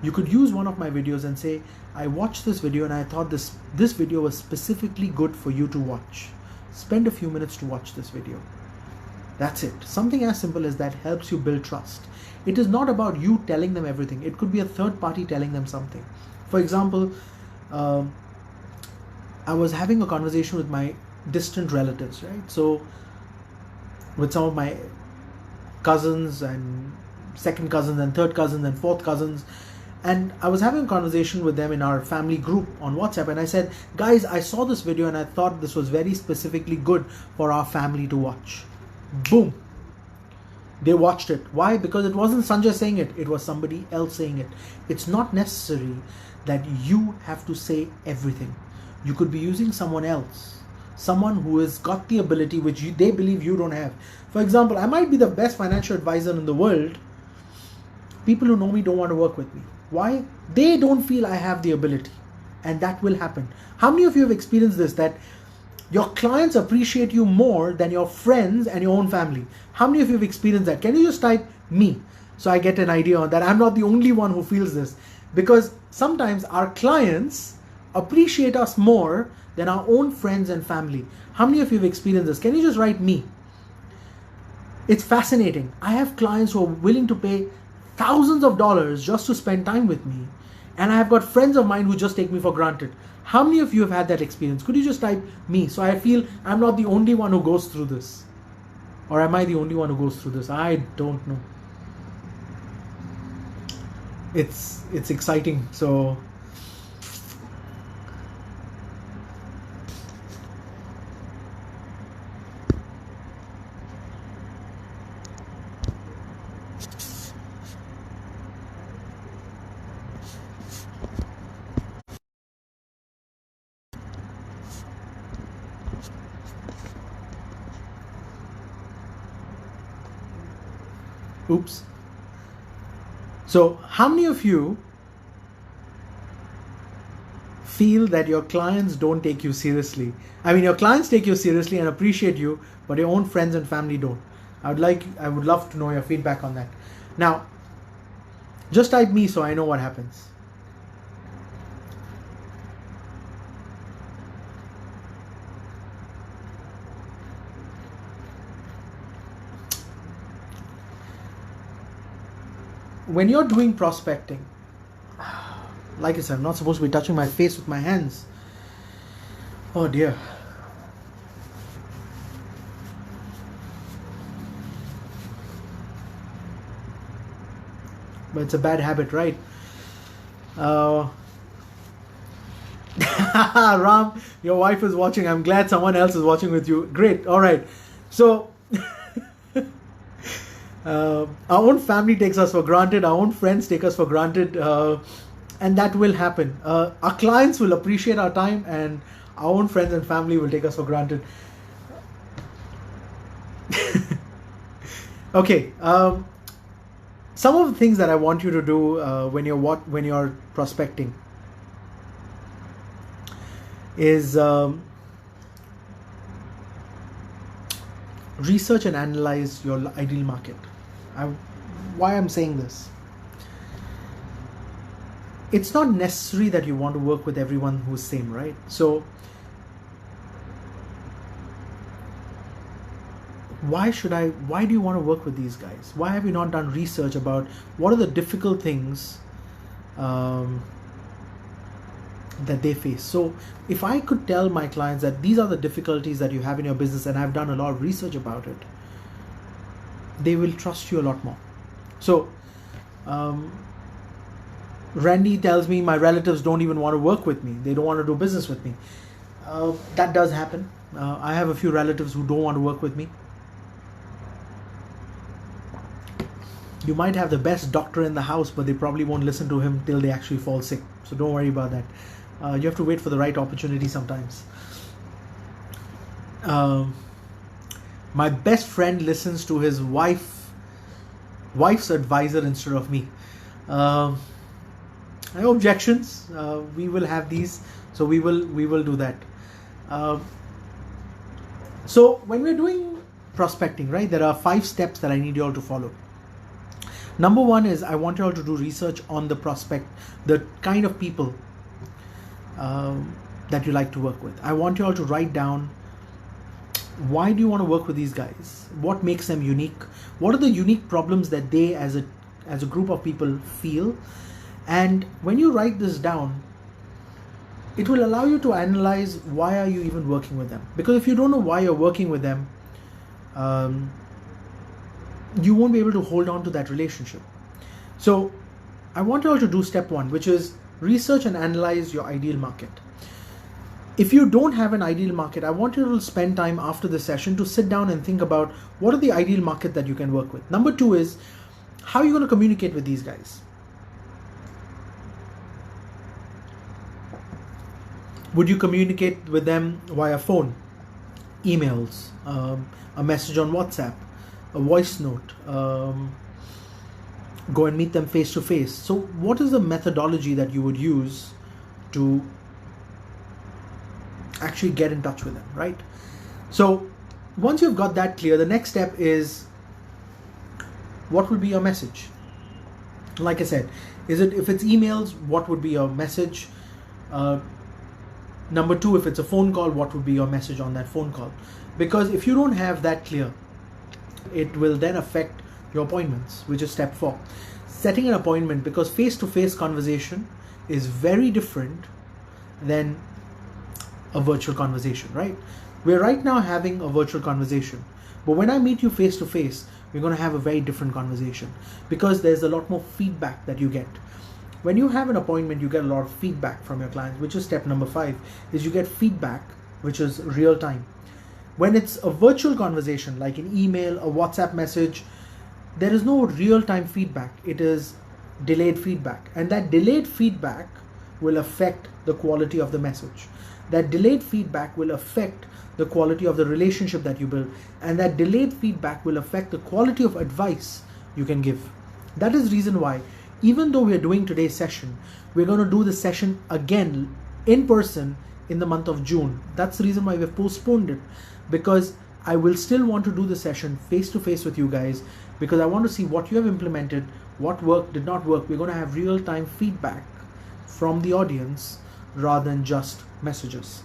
You could use one of my videos and say, I watched this video and I thought this video was specifically good for you to watch. Spend a few minutes to watch this video. That's it. Something as simple as that helps you build trust. It is not about you telling them everything. It could be a third party telling them something. For example, I was having a conversation with my distant relatives, right? So with some of my cousins and second cousins and third cousins and fourth cousins, and I was having a conversation with them in our family group on WhatsApp, and I said, guys, I saw this video and I thought this was very specifically good for our family to watch. Boom. They watched it. Why? Because it wasn't Sanjay saying it. It was somebody else saying it. It's not necessary that you have to say everything. You could be using someone else. Someone who has got the ability which they believe you don't have. For example, I might be the best financial advisor in the world. People who know me don't want to work with me. Why? They don't feel I have the ability, and that will happen. How many of you have experienced this, that your clients appreciate you more than your friends and your own family? How many of you have experienced that? Can you just type me so I get an idea on that? I'm not the only one who feels this, because sometimes our clients appreciate us more than our own friends and family. How many of you have experienced this? Can you just write me? It's fascinating. I have clients who are willing to pay thousands of dollars just to spend time with me. And I have got friends of mine who just take me for granted. How many of you have had that experience? Could you just type me so I feel I'm not the only one who goes through this? Or am I the only one who goes through this? I don't know. It's exciting. So oops. So how many of you feel that your clients don't take you seriously? I mean, your clients take you seriously and appreciate you, but your own friends and family don't. I would love to know your feedback on that. Now, just type me so I know what happens. When you're doing prospecting, like I said, I'm not supposed to be touching my face with my hands. Oh dear. But it's a bad habit, right? Ram, your wife is watching. I'm glad someone else is watching with you. Great. All right. So our own family takes us for granted. Our own friends take us for granted. And that will happen. Our clients will appreciate our time, and our own friends and family will take us for granted. Okay. Some of the things that I want you to do when you're prospecting is research and analyze your ideal market. Why I'm saying this? It's not necessary that you want to work with everyone who's same, right? So why do you want to work with these guys? Why have you not done research about what are the difficult things that they face? So if I could tell my clients that these are the difficulties that you have in your business, and I've done a lot of research about it, they will trust you a lot more. So Randy tells me my relatives don't even want to work with me. They don't want to do business with me. That does happen. I have a few relatives who don't want to work with me. You might have the best doctor in the house, but they probably won't listen to him till they actually fall sick. So don't worry about that. You have to wait for the right opportunity sometimes. My best friend listens to his wife's advisor instead of me. No objections. We will have these, so we will do that. So when we're doing prospecting, right, there are 5 steps that I need you all to follow. Number 1 is I want you all to do research on the prospect, the kind of people that you like to work with. I want you all to write down, why do you want to work with these guys? What makes them unique? What are the unique problems that they as a group of people feel? And when you write this down, it will allow you to analyze why are you even working with them. Because if you don't know why you're working with them, you won't be able to hold on to that relationship. So I want you all to do step 1, which is research and analyze your ideal market. If you don't have an ideal market, I want you to spend time after the session to sit down and think about what are the ideal market that you can work with. Number 2 is how are you going to communicate with these guys? Would you communicate with them via phone, emails, a message on WhatsApp, a voice note, go and meet them face to face. So what is the methodology that you would use to actually get in touch with them, right? So once you've got that clear, the next step is, what would be your message? Like I said, if it's emails, what would be your message? Number two, if it's a phone call, what would be your message on that phone call? Because if you don't have that clear, it will then affect your appointments, which is step 4. Setting an appointment, because face-to-face conversation is very different than a virtual conversation, right? We're right now having a virtual conversation, but when I meet you face-to-face, we're going to have a very different conversation, because there's a lot more feedback that you get. When you have an appointment, you get a lot of feedback from your clients, which is step number 5, is you get feedback, which is real time. When it's a virtual conversation, like an email, a WhatsApp message, there is no real-time feedback. It is delayed feedback. And that delayed feedback will affect the quality of the message. That delayed feedback will affect the quality of the relationship that you build. And that delayed feedback will affect the quality of advice you can give. That is the reason why, even though we're doing today's session, we're going to do the session again in person in the month of June. That's the reason why we've postponed it, because I will still want to do the session face to face with you guys, because I want to see what you have implemented, what worked, did not work. We're going to have real-time feedback from the audience rather than just messages.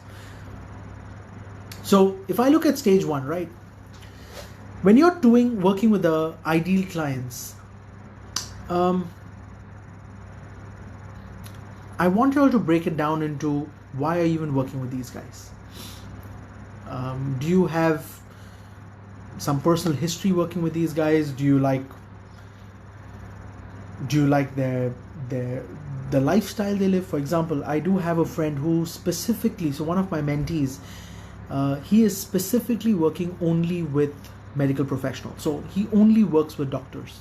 So if I look at stage 1, right? When you're working with the ideal clients, I want you all to break it down into, why are you even working with these guys? Do you have some personal history working with these guys? Do you like the lifestyle they live? For example, I do have a friend who specifically, so one of my mentees, he is specifically working only with medical professionals. So he only works with doctors.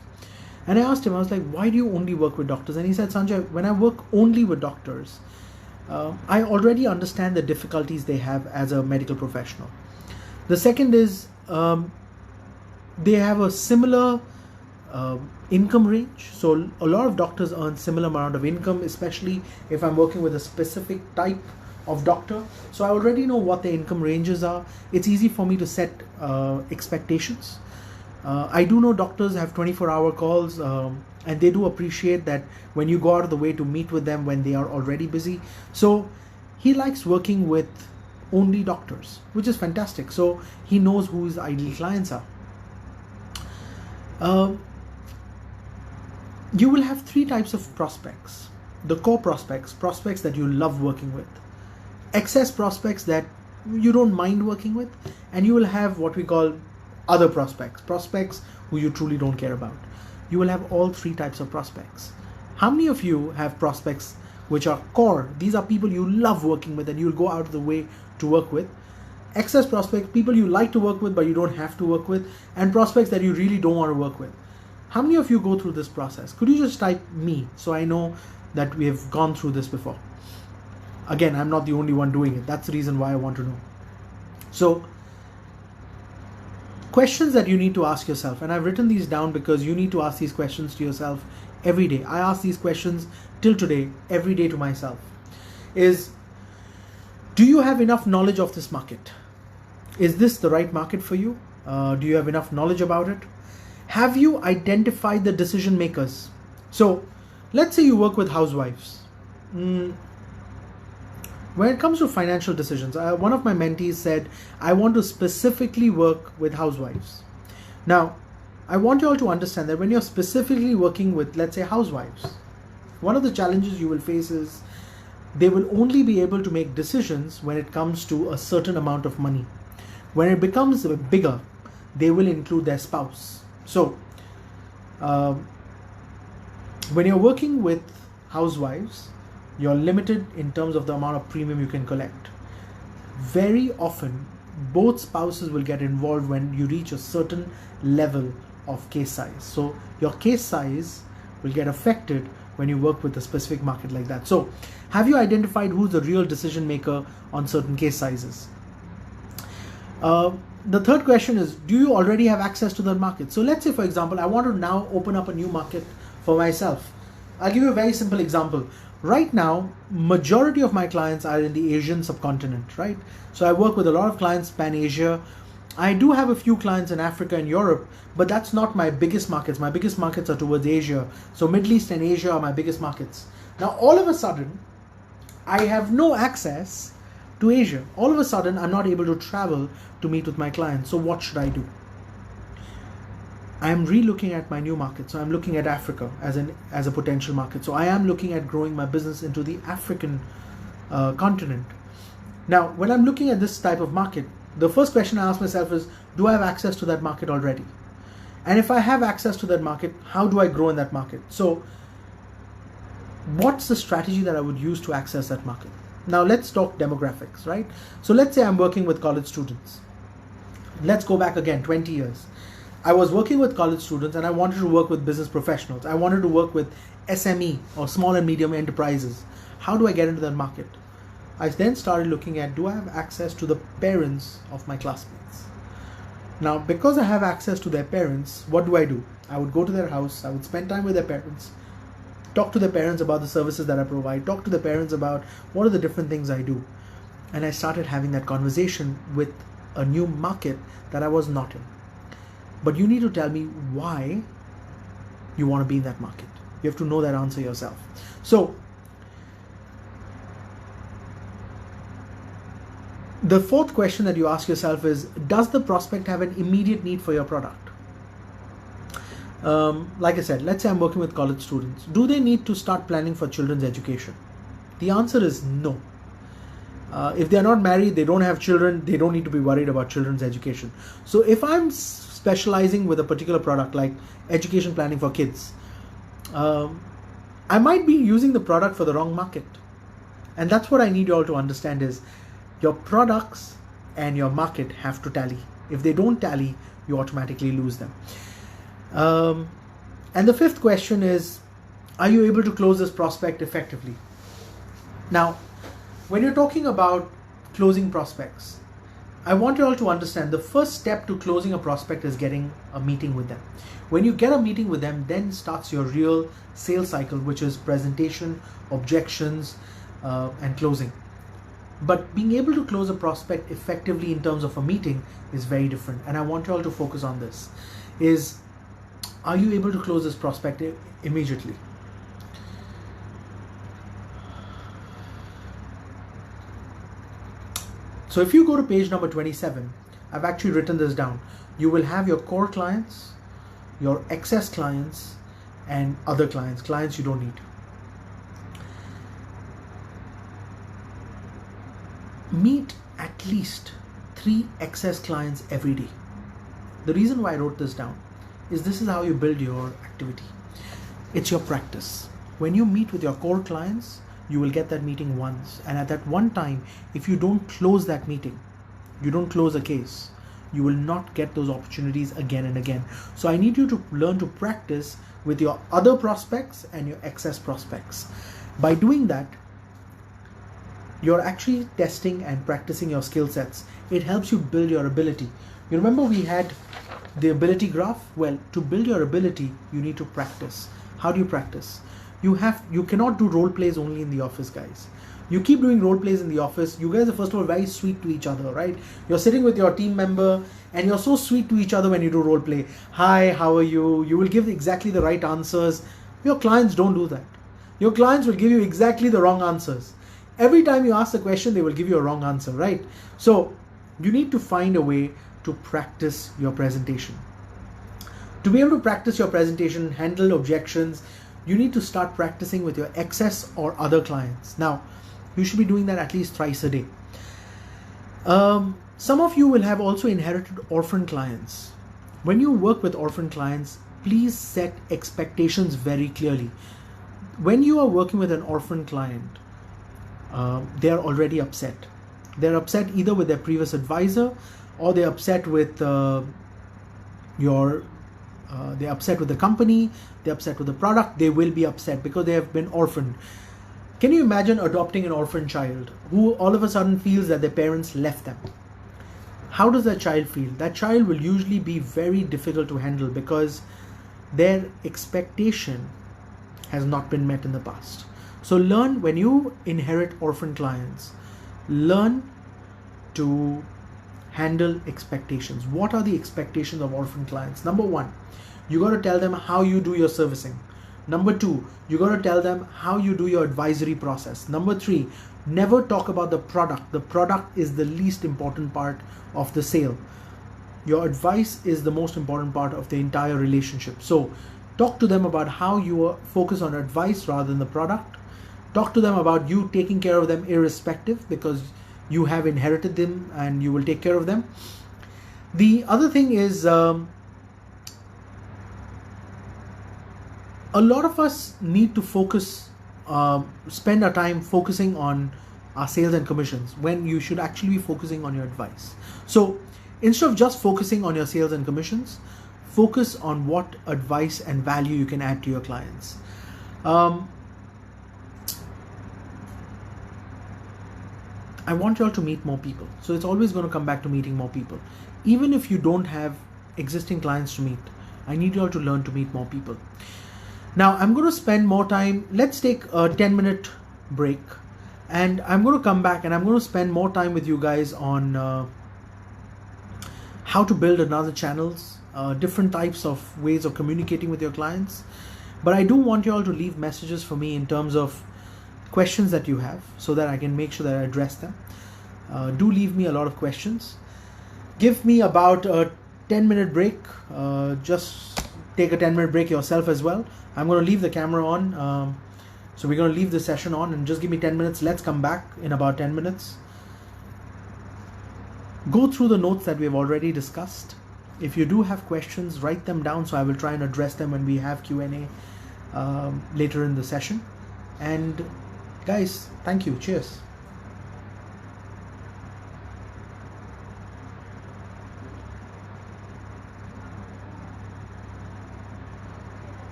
And I asked him, I was like, why do you only work with doctors? And he said, Sanjay, when I work only with doctors, I already understand the difficulties they have as a medical professional. The second is, they have a similar income range. So a lot of doctors earn similar amount of income, especially if I'm working with a specific type of doctor. So I already know what the income ranges are. It's easy for me to set expectations. I do know doctors have 24-hour calls, and they do appreciate that when you go out of the way to meet with them when they are already busy. So he likes working with only doctors, which is fantastic. So he knows who his ideal clients are. You will have 3 types of prospects. The core prospects that you love working with, excess prospects that you don't mind working with, and you will have what we call other prospects who you truly don't care about. You will have all 3 types of prospects. How many of you have prospects which are core? These are people you love working with and you'll go out of the way to work with. Excess prospects, people you like to work with but you don't have to work with, and prospects that you really don't want to work with. How many of you go through this process? Could you just type me so I know that we have gone through this before? Again, I'm not the only one doing it. That's the reason why I want to know. So, questions that you need to ask yourself, and I've written these down because you need to ask these questions to yourself every day. I ask these questions till today, every day to myself, is, do you have enough knowledge of this market? Is this the right market for you? Do you have enough knowledge about it? Have you identified the decision makers? So let's say you work with housewives. When it comes to financial decisions, one of my mentees said, I want to specifically work with housewives. Now, I want you all to understand that when you're specifically working with, let's say, housewives, one of the challenges you will face is they will only be able to make decisions when it comes to a certain amount of money. When it becomes bigger, they will include their spouse. So, when you're working with housewives, you're limited in terms of the amount of premium you can collect. Very often, both spouses will get involved when you reach a certain level of case size. So your case size will get affected when you work with a specific market like that. So have you identified who's the real decision maker on certain case sizes? The third question is, do you already have access to that market? So let's say, for example, I want to now open up a new market for myself. I'll give you a very simple example. Right now, majority of my clients are in the Asian subcontinent, right? So I work with a lot of clients pan-Asia. I do have a few clients in Africa and Europe, but that's not my biggest markets. My biggest markets are towards Asia. So Middle East and Asia are my biggest markets. Now, all of a sudden, I have no access to Asia. All of a sudden, I'm not able to travel to meet with my clients. So what should I do? I'm re-looking at my new market. So I'm looking at Africa as a potential market. So I am looking at growing my business into the African continent. Now, when I'm looking at this type of market, the first question I ask myself is, do I have access to that market already? And if I have access to that market, how do I grow in that market? So what's the strategy that I would use to access that market? Now let's talk demographics, right? So let's say I'm working with college students. Let's go back again 20 years. I was working with college students and I wanted to work with business professionals. I wanted to work with SME or small and medium enterprises. How do I get into that market? I then started looking at, do I have access to the parents of my classmates? Now, because I have access to their parents, what do? I would go to their house, I would spend time with their parents, talk to their parents about the services that I provide, talk to the parents about what are the different things I do. And I started having that conversation with a new market that I was not in. But you need to tell me why you want to be in that market. You have to know that answer yourself. So the fourth question that you ask yourself is, does the prospect have an immediate need for your product? Like I said, let's say I'm working with college students. Do they need to start planning for children's education? The answer is no. If they're not married, they don't have children, they don't need to be worried about children's education. So if I'm specializing with a particular product like education planning for kids, I might be using the product for the wrong market. And that's what I need you all to understand is, your products and your market have to tally. If they don't tally, you automatically lose them. And the fifth question is, are you able to close this prospect effectively? Now, when you're talking about closing prospects, I want you all to understand the first step to closing a prospect is getting a meeting with them. When you get a meeting with them, then starts your real sales cycle, which is presentation, objections, and closing. But being able to close a prospect effectively in terms of a meeting is very different. And I want you all to focus on this. Are you able to close this prospect immediately? So if you go to page number 27, I've actually written this down. You will have your core clients, your excess clients, and other clients you don't need. Meet at least 3 excess clients every day. The reason why I wrote this down is this is how you build your activity. It's your practice. When you meet with your core clients, you will get that meeting once. And at that one time, if you don't close that meeting, you don't close a case, you will not get those opportunities again and again. So I need you to learn to practice with your other prospects and your excess prospects. By doing that, you're actually testing and practicing your skill sets. It helps you build your ability. You remember we had the ability graph? Well, to build your ability, you need to practice. How do you practice? You cannot do role plays only in the office, guys. You keep doing role plays in the office. You guys are first of all very sweet to each other, right? You're sitting with your team member and you're so sweet to each other when you do role play. Hi, how are you? You will give exactly the right answers. Your clients don't do that. Your clients will give you exactly the wrong answers. Every time you ask the question, they will give you a wrong answer, right? So you need to find a way to practice your presentation. To be able to practice your presentation, handle objections, you need to start practicing with your excess or other clients. Now, you should be doing that at least thrice a day. Some of you will have also inherited orphan clients. When you work with orphan clients, please set expectations very clearly. When you are working with an orphan client, they are already upset. They're upset either with their previous advisor or they're upset with they're upset with the company, they're upset with the product. They will be upset because they have been orphaned. Can you imagine adopting an orphan child who all of a sudden feels that their parents left them? How does that child feel? That child will usually be very difficult to handle because their expectation has not been met in the past. So learn, when you inherit orphan clients, learn to handle expectations. What are the expectations of orphan clients? Number one, you got to tell them how you do your servicing. Number two, you got to tell them how you do your advisory process. Number three, never talk about the product. The product is the least important part of the sale. Your advice is the most important part of the entire relationship. So talk to them about how you focus on advice rather than the product. Talk to them about you taking care of them irrespective, because you have inherited them and you will take care of them. The other thing is, a lot of us need to focus, spend our time focusing on our sales and commissions when you should actually be focusing on your advice. So instead of just focusing on your sales and commissions, focus on what advice and value you can add to your clients. I want you all to meet more people. So it's always going to come back to meeting more people. Even if you don't have existing clients to meet, I need you all to learn to meet more people. Now I'm going to spend more time. Let's take a 10-minute break, and I'm going to come back and I'm going to spend more time with you guys on how to build another channels, different types of ways of communicating with your clients. But I do want you all to leave messages for me in terms of questions that you have, so that I can make sure that I address them. Do leave me a lot of questions. Give me about a 10-minute break. Just take a 10-minute break yourself as well. I'm going to leave the camera on. So we're going to leave the session on, and just give me 10 minutes. Let's come back in about 10 minutes. Go through the notes that we've already discussed. If you do have questions, write them down, so I will try and address them when we have Q&A later in the session. And guys, thank you. Cheers.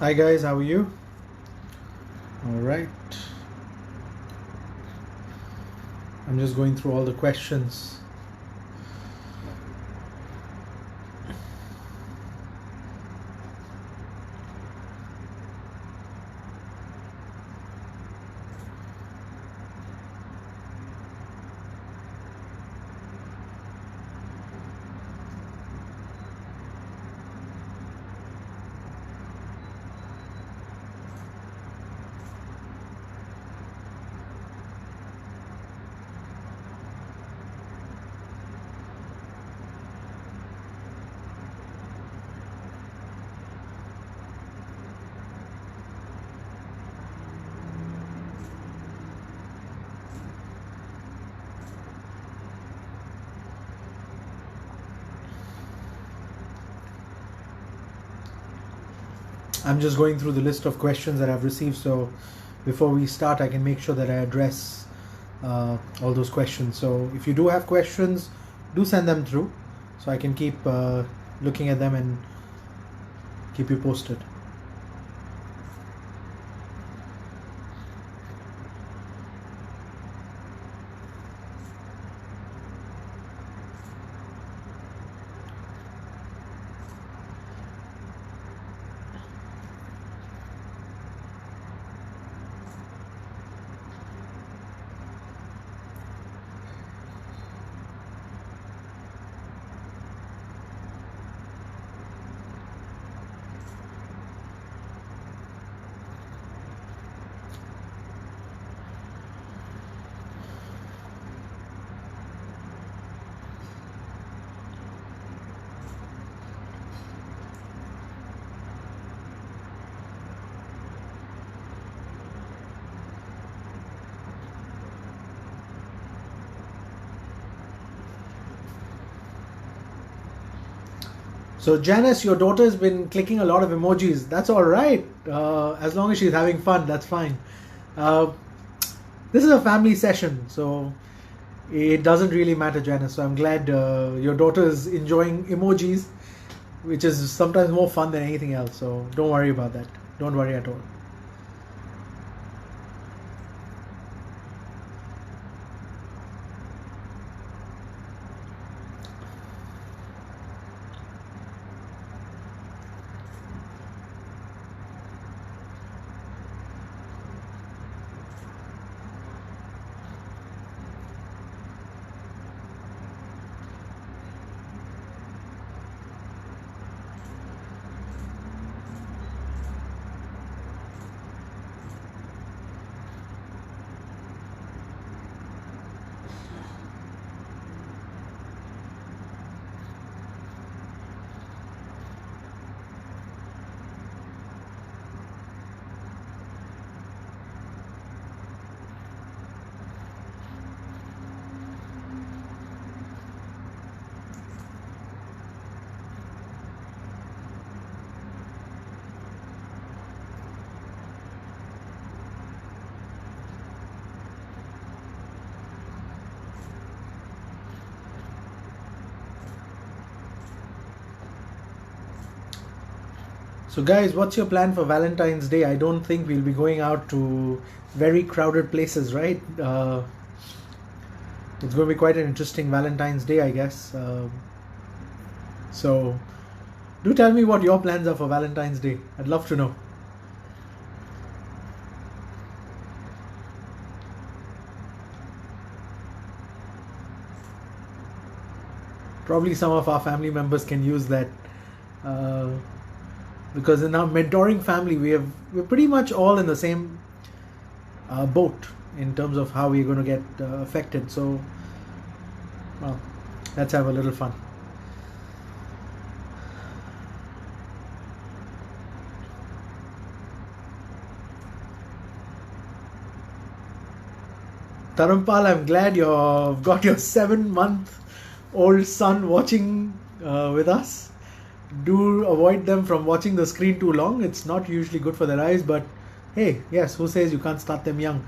Hi guys, how are you? All right. I'm just going through all the questions. I'm just going through the list of questions that I've received, so before we start I can make sure that I address all those questions. So if you do have questions, do send them through so I can keep looking at them and keep you posted. So Janice, your daughter has been clicking a lot of emojis. That's all right. As long as she's having fun, that's fine. This is a family session, so it doesn't really matter, Janice. So I'm glad your daughter is enjoying emojis, which is sometimes more fun than anything else. So don't worry about that. Don't worry at all. So guys, what's your plan for Valentine's Day? I don't think we'll be going out to very crowded places, right? It's going to be quite an interesting Valentine's Day, I guess. So do tell me what your plans are for Valentine's Day. I'd love to know. Probably some of our family members can use that. Because in our mentoring family, we're pretty much all in the same boat in terms of how we're going to get affected. So, well, let's have a little fun. Tarampal, I'm glad you've got your 7-month-old son watching with us. Do avoid them from watching the screen too long. It's not usually good for their eyes, but hey, yes, who says you can't start them young?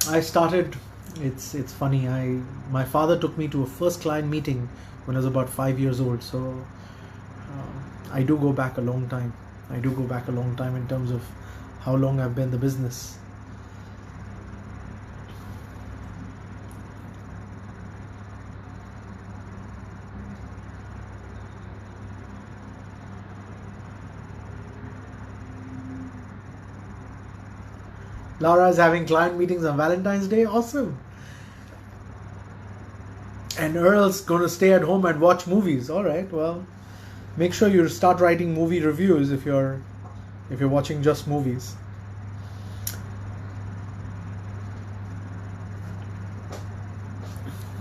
I started, it's funny, my father took me to a first client meeting when I was about 5 years old, so I do go back a long time. I do go back a long time in terms of how long I've been in the business. Laura's having client meetings on Valentine's Day. Awesome. And Earl's going to stay at home and watch movies. All right. Well, make sure you start writing movie reviews if you're watching just movies.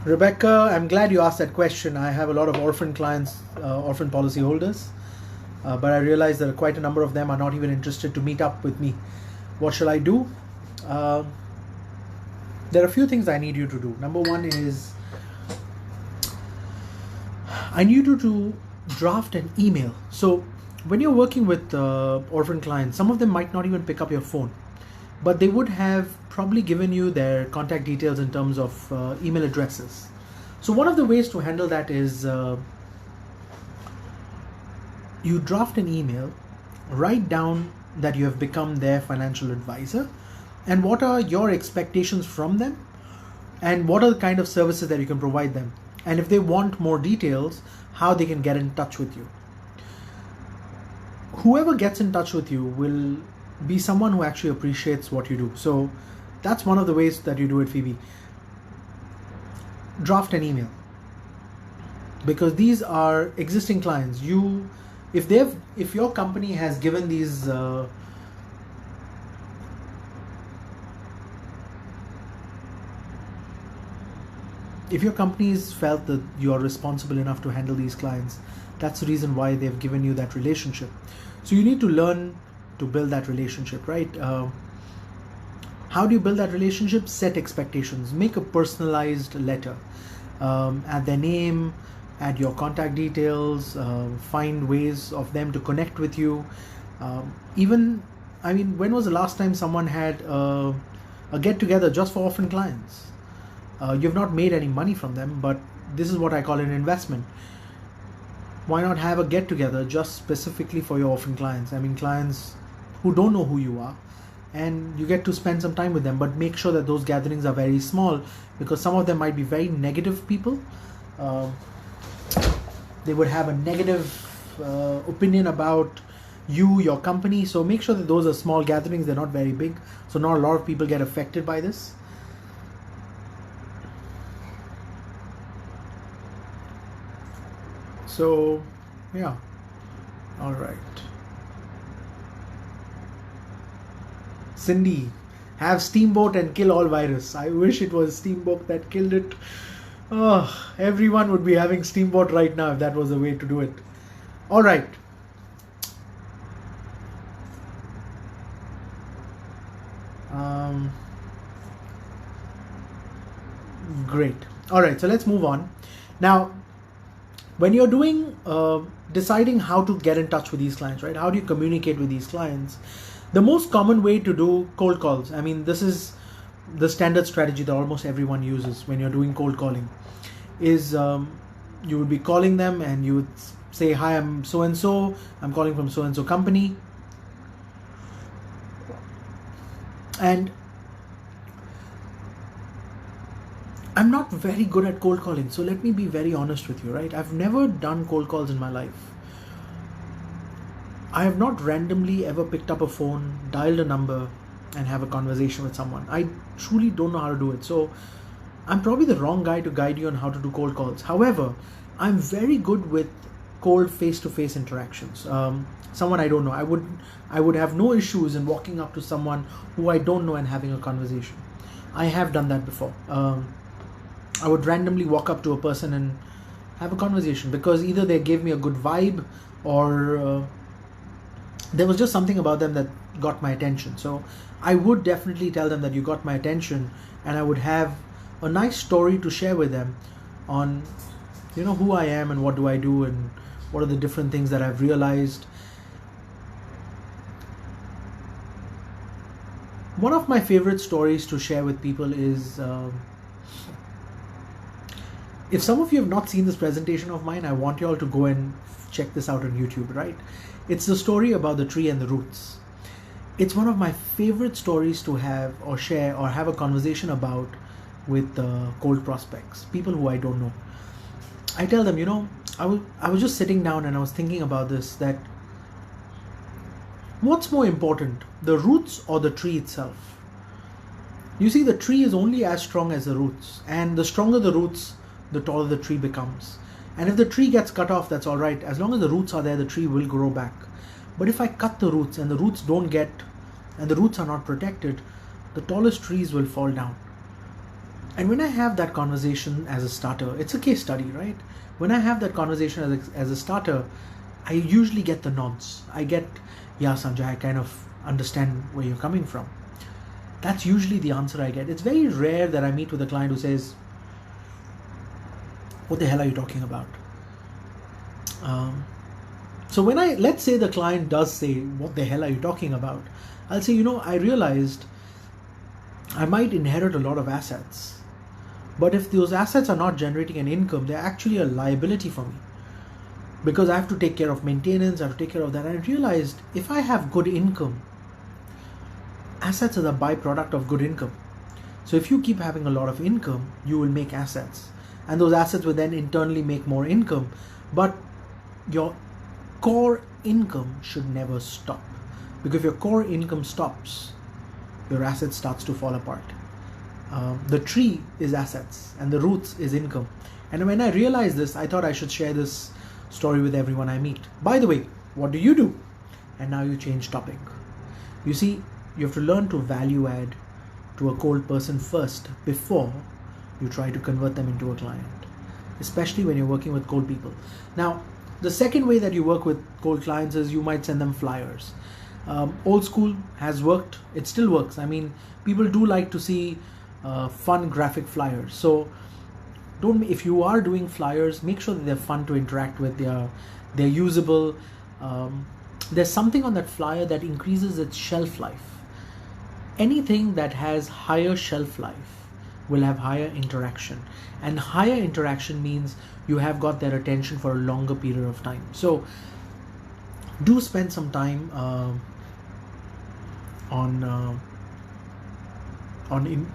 Rebecca, I'm glad you asked that question. I have a lot of orphan clients, orphan policy holders, but I realize that quite a number of them are not even interested to meet up with me. What shall I do? There are a few things I need you to do. Number one is I need you to draft an email. So when you're working with orphan clients, some of them might not even pick up your phone, but they would have probably given you their contact details in terms of email addresses. So one of the ways to handle that is you draft an email, write down that you have become their financial advisor and what are your expectations from them and what are the kind of services that you can provide them, and if they want more details, how they can get in touch with you. Whoever gets in touch with you will be someone who actually appreciates what you do. So that's one of the ways that you do it, Phoebe. Draft an email, because these are existing clients. If your company has given these if your company's felt that you are responsible enough to handle these clients, that's the reason why they've given you that relationship. So you need to learn to build that relationship, right? How do you build that relationship? Set expectations. Make a personalized letter. Add their name, add your contact details, find ways of them to connect with you. Even, I mean, when was the last time someone had a get together just for orphan clients? You've not made any money from them, but this is what I call an investment. Why not have a get together just specifically for your orphan clients? I mean, clients who don't know who you are, and you get to spend some time with them, but make sure that those gatherings are very small, because some of them might be very negative people. They would have a negative opinion about you, your company. So make sure that those are small gatherings. They're not very big, so not a lot of people get affected by this. So yeah, all right. Cindy, have Steamboat and kill all virus. I wish it was Steamboat that killed it. Oh, everyone would be having Steamboat right now if that was the way to do it. All right. Great. All right, so let's move on. Now, when you're doing deciding how to get in touch with these clients, right? How do you communicate with these clients? The most common way to do cold calls, I mean, this is the standard strategy that almost everyone uses when you're doing cold calling, is you would be calling them and you would say, hi, I'm so and so, I'm calling from so and so company, and I'm not very good at cold calling, so let me be very honest with you, right? I've never done cold calls in my life. I have not randomly ever picked up a phone, dialed a number, and have a conversation with someone. I truly don't know how to do it. So I'm probably the wrong guy to guide you on how to do cold calls. However, I'm very good with cold face-to-face interactions. Someone I don't know, I would have no issues in walking up to someone who I don't know and having a conversation. I have done that before. I would randomly walk up to a person and have a conversation, because either they gave me a good vibe, or there was just something about them that got my attention. So I would definitely tell them that you got my attention, and I would have a nice story to share with them on, you know, who I am and what do I do and what are the different things that I've realized. One of my favorite stories to share with people is, if some of you have not seen this presentation of mine, I want you all to go and check this out on YouTube, right? It's the story about the tree and the roots. It's one of my favorite stories to have or share or have a conversation about with cold prospects, people who I don't know. I tell them, you know, I was just sitting down and I was thinking about this, that what's more important, the roots or the tree itself? You see, the tree is only as strong as the roots, and the stronger the roots, the taller the tree becomes. And if the tree gets cut off, that's all right. As long as the roots are there, the tree will grow back. But if I cut the roots and the roots are not protected, the tallest trees will fall down. And when I have that conversation as a starter, it's a case study, right? When I have that conversation as a starter, I usually get the nods. I get, yeah, Sanjay, I kind of understand where you're coming from. That's usually the answer I get. It's very rare that I meet with a client who says, what the hell are you talking about? So when let's say the client does say, what the hell are you talking about? I'll say, you know, I realized I might inherit a lot of assets, but if those assets are not generating an income, they're actually a liability for me, because I have to take care of maintenance, I have to take care of that. And I realized if I have good income, assets are the byproduct of good income. So if you keep having a lot of income, you will make assets, and those assets will then internally make more income. But your core income should never stop, because if your core income stops, your asset starts to fall apart. The tree is assets and the roots is income. And when I realized this, I thought I should share this story with everyone I meet. By the way, what do you do? And now you change topic. You see, you have to learn to value add to a cold person first before you try to convert them into a client, especially when you're working with cold people. Now, the second way that you work with cold clients is you might send them flyers. Old school has worked, it still works. I mean, people do like to see fun graphic flyers. So if you are doing flyers, make sure that they're fun to interact with, they're usable. There's something on that flyer that increases its shelf life. Anything that has higher shelf life will have higher interaction, and higher interaction means you have got their attention for a longer period of time. So do spend some time on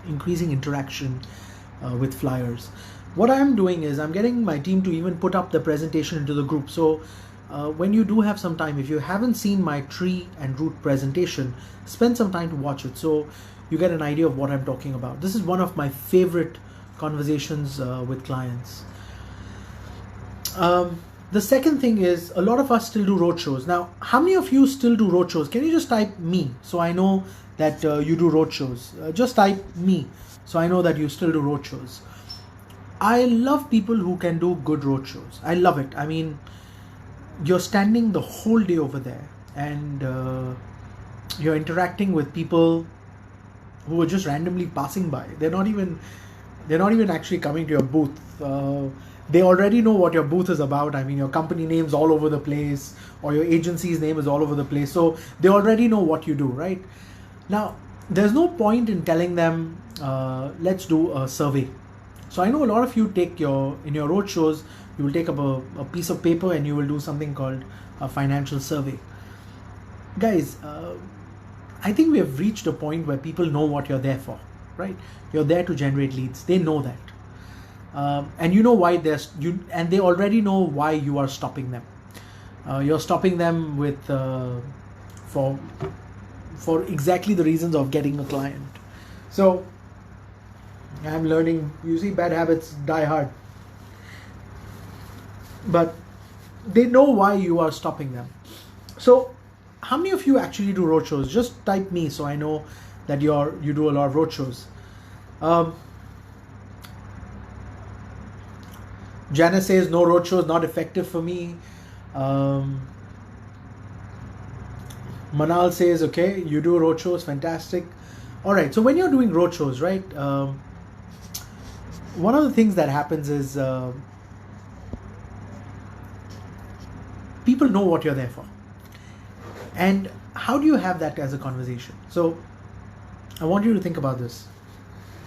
increasing interaction with flyers. What I'm doing is I'm getting my team to even put up the presentation into the group. So when you do have some time, if you haven't seen my tree and root presentation, spend some time to watch it so you get an idea of what I'm talking about. This is one of my favorite conversations with clients. The second thing is, a lot of us still do roadshows. Now, how many of you still do roadshows? Can you just type me so I know that you do roadshows? Just type me so I know that you still do roadshows. I love people who can do good roadshows. I love it. I mean, you're standing the whole day over there and you're interacting with people who are just randomly passing by. They're not even actually coming to your booth. They already know what your booth is about. I mean, your company name's all over the place, or your agency's name is all over the place. So they already know what you do, right? Now, there's no point in telling them, let's do a survey. So I know a lot of you in your road shows, you will take up a piece of paper and you will do something called a financial survey. Guys, I think we have reached a point where people know what you're there for, right? You're there to generate leads. They know that. And you know why and they already know why you are stopping them. You're stopping them with for exactly the reasons of getting a client. So I'm learning, you see, bad habits die hard. But they know why you are stopping them. So how many of you actually do roadshows? Just type me so I know that you do a lot of roadshows. Janice says no roadshows, not effective for me. Manal says, okay, you do roadshows, fantastic. All right, so when you're doing roadshows, right, one of the things that happens is people know what you're there for. And how do you have that as a conversation? So I want you to think about this.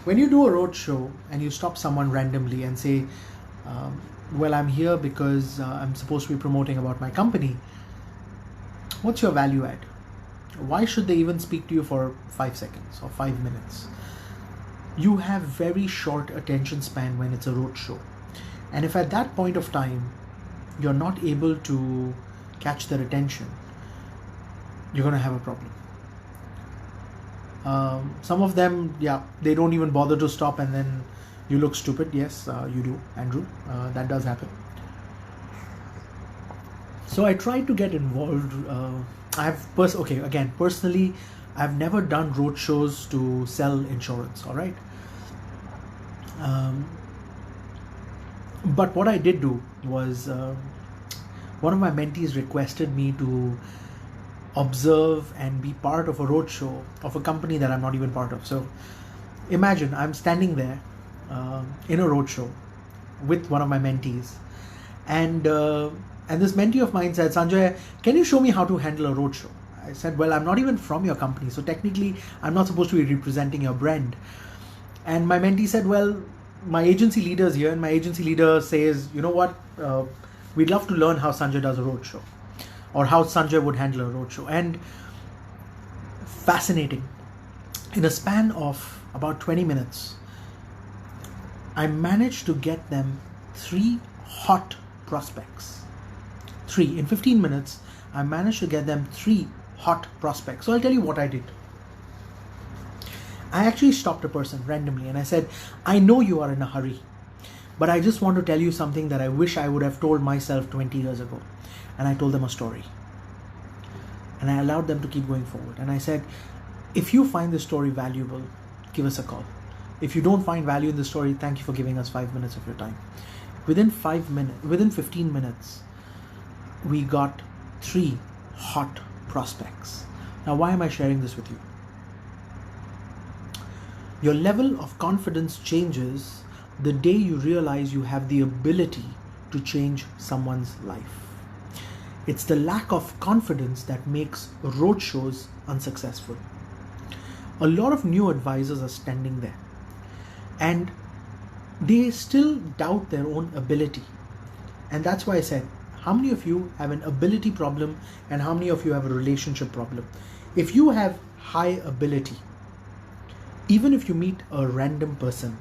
When you do a roadshow and you stop someone randomly and say, well, I'm here because I'm supposed to be promoting about my company. What's your value add? Why should they even speak to you for 5 seconds or 5 minutes? You have very short attention span when it's a roadshow. And if at that point of time, you're not able to catch their attention, you're going to have a problem. Some of them, they don't even bother to stop, and then you look stupid. Yes, you do, Andrew. That does happen. So I try to get involved. Personally, I've never done road shows to sell insurance. All right. But what I did do was one of my mentees requested me to observe and be part of a roadshow of a company that I'm not even part of. So imagine I'm standing there in a roadshow with one of my mentees, and this mentee of mine said, Sanjay, can you show me how to handle a roadshow? I said, well, I'm not even from your company, so technically I'm not supposed to be representing your brand. And my mentee said, well, my agency leader is here, and my agency leader says, you know what, we'd love to learn how Sanjay does a roadshow, or how Sanjay would handle a roadshow. And fascinating, in a span of about 20 minutes, I managed to get them 3 hot prospects. 3 in 15 minutes, I managed to get them 3 hot prospects. So I'll tell you what I did. I actually stopped a person randomly and I said, I know you are in a hurry, but I just want to tell you something that I wish I would have told myself 20 years ago. And I told them a story. And I allowed them to keep going forward. And I said, if you find this story valuable, give us a call. If you don't find value in the story, thank you for giving us 5 minutes of your time. Within 15 minutes, we got 3 hot prospects. Now, why am I sharing this with you? Your level of confidence changes the day you realize you have the ability to change someone's life. It's the lack of confidence that makes roadshows unsuccessful. A lot of new advisors are standing there and they still doubt their own ability. And that's why I said, how many of you have an ability problem and how many of you have a relationship problem? If you have high ability, even if you meet a random person,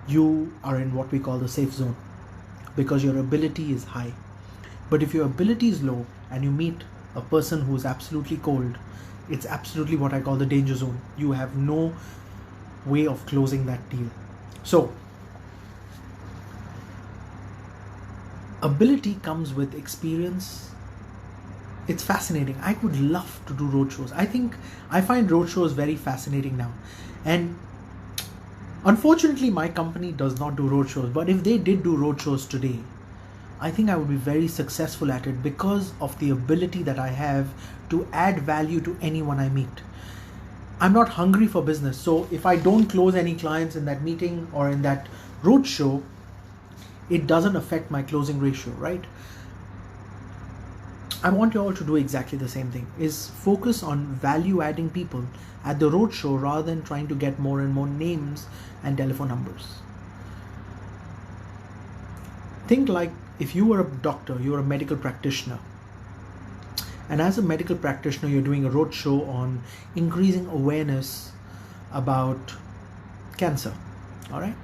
you are in what we call the safe zone because your ability is high. But if your ability is low and you meet a person who is absolutely cold, it's absolutely what I call the danger zone. You have no way of closing that deal. So, ability comes with experience. It's fascinating. I would love to do roadshows. I find roadshows very fascinating now. And unfortunately, my company does not do roadshows. But if they did do roadshows today, I think I would be very successful at it because of the ability that I have to add value to anyone I meet. I'm not hungry for business. So if I don't close any clients in that meeting or in that roadshow, it doesn't affect my closing ratio, right? I want you all to do exactly the same thing, is focus on value adding people at the roadshow rather than trying to get more and more names and telephone numbers. Think like if you were a doctor, you're a medical practitioner. And as a medical practitioner, you're doing a roadshow on increasing awareness about cancer, all right?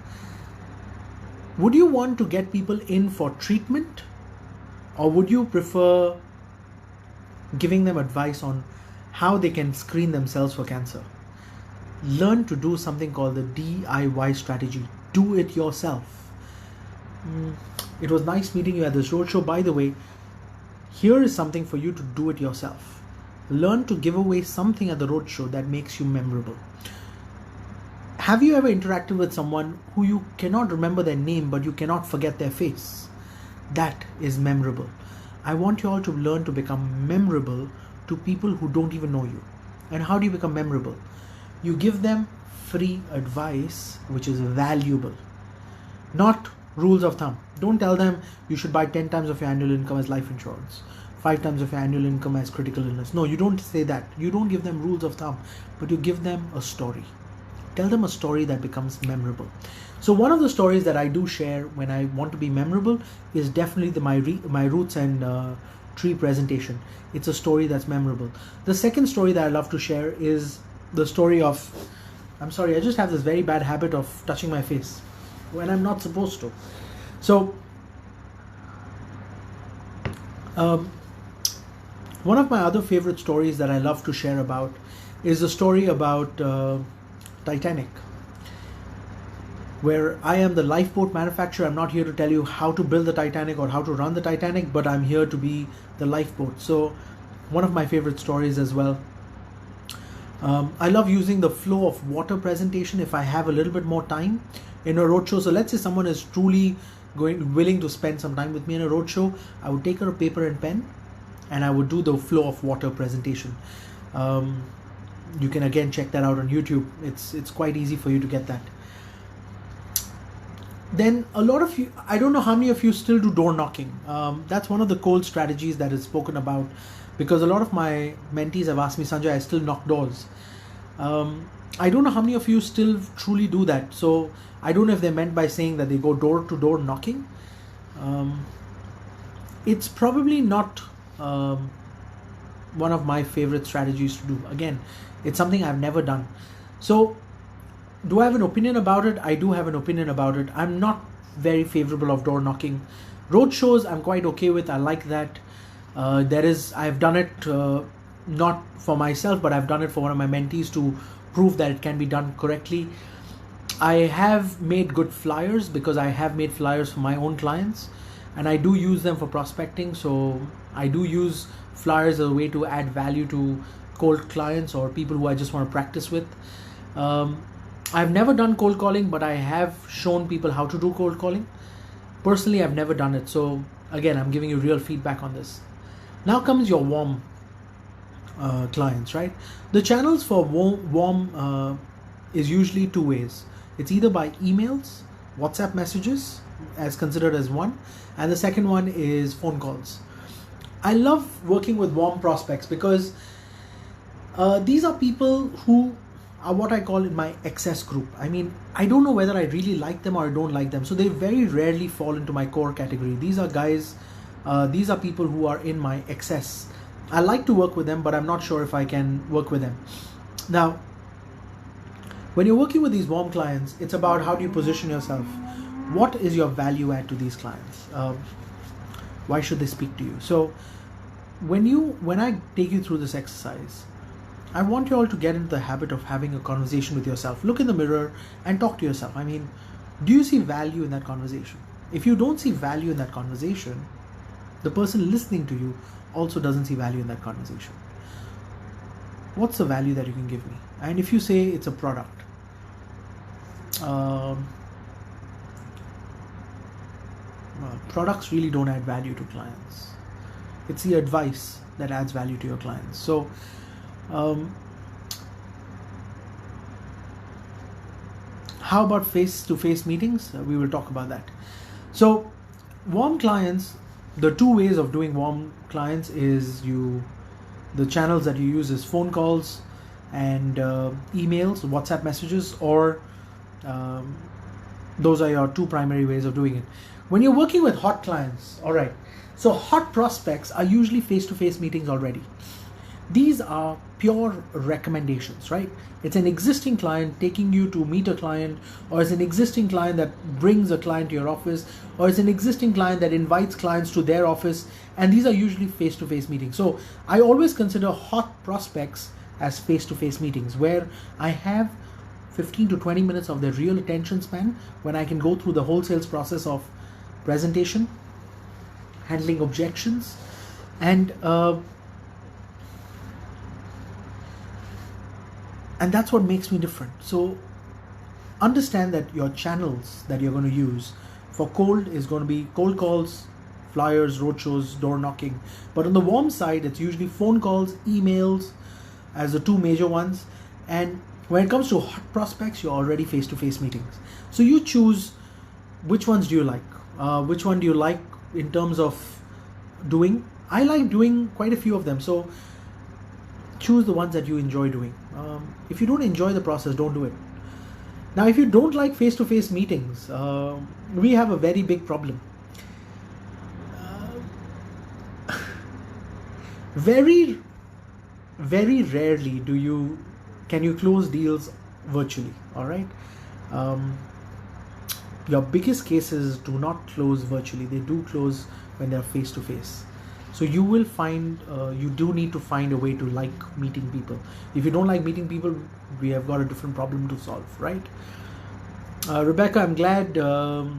Would you want to get people in for treatment, or would you prefer giving them advice on how they can screen themselves for cancer? Learn to do something called the DIY strategy. Do it yourself. It was nice meeting you at this roadshow. By the way, here is something for you to do it yourself. Learn to give away something at the roadshow that makes you memorable. Have you ever interacted with someone who you cannot remember their name but you cannot forget their face? That is memorable. I want you all to learn to become memorable to people who don't even know you. And how do you become memorable? You give them free advice which is valuable, not rules of thumb. Don't tell them you should buy 10 times of your annual income as life insurance, 5 times of your annual income as critical illness. No, you don't say that. You don't give them rules of thumb, but you give them a story. Tell them a story that becomes memorable. So one of the stories that I do share when I want to be memorable is definitely my roots and tree presentation. It's a story that's memorable. The second story that I love to share is the story of, I'm sorry, I just have this very bad habit of touching my face when I'm not supposed to. So one of my other favorite stories that I love to share about is a story about Titanic, where I am the lifeboat manufacturer. I'm not here to tell you how to build the Titanic or how to run the Titanic, but I'm here to be the lifeboat. So one of my favorite stories as well. I love using the flow of water presentation if I have a little bit more time in a roadshow. So let's say someone is truly willing to spend some time with me in a roadshow. I would take a paper and pen and I would do the flow of water presentation. You can again check that out on YouTube. It's quite easy for you to get that. Then a lot of you, I don't know how many of you still do door knocking. That's one of the cold strategies that is spoken about, because a lot of my mentees have asked me, Sanjay, I still knock doors. I don't know how many of you still truly do that. So I don't know if they meant by saying that they go door to door knocking. It's probably not one of my favorite strategies to do. Again, it's something I've never done. So do I have an opinion about it? I do have an opinion about it. I'm not very favorable of door knocking. Road shows I'm quite okay with. I like that. I've done it not for myself, but I've done it for one of my mentees to prove that it can be done correctly. I have made good flyers because I have made flyers for my own clients, and I do use them for prospecting. So I do use flyers as a way to add value to cold clients or people who I just want to practice with. I've never done cold calling, but I have shown people how to do cold calling. Personally, I've never done it. So again, I'm giving you real feedback on this. Now comes your warm clients, right? The channels for warm is usually two ways. It's either by emails WhatsApp messages as considered as one, and the second one is phone calls. I love working with warm prospects because these are people who are what I call in my excess group. I mean, I don't know whether I really like them or I don't like them, so they very rarely fall into my core category. These are guys, these are people who are in my excess. I like to work with them, but I'm not sure if I can work with them. Now, when you're working with these warm clients, it's about how do you position yourself? What is your value add to these clients? Why should they speak to you? So when I take you through this exercise, I want you all to get into the habit of having a conversation with yourself. Look in the mirror and talk to yourself. I mean, do you see value in that conversation? If you don't see value in that conversation, the person listening to you also doesn't see value in that conversation. What's the value that you can give me? And if you say it's a product, products really don't add value to clients. It's the advice that adds value to your clients. So how about face-to-face meetings? We will talk about that. So warm clients, the two ways of doing warm clients is the channels that you use is phone calls and emails, WhatsApp messages, or those are your two primary ways of doing it. When you're working with hot clients, all right, so hot prospects are usually face-to-face meetings already. These are pure recommendations, right? It's an existing client taking you to meet a client, or it's an existing client that brings a client to your office, or it's an existing client that invites clients to their office, and these are usually face-to-face meetings. So I always consider hot prospects as face-to-face meetings where I have 15 to 20 minutes of their real attention span, when I can go through the whole sales process of presentation, handling objections, and that's what makes me different. So understand that your channels that you're going to use for cold is going to be cold calls, flyers, roadshows, door knocking. But on the warm side, it's usually phone calls, emails as the two major ones. And when it comes to hot prospects, you're already face-to-face meetings. So you choose which ones do you like. Which one do you like in terms of doing? I like doing quite a few of them. So choose the ones that you enjoy doing. If you don't enjoy the process, don't do it. Now, if you don't like face-to-face meetings, we have a very big problem. Very, very rarely can you close deals virtually. All right. Your biggest cases do not close virtually. They do close when they're face-to-face. So you will find, you do need to find a way to like meeting people. If you don't like meeting people, we have got a different problem to solve, right? Rebecca, I'm glad that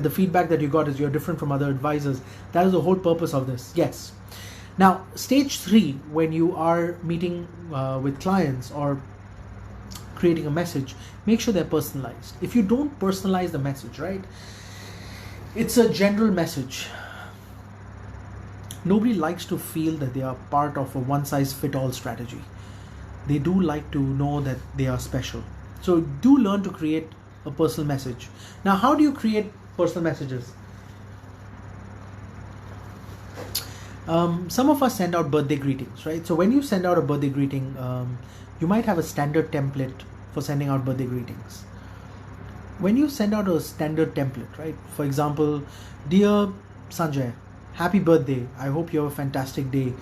the feedback that you got is you're different from other advisors. That is the whole purpose of this. Yes. Now, stage 3, when you are meeting with clients or creating a message, make sure they're personalized. If you don't personalize the message, right, it's a general message. Nobody likes to feel that they are part of a one-size-fits-all strategy. They do like to know that they are special. So do learn to create a personal message. Now, how do you create personal messages? Some of us send out birthday greetings, right? So when you send out a birthday greeting, you might have a standard template for sending out birthday greetings. When you send out a standard template, right? For example, dear Sanjay, happy birthday. I hope you have a fantastic day.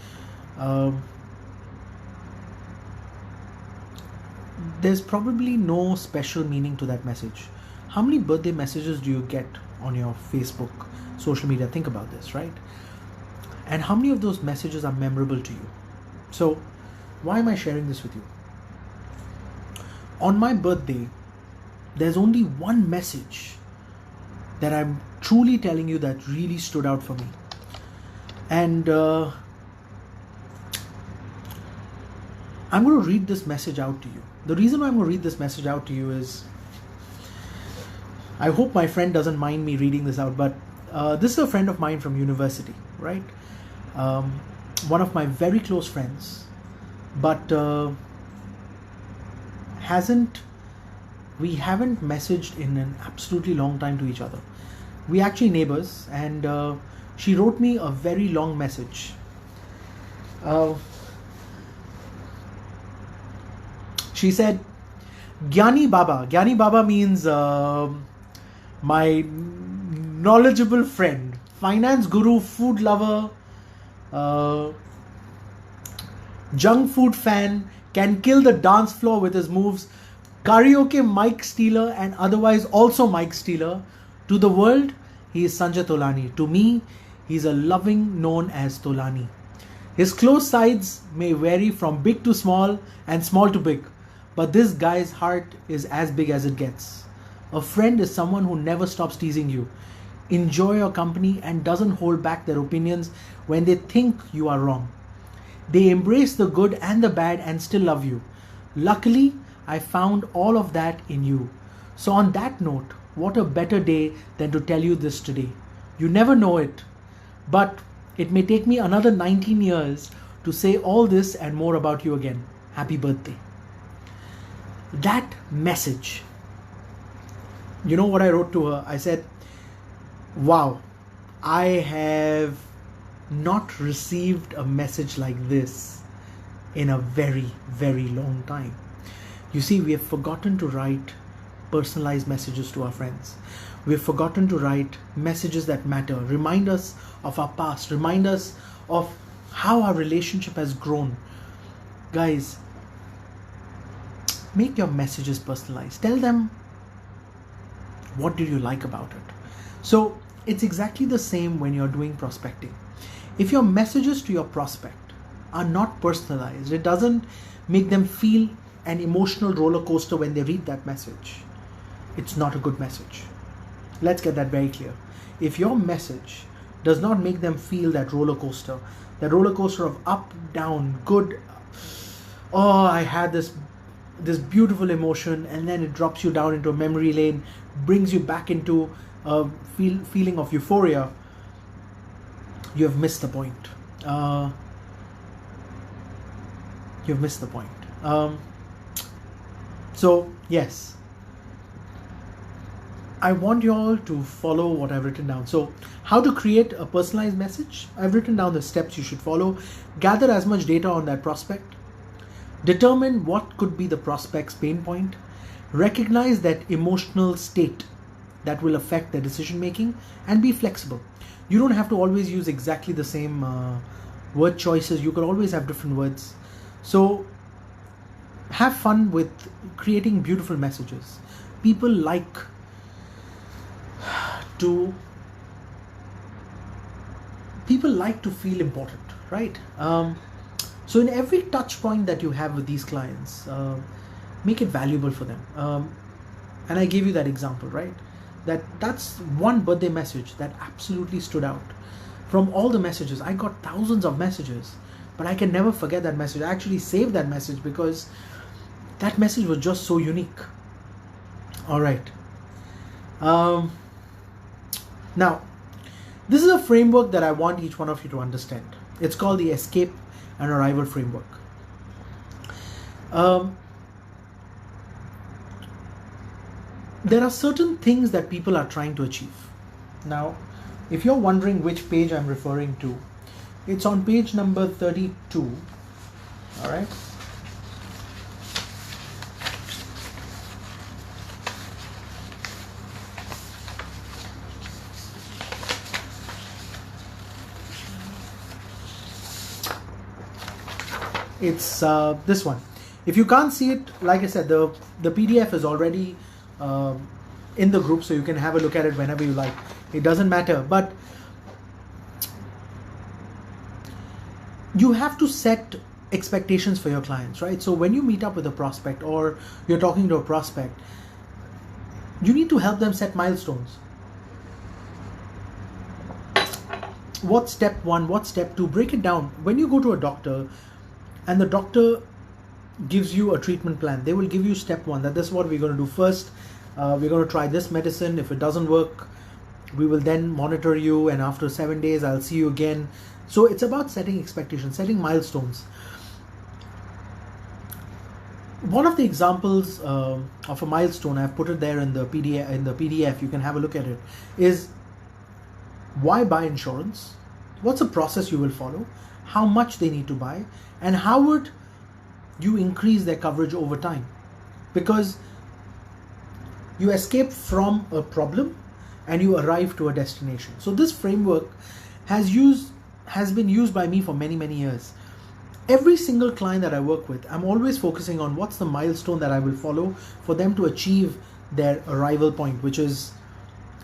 There's probably no special meaning to that message. How many birthday messages do you get on your Facebook, social media? Think about this, right? And how many of those messages are memorable to you? So why am I sharing this with you? On my birthday, there's only one message that I'm truly telling you that really stood out for me. And I'm going to read this message out to you. The reason why I'm going to read this message out to you is, I hope my friend doesn't mind me reading this out, but this is a friend of mine from university, right? One of my very close friends, but hasn't We haven't messaged in an absolutely long time to each other. We actually neighbors, and she wrote me a very long message. She said, Gyani Baba. Gyani Baba means my knowledgeable friend, finance guru, food lover, junk food fan, can kill the dance floor with his moves, karaoke mic stealer and otherwise also mic stealer. To the world, he is Sanjay Tolani. To me, he is a loving known as Tolani. His close sides may vary from big to small and small to big, but this guy's heart is as big as it gets. A friend is someone who never stops teasing you, enjoy your company and doesn't hold back their opinions when they think you are wrong. They embrace the good and the bad and still love you. Luckily, I found all of that in you. So on that note, what a better day than to tell you this today. You never know it, but it may take me another 19 years to say all this and more about you again. Happy birthday. That message, you know what I wrote to her? I said, wow, I have not received a message like this in a very, very long time. You see, we have forgotten to write personalized messages to our friends. We've forgotten to write messages that matter, remind us of our past, remind us of how our relationship has grown. Guys, make your messages personalized. Tell them what did you like about it. So it's exactly the same when you're doing prospecting. If your messages to your prospect are not personalized, it doesn't make them feel an emotional roller coaster when they read that message. It's not a good message. Let's get that very clear. If your message does not make them feel that roller coaster of up, down, good, oh, I had this beautiful emotion, and then it drops you down into a memory lane, brings you back into a feeling of euphoria, you have missed the point. You've missed the point. So yes, I want you all to follow what I've written down. So how to create a personalized message? I've written down the steps you should follow. Gather as much data on that prospect. Determine what could be the prospect's pain point. Recognize that emotional state that will affect their decision making, and be flexible. You don't have to always use exactly the same word choices. You could always have different words. So have fun with creating beautiful messages. People like to feel important, right? So in every touch point that you have with these clients, make it valuable for them. And I gave you that example, right? That's one birthday message that absolutely stood out. From all the messages, I got thousands of messages, but I can never forget that message. I actually saved that message because that message was just so unique. All right. Now, this is a framework that I want each one of you to understand. It's called the Escape and Arrival Framework. There are certain things that people are trying to achieve. Now, if you're wondering which page I'm referring to, it's on page number 32. All right. It's this one. If you can't see it, like I said, the PDF is already in the group, so you can have a look at it whenever you like. It doesn't matter, but you have to set expectations for your clients, right? So when you meet up with a prospect or you're talking to a prospect, you need to help them set milestones. What's step one? What's step two? Break it down. When you go to a doctor and the doctor gives you a treatment plan, they will give you step one, that this is what we're going to do first. We're going to try this medicine. If it doesn't work, we will then monitor you, and after 7 days I'll see you again. So it's about setting expectations, setting milestones. One of the examples of a milestone, I've put it there in the PDF. You can have a look at it. Is why buy insurance? What's the process you will follow? How much they need to buy, and how would you increase their coverage over time? Because you escape from a problem and you arrive to a destination. So this framework has been used by me for many years. Every single client that I work with, I'm always focusing on what's the milestone that I will follow for them to achieve their arrival point, which is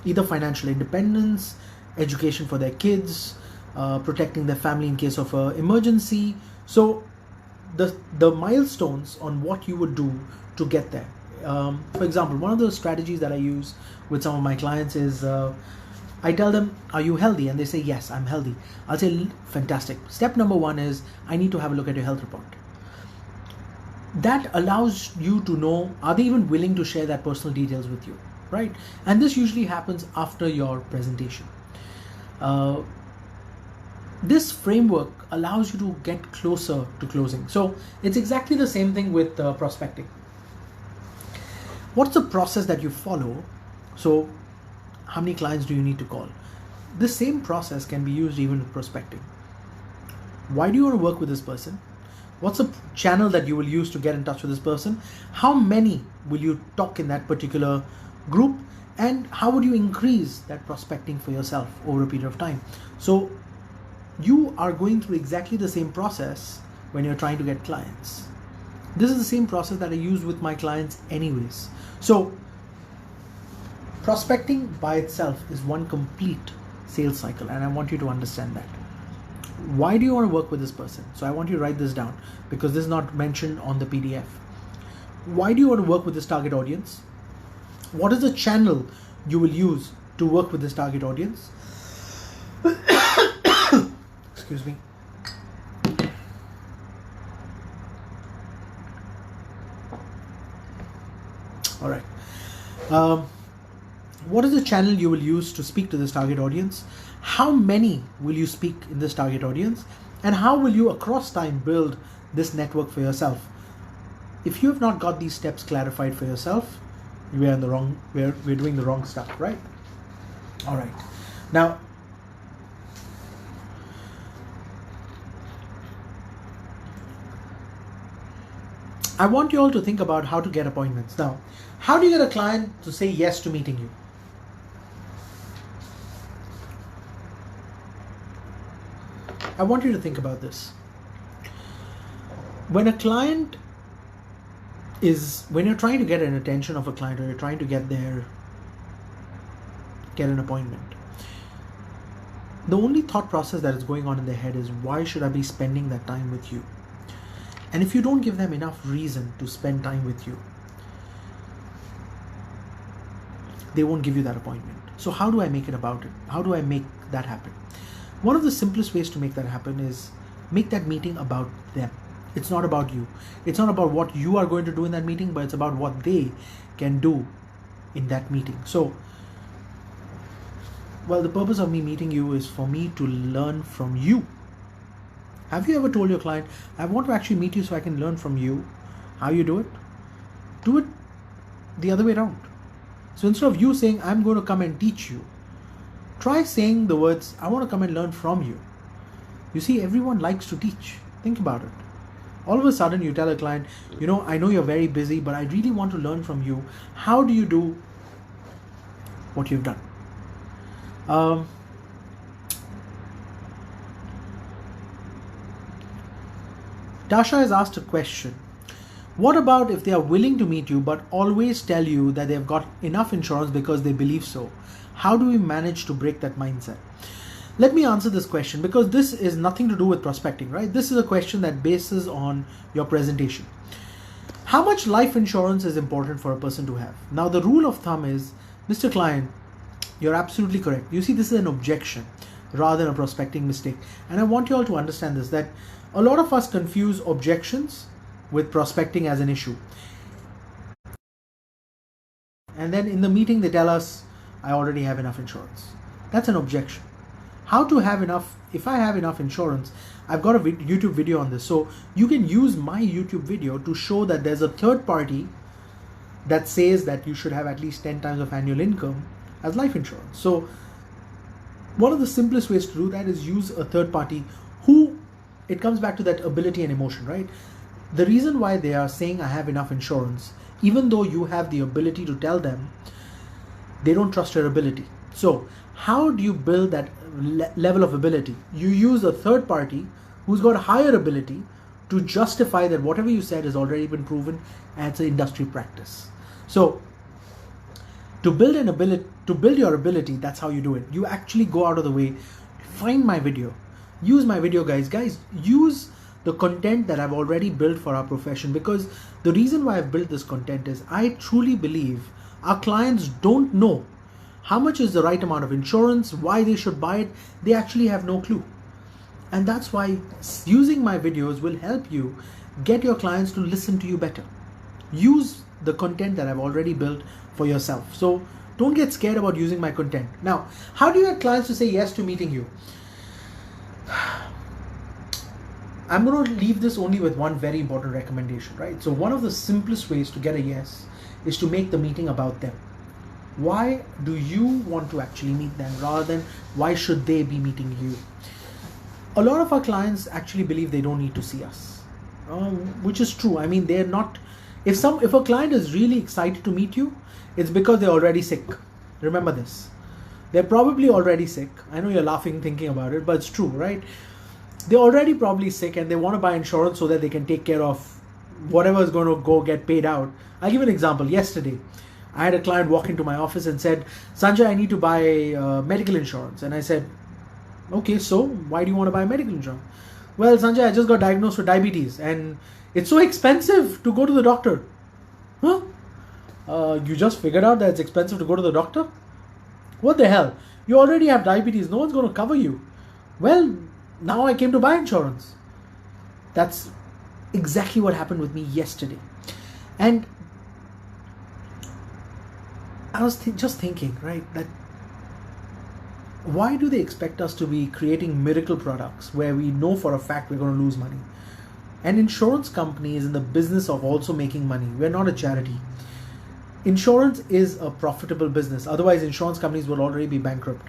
either financial independence, education for their kids, protecting their family in case of an emergency. So the milestones on what you would do to get there. For example, one of the strategies that I use with some of my clients is I tell them, are you healthy? And they say, yes, I'm healthy. I'll say, fantastic. Step number one is I need to have a look at your health report. That allows you to know, are they even willing to share that personal details with you, right? And this usually happens after your presentation. This framework allows you to get closer to closing. So it's exactly the same thing with prospecting. What's the process that you follow? So how many clients do you need to call? The same process can be used even with prospecting. Why do you want to work with this person? What's the channel that you will use to get in touch with this person? How many will you talk in that particular group? And how would you increase that prospecting for yourself over a period of time? So you are going through exactly the same process when you're trying to get clients. This is the same process that I use with my clients anyways. So prospecting by itself is one complete sales cycle, and I want you to understand that. Why do you want to work with this person? So I want you to write this down because this is not mentioned on the PDF. Why do you want to work with this target audience? What is the channel you will use to work with this target audience? Excuse me. All right. What is the channel you will use to speak to this target audience? How many will you speak in this target audience? And how will you across time build this network for yourself? If you have not got these steps clarified for yourself, we are in the wrong, we're doing the wrong stuff, right? All right. Now, I want you all to think about how to get appointments. Now, how do you get a client to say yes to meeting you? I want you to think about this. When you're trying to get an attention of a client, or you're trying to get an appointment, the only thought process that is going on in their head is, why should I be spending that time with you? And if you don't give them enough reason to spend time with you, they won't give you that appointment. So how do I make it about it? How do I make that happen? One of the simplest ways to make that happen is make that meeting about them. It's not about you. It's not about what you are going to do in that meeting, but it's about what they can do in that meeting. So, well, the purpose of me meeting you is for me to learn from you. Have you ever told your client, I want to actually meet you so I can learn from you how you do it? Do it the other way around. So instead of you saying, I'm going to come and teach you, try saying the words, I want to come and learn from you. You see, everyone likes to teach. Think about it. All of a sudden you tell a client, I know you're very busy, but I really want to learn from you. How do you do what you've done? Tasha has asked a question. What about if they are willing to meet you but always tell you that they've got enough insurance because they believe so? How do we manage to break that mindset? Let me answer this question, because this is nothing to do with prospecting, right? This is a question that bases on your presentation. How much life insurance is important for a person to have? Now, the rule of thumb is, Mr. Client, you're absolutely correct. You see, this is an objection rather than a prospecting mistake. And I want you all to understand this, that a lot of us confuse objections with prospecting as an issue. And then in the meeting, they tell us, I already have enough insurance. That's an objection. how to have enough. If I have enough insurance, I've got a YouTube video on this, so you can use my YouTube video to show that there's a third party that says that you should have at least 10 times of annual income as life insurance. So one of the simplest ways to do that is use a third party who, it comes back to that ability and emotion, right? The reason why they are saying I have enough insurance, even though you have the ability to tell them, they don't trust your ability. So how do you build that level of ability? You use a third party who's got a higher ability to justify that whatever you said has already been proven and it's an industry practice. So to build your ability, that's how you do it. You actually go out of the way, find my video, use my video, guys, use the content that I've already built for our profession, because the reason why I've built this content is I truly believe our clients don't know how much is the right amount of insurance, why they should buy it. They actually have no clue. And that's why using my videos will help you get your clients to listen to you better. Use the content that I've already built for yourself. So don't get scared about using my content. Now, how do you get clients to say yes to meeting you? I'm going to leave this only with one very important recommendation, right? So one of the simplest ways to get a yes is to make the meeting about them. Why do you want to actually meet them rather than why should they be meeting you? A lot of our clients actually believe they don't need to see us, which is true. I mean, they're not. If a client is really excited to meet you, it's because they're already sick. Remember this. They're probably already sick. I know you're laughing thinking about it, but it's true, right? They're already probably sick and they want to buy insurance so that they can take care of whatever is going to go get paid out. I'll give you an example. Yesterday, I had a client walk into my office and said, Sanjay, I need to buy medical insurance. And I said, okay, so why do you want to buy medical insurance? Well, Sanjay, I just got diagnosed with diabetes and it's so expensive to go to the doctor. Huh? You just figured out that it's expensive to go to the doctor? What the hell? You already have diabetes. No one's going to cover you. Well, now I came to buy insurance. That's exactly what happened with me yesterday. And I was just thinking, right, that why do they expect us to be creating miracle products where we know for a fact we're going to lose money? An insurance company is in the business of also making money. We're not a charity. Insurance is a profitable business. Otherwise, insurance companies will already be bankrupt.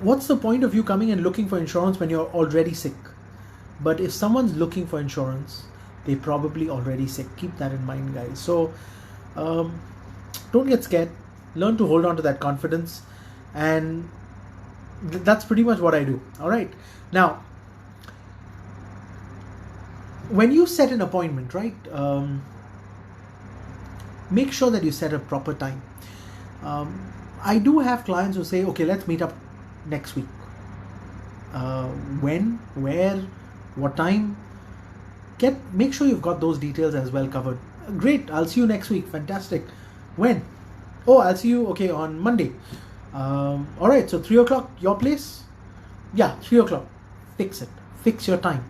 What's the point of you coming and looking for insurance when you're already sick? But if someone's looking for insurance, they're probably already sick. Keep that in mind, guys. So don't get scared. Learn to hold on to that confidence. And that's pretty much what I do. All right. Now, when you set an appointment, right, make sure that you set a proper time. I do have clients who say, okay, let's meet up next week. When, where, what time? Make sure you've got those details as well covered. Great, I'll see you next week. Fantastic. When? Oh, I'll see you, okay, on Monday. All right, so 3 o'clock, your place? Yeah, 3 o'clock. Fix it. Fix your time.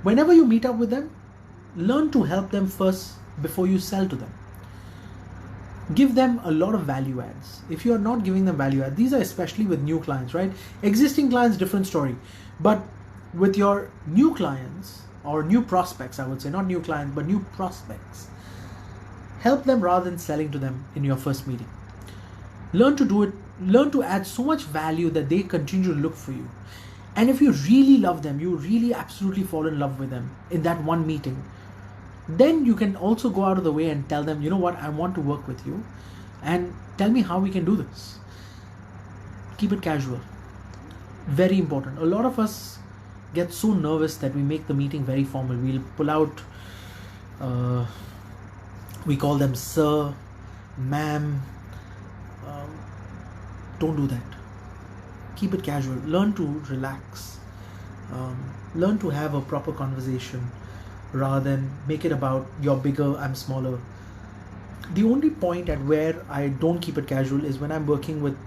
Whenever you meet up with them, learn to help them first before you sell to them. Give them a lot of value adds. If you are not giving them value add, these are especially with new clients, right? Existing clients, different story. But with your new clients or new prospects, I would say, not new clients, but new prospects, help them rather than selling to them in your first meeting. Learn to do it. Learn to add so much value that they continue to look for you. And if you really love them, you really absolutely fall in love with them in that one meeting, then you can also go out of the way and tell them, you know what, I want to work with you and tell me how we can do this. Keep it casual. Very important. A lot of us get so nervous that we make the meeting very formal. We'll pull out, we call them sir, ma'am. Don't do that. Keep it casual. Learn to relax. Learn to have a proper conversation rather than make it about you're bigger, I'm smaller. The only point at where I don't keep it casual is when I'm working with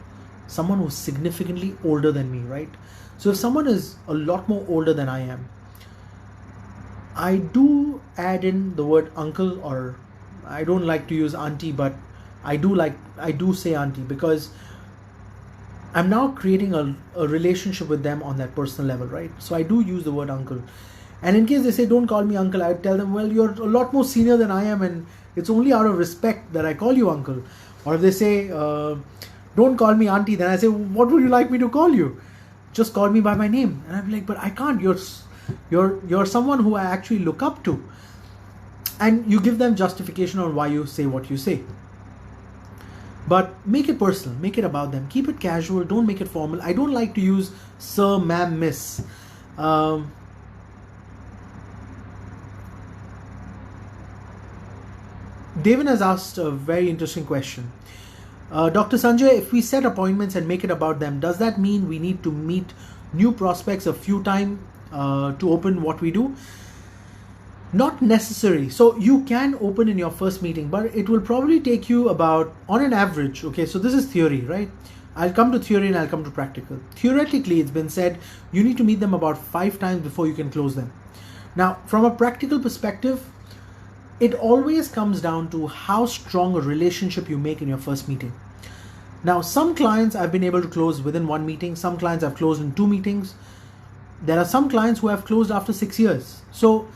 someone who's significantly older than me, right? So if someone is a lot more older than I am, I do add in the word uncle, or I don't like to use auntie, but I do say auntie, because I'm now creating a relationship with them on that personal level, right? So I do use the word uncle. And in case they say, don't call me uncle, I tell them, well, you're a lot more senior than I am, and it's only out of respect that I call you uncle. Or if they say, don't call me auntie, then I say, what would you like me to call you? Just call me by my name. And I'm like, but I can't. You're someone who I actually look up to. And you give them justification on why you say what you say. But make it personal, make it about them. Keep it casual, don't make it formal. I don't like to use sir, ma'am, miss. Devin has asked a very interesting question. Dr. Sanjay, if we set appointments and make it about them, does that mean we need to meet new prospects a few times to open what we do? Not necessary. So you can open in your first meeting, but it will probably take you about, on an average, okay, so this is theory, right? I'll come to theory and I'll come to practical. Theoretically, it's been said you need to meet them about 5 times before you can close them. Now, from a practical perspective, it always comes down to how strong a relationship you make in your first meeting. Now, some clients I've been able to close within 1 meeting. Some clients I've closed in 2 meetings. There are some clients who have closed after 6 years. So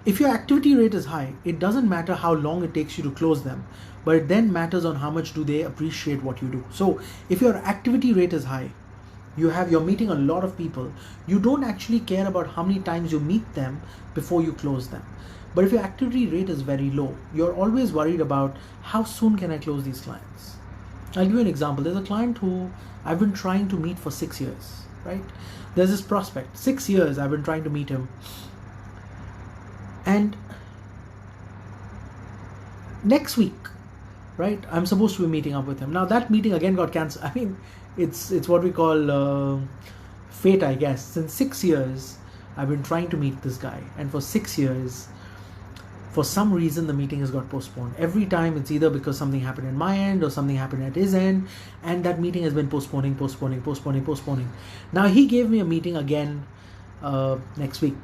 if your activity rate is high, it doesn't matter how long it takes you to close them, but it then matters on how much do they appreciate what you do. So if your activity rate is high, you're meeting a lot of people, you don't actually care about how many times you meet them before you close them. But if your activity rate is very low, you're always worried about how soon can I close these clients. I'll give you an example. There's a client who I've been trying to meet for 6 years, right? There's this prospect, 6 years I've been trying to meet him. And next week, right, I'm supposed to be meeting up with him. Now that meeting again got cancelled. I mean, it's what we call fate, I guess. Since 6 years, I've been trying to meet this guy. And for 6 years, for some reason, the meeting has got postponed. Every time it's either because something happened in my end or something happened at his end. And that meeting has been postponing. Now he gave me a meeting again next week.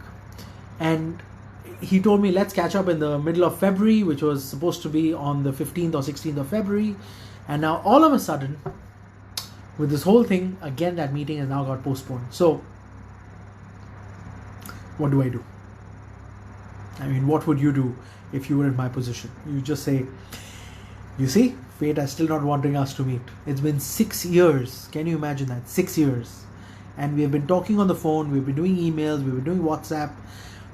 And he told me, let's catch up in the middle of February, which was supposed to be on the 15th or 16th of February. And now all of a sudden, with this whole thing, again, that meeting has now got postponed. So what do I do? I mean, what would you do if you were in my position? You just say, you see, fate is still not wanting us to meet. It's been 6 years. Can you imagine that? 6 years. And we have been talking on the phone, we've been doing emails, we've been doing WhatsApp,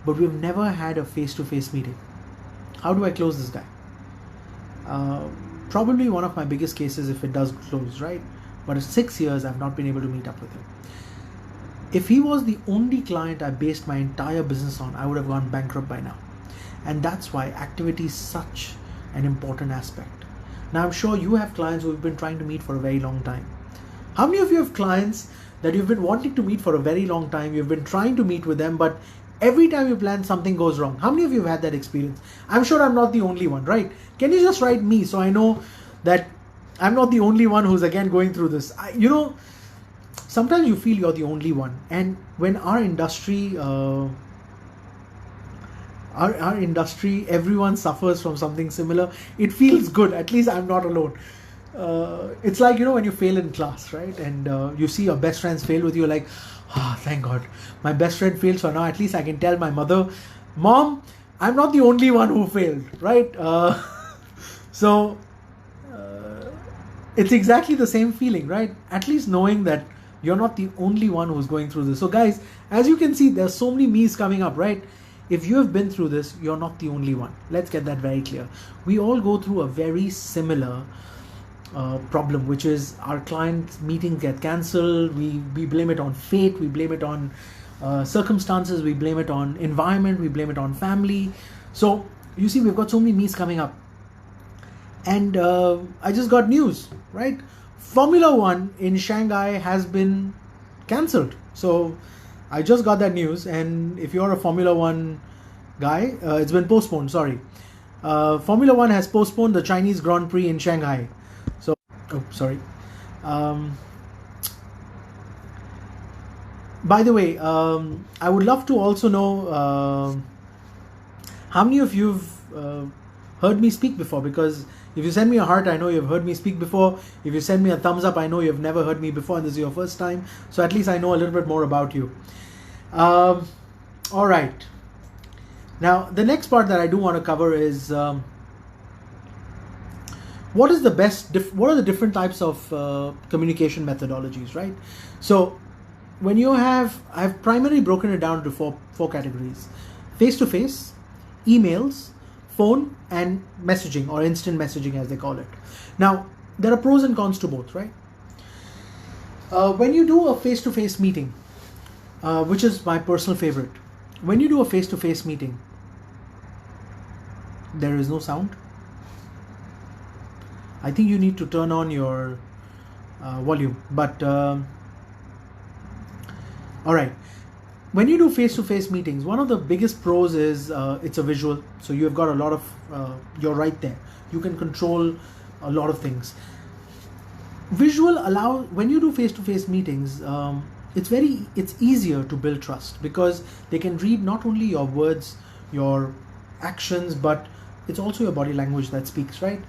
but we've never had a face-to-face meeting. How do I close this guy? Probably one of my biggest cases if it does close, right? But in 6 years, I've not been able to meet up with him. If he was the only client I based my entire business on, I would have gone bankrupt by now. And that's why activity is such an important aspect. Now, I'm sure you have clients who have been trying to meet for a very long time. How many of you have clients that you've been wanting to meet for a very long time? You've been trying to meet with them, but every time you plan, something goes wrong. How many of you have had that experience? I'm sure I'm not the only one, right? Can you just write me so I know that I'm not the only one who's again going through this? Sometimes you feel you're the only one. And when our industry, everyone suffers from something similar, it feels good. At least I'm not alone. It's like, when you fail in class, right? And you see your best friends fail with you, like, thank God, my best friend failed, so now at least I can tell my mother, Mom, I'm not the only one who failed, right? So it's exactly the same feeling, right? At least knowing that you're not the only one who's going through this. So guys, as you can see, there's so many me's coming up, right? If you have been through this, you're not the only one. Let's get that very clear. We all go through a very similar problem, which is our client meetings get cancelled. We blame it on fate. We blame it on circumstances. We blame it on environment. We blame it on family. So you see, we've got so many me's coming up. And I just got news, right? Formula 1 in Shanghai has been cancelled. So I just got that news. And if you're a Formula 1 guy, it's been postponed, sorry. Formula 1 has postponed the Chinese Grand Prix in Shanghai. So, sorry. By the way, I would love to also know how many of you've heard me speak before, because If you send me a heart, I know you've heard me speak before. If you send me a thumbs up, I know you've never heard me before and this is your first time. So at least I know a little bit more about you. All right. Now, the next part that I do want to cover is what are the different types of communication methodologies, right? So when you I've primarily broken it down to four categories: face-to-face, emails, phone, and messaging, or instant messaging as they call it. Now, there are pros and cons to both, right? When you do a face-to-face meeting, which is my personal favorite, when you do a face-to-face meeting, there is no sound. I think you need to turn on your volume, but all right. When you do face-to-face meetings, one of the biggest pros is it's a visual. So you've got a lot of, you're right there. You can control a lot of things. When you do face-to-face meetings, it's easier to build trust because they can read not only your words, your actions, but it's also your body language that speaks, right?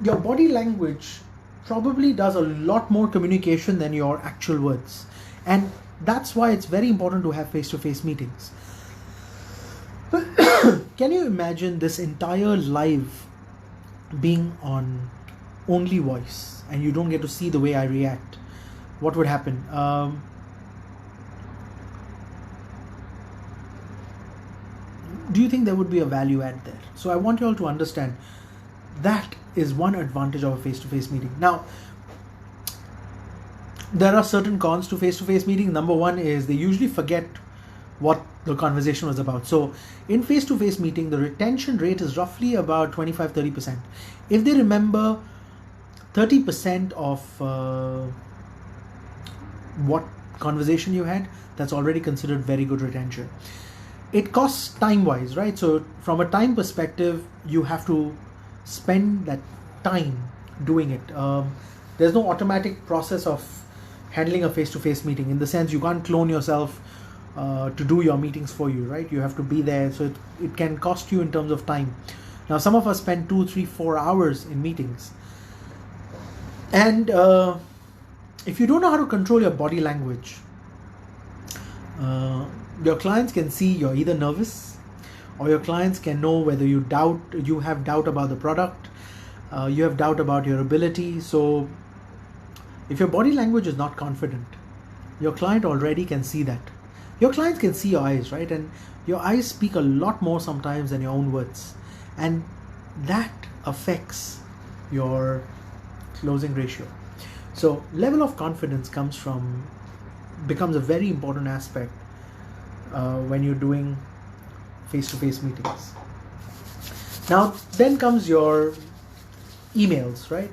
Your body language probably does a lot more communication than your actual words. And that's why it's very important to have face-to-face meetings. Can you imagine this entire live being on only voice and you don't get to see the way I react? What would happen? Do you think there would be a value add there? So I want you all to understand that is one advantage of a face-to-face meeting. Now, there are certain cons to face-to-face meetings. Number one is they usually forget what the conversation was about. So in face-to-face meeting, the retention rate is roughly about 25-30%. If they remember 30% of what conversation you had, that's already considered very good retention. It costs time-wise, right? So from a time perspective, you have to spend that time doing it. There's no automatic process of handling a face-to-face meeting, in the sense you can't clone yourself to do your meetings for you, right? You have to be there, so it can cost you in terms of time. Now, some of us spend 2, 3, 4 hours in meetings, and if you don't know how to control your body language, your clients can see you're either nervous, or your clients can know whether you have doubt about the product, you have doubt about your ability. So if your body language is not confident, your client already can see that. Your clients can see your eyes, right? And your eyes speak a lot more sometimes than your own words. And that affects your closing ratio. So level of confidence becomes a very important aspect when you're doing face-to-face meetings. Now, then comes your emails, right?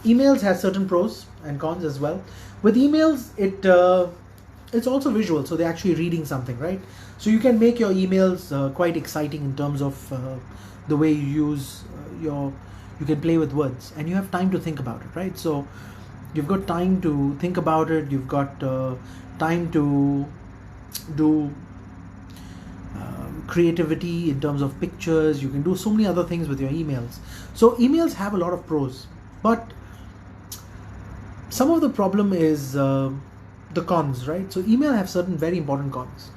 Emails has certain pros and cons as well. With emails, it's also visual, so they're actually reading something, right? So you can make your emails quite exciting in terms of the way you use you can play with words, and you have time to think about it, right? So you've got time to think about it, you've got time to do creativity in terms of pictures. You can do so many other things with your emails. So emails have a lot of pros, but some of the problem is the cons, right? So email have certain very important cons.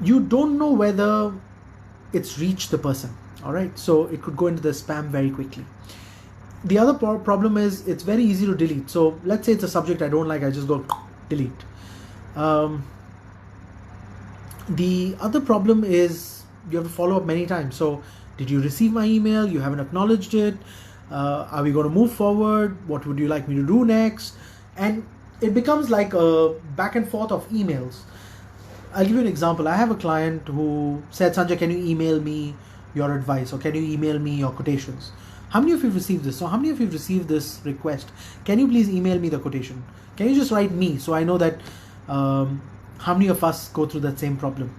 You don't know whether it's reached the person, all right? So it could go into the spam very quickly. The other problem is it's very easy to delete. So let's say it's a subject I don't like, I just go delete. The other problem is you have to follow up many times. So did you receive my email? You haven't acknowledged it. Are we going to move forward? What would you like me to do next? And it becomes like a back and forth of emails. I'll give you an example. I have a client who said, Sanjay, can you email me your advice, or can you email me your quotations? How many of you have received this? So how many of you have received this request? Can you please email me the quotation? Can you just write me, so I know that how many of us go through that same problem?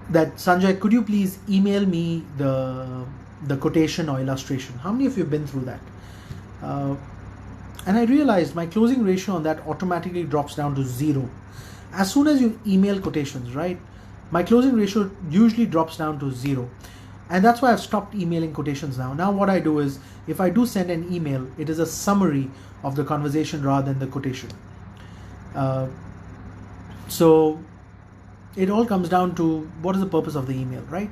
That Sanjay, could you please email me the quotation or illustration? How many of you have been through that? And I realized my closing ratio on that automatically drops down to 0. As soon as you email quotations, right, my closing ratio usually drops down to 0. And that's why I've stopped emailing quotations now. Now what I do is, if I do send an email, it is a summary of the conversation rather than the quotation. So it all comes down to what is the purpose of the email, right?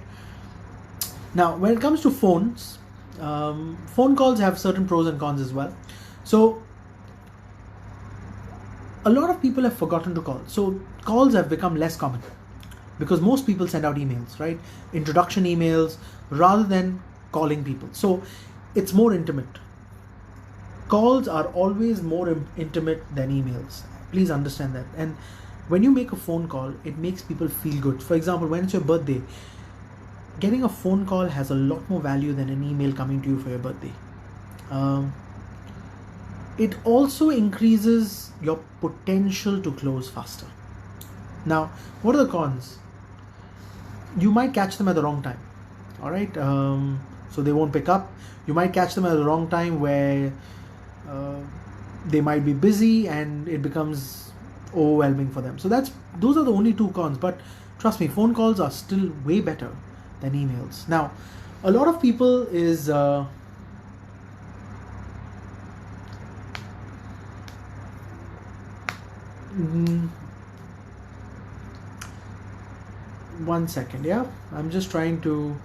Now, when it comes to phones, phone calls have certain pros and cons as well. So a lot of people have forgotten to call. So calls have become less common because most people send out emails, right? Introduction emails rather than calling people. So it's more intimate. Calls are always more intimate than emails. Please understand that. And when you make a phone call, it makes people feel good. For example, when it's your birthday, getting a phone call has a lot more value than an email coming to you for your birthday. It also increases your potential to close faster. Now, what are the cons? You might catch them at the wrong time. All right, so they won't pick up. You might catch them at the wrong time where they might be busy and it becomes overwhelming for them. So those are the only two cons. But trust me, phone calls are still way better than emails. Now, a lot of people is one second, yeah, I'm just trying to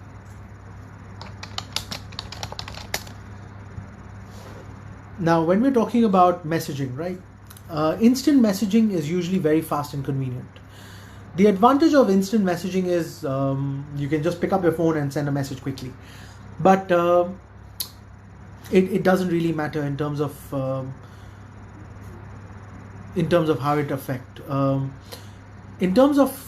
now when we're talking about messaging, right, instant messaging is usually very fast and convenient. The advantage of instant messaging is you can just pick up your phone and send a message quickly, but it doesn't really matter in terms of how it affects. In terms of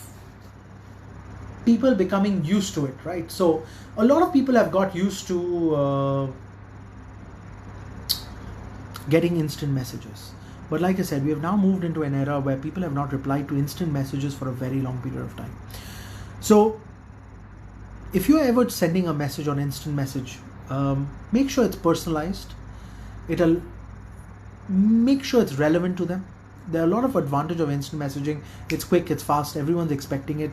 people becoming used to it, right? So a lot of people have got used to getting instant messages. But like I said, we have now moved into an era where people have not replied to instant messages for a very long period of time. So if you're ever sending a message on instant message, make sure it's personalized. It'll make sure it's relevant to them. There are a lot of advantage of instant messaging. It's quick, it's fast, everyone's expecting it.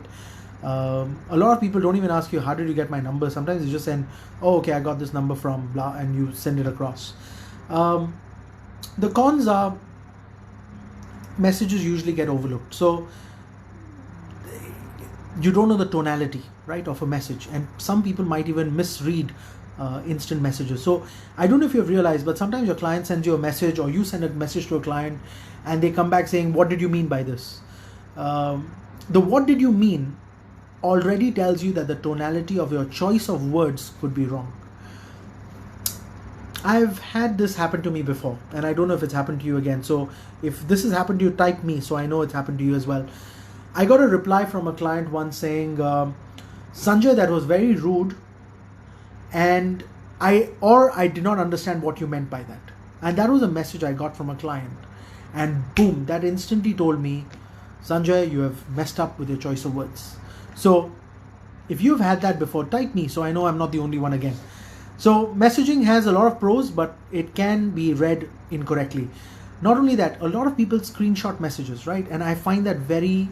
A lot of people don't even ask you, how did you get my number? Sometimes you just send, oh, okay, I got this number from blah, and you send it across. The cons are messages usually get overlooked. So you don't know the tonality, right, of a message, and some people might even misread instant messages. So I don't know if you've realized, but sometimes your client sends you a message or you send a message to a client and they come back saying, what did you mean by this? The what did you mean already tells you that the tonality of your choice of words could be wrong. I've had this happen to me before, and I don't know if it's happened to you again. So if this has happened to you, type me so I know it's happened to you as well. I got a reply from a client once saying, Sanjay, that was very rude, and I did not understand what you meant by that. And that was a message I got from a client. And boom, that instantly told me, Sanjay, you have messed up with your choice of words. So if you've had that before, type me so I know I'm not the only one again. So messaging has a lot of pros, but it can be read incorrectly. Not only that, a lot of people screenshot messages, right? And I find that very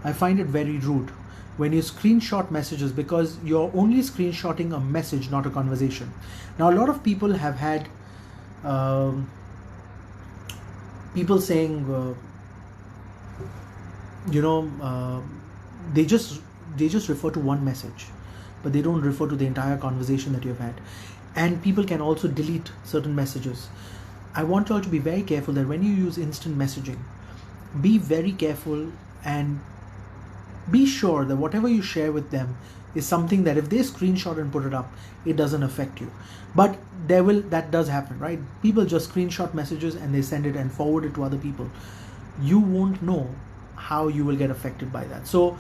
rude when you screenshot messages, because you're only screenshotting a message, not a conversation. Now, a lot of people have had people saying, they just refer to one message, but they don't refer to the entire conversation that you've had. And people can also delete certain messages. I want you all to be very careful that when you use instant messaging, be very careful and be sure that whatever you share with them is something that if they screenshot and put it up, it doesn't affect you. But that does happen, right? People just screenshot messages and they send it and forward it to other people. You won't know how you will get affected by that. So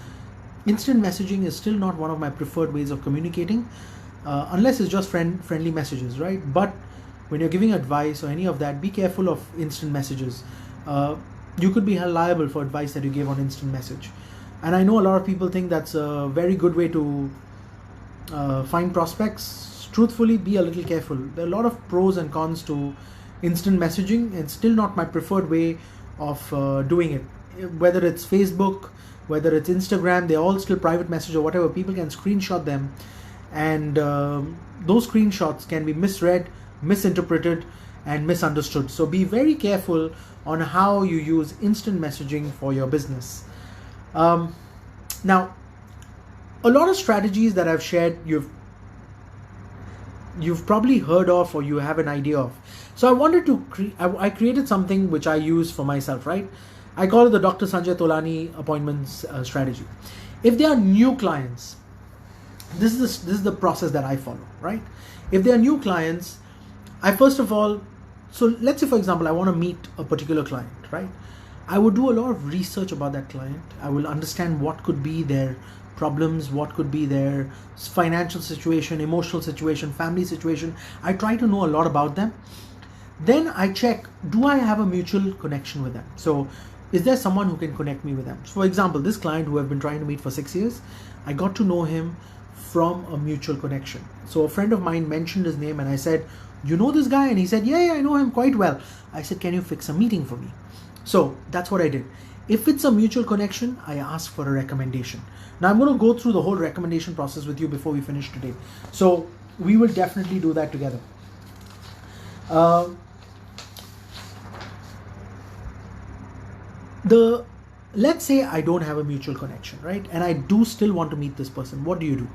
instant messaging is still not one of my preferred ways of communicating, unless it's just friendly messages, right? But when you're giving advice or any of that, be careful of instant messages. You could be held liable for advice that you gave on instant message. And I know a lot of people think that's a very good way to find prospects. Truthfully, be a little careful. There are a lot of pros and cons to instant messaging. It's still not my preferred way of doing it. whether it's Facebook, whether it's Instagram, they're all still private message or whatever. People can screenshot them, and those screenshots can be misread, misinterpreted, and misunderstood. So be very careful on how you use instant messaging for your business. Now, a lot of strategies that I've shared, you've probably heard of or you have an idea of. So I wanted to I created something which I use for myself, right? I call it the Dr. Sanjay Tolani appointments strategy. If they are new clients, this is the process that I follow, right? If they are new clients, I first of all, so let's say for example, I want to meet a particular client, right? I would do a lot of research about that client. I will understand what could be their problems, what could be their financial situation, emotional situation, family situation. I try to know a lot about them. Then I check, do I have a mutual connection with them? So is there someone who can connect me with them? So for example, this client who I've been trying to meet for 6 years, I got to know him from a mutual connection. So a friend of mine mentioned his name and I said, you know this guy? And he said, yeah, I know him quite well. I said, can you fix a meeting for me? So that's what I did. If it's a mutual connection, I ask for a recommendation. Now I'm going to go through the whole recommendation process with you before we finish today. So we will definitely do that together. Let's say I don't have a mutual connection, right? And I do still want to meet this person. What do?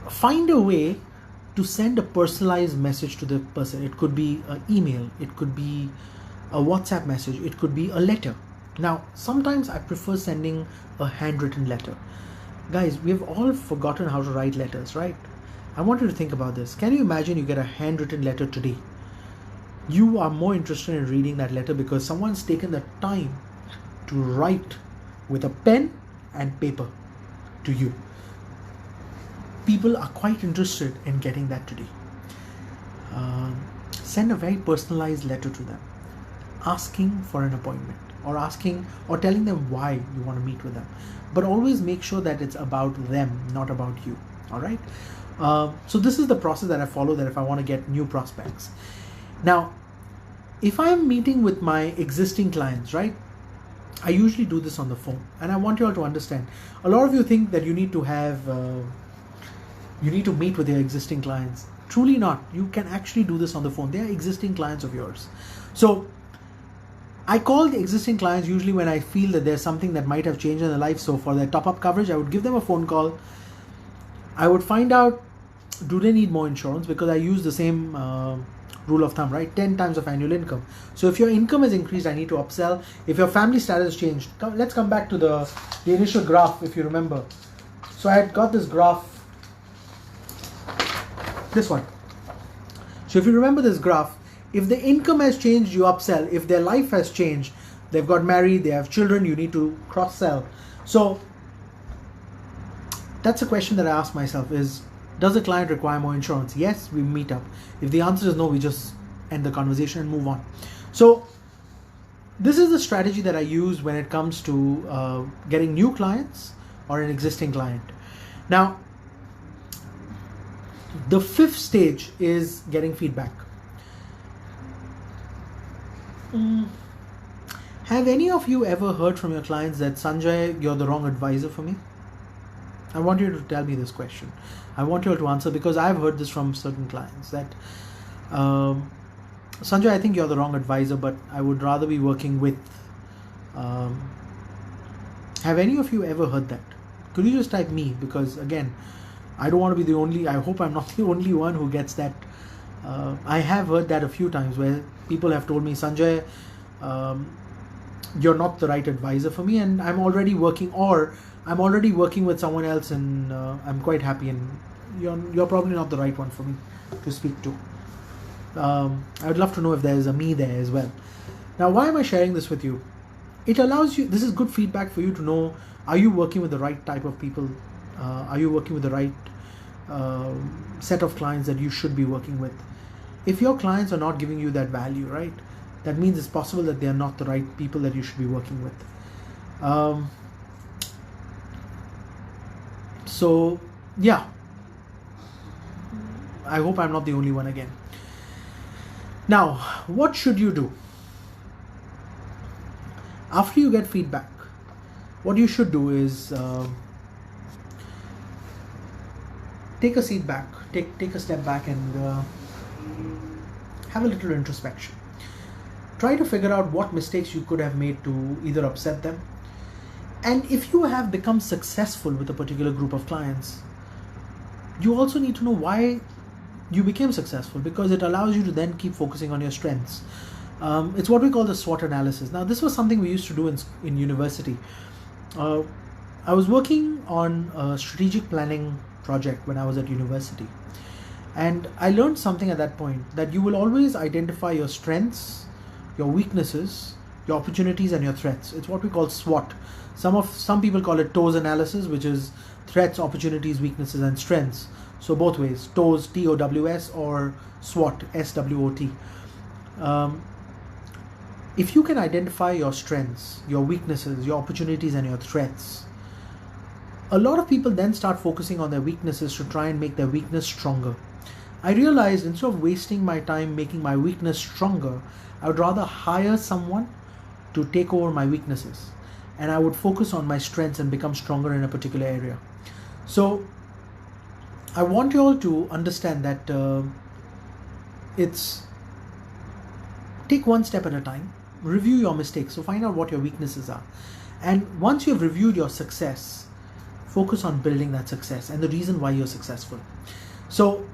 Find a way to send a personalized message to the person. It could be an email, it could be a WhatsApp message, it could be a letter. Now, sometimes I prefer sending a handwritten letter. Guys, we've all forgotten how to write letters, right? I want you to think about this. Can you imagine you get a handwritten letter today? You are more interested in reading that letter because someone's taken the time to write with a pen and paper to you. People are quite interested in getting that today. Send a very personalized letter to them, asking for an appointment or telling them why you want to meet with them. But always make sure that it's about them, not about you. All right. So this is the process that I follow, that if I want to get new prospects. Now, if I'm meeting with my existing clients, right, I usually do this on the phone. And I want you all to understand, a lot of you think that you need to meet with your existing clients. Truly not. You can actually do this on the phone. They are existing clients of yours. So I call the existing clients usually when I feel that there's something that might have changed in their life. So for their top-up coverage, I would give them a phone call. I would find out, do they need more insurance? Because I use the same rule of thumb, right? 10 times of annual income. So if your income has increased, I need to upsell. If your family status changed, let's come back to the initial graph, if you remember. So I had got this graph, this one. So if you remember this graph, if the income has changed, you upsell. If their life has changed, they've got married, they have children, you need to cross-sell. So that's a question that I ask myself is, does the client require more insurance? Yes, we meet up. If the answer is no, we just end the conversation and move on. So this is the strategy that I use when it comes to getting new clients or an existing client. Now, the fifth stage is getting feedback. Have any of you ever heard from your clients that, Sanjay, you're the wrong advisor for me? I want you to tell me this question. I want you all to answer, because I've heard this from certain clients that, Sanjay, I think you're the wrong advisor, but I would rather be working with. Have any of you ever heard that? Could you just type me? Because again, I don't want to be the only, I hope I'm not the only one who gets that. I have heard that a few times where people have told me, Sanjay, you're not the right advisor for me, and I'm already working with someone else, and I'm quite happy, and you're probably not the right one for me to speak to. I would love to know if there's a me there as well. Now, why am I sharing this with you? It allows you, this is good feedback for you to know, are you working with the right type of people? Are you working with the right set of clients that you should be working with? If your clients are not giving you that value, right, that means it's possible that they are not the right people that you should be working with. So yeah, I hope I'm not the only one again. Now, what should you do? After you get feedback, what you should do is take a seat back, take a step back, and have a little introspection. Try to figure out what mistakes you could have made to either upset them. And if you have become successful with a particular group of clients, you also need to know why you became successful, because it allows you to then keep focusing on your strengths. It's what we call the SWOT analysis. Now, this was something we used to do in university. I was working on a strategic planning project when I was at university. And I learned something at that point, that you will always identify your strengths, your weaknesses, your opportunities, and your threats. It's what we call SWOT. Some people call it TOWS analysis, which is threats, opportunities, weaknesses, and strengths. So both ways, TOWS, TOWS, or SWOT, SWOT. If you can identify your strengths, your weaknesses, your opportunities, and your threats, a lot of people then start focusing on their weaknesses to try and make their weakness stronger. I realized instead of wasting my time making my weakness stronger, I would rather hire someone to take over my weaknesses, and I would focus on my strengths and become stronger in a particular area. So I want you all to understand that take one step at a time, review your mistakes, so find out what your weaknesses are. And once you've reviewed your success, focus on building that success and the reason why you're successful. So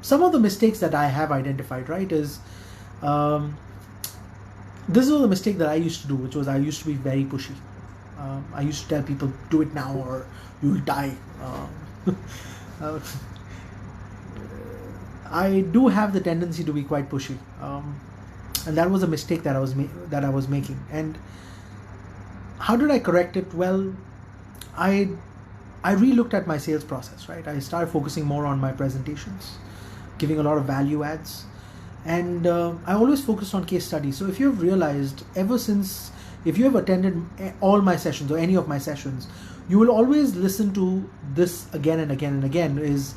some of the mistakes that I have identified, right, is this is the mistake that I used to do, which was I used to be very pushy. I used to tell people, do it now or you will die. I do have the tendency to be quite pushy, and that was a mistake that I was making. And how did I correct it? Well, I re-looked at my sales process, right? I started focusing more on my presentations, giving a lot of value adds, and I always focused on case studies. So if you've realized, if you have attended all my sessions or any of my sessions, you will always listen to this again and again and again, is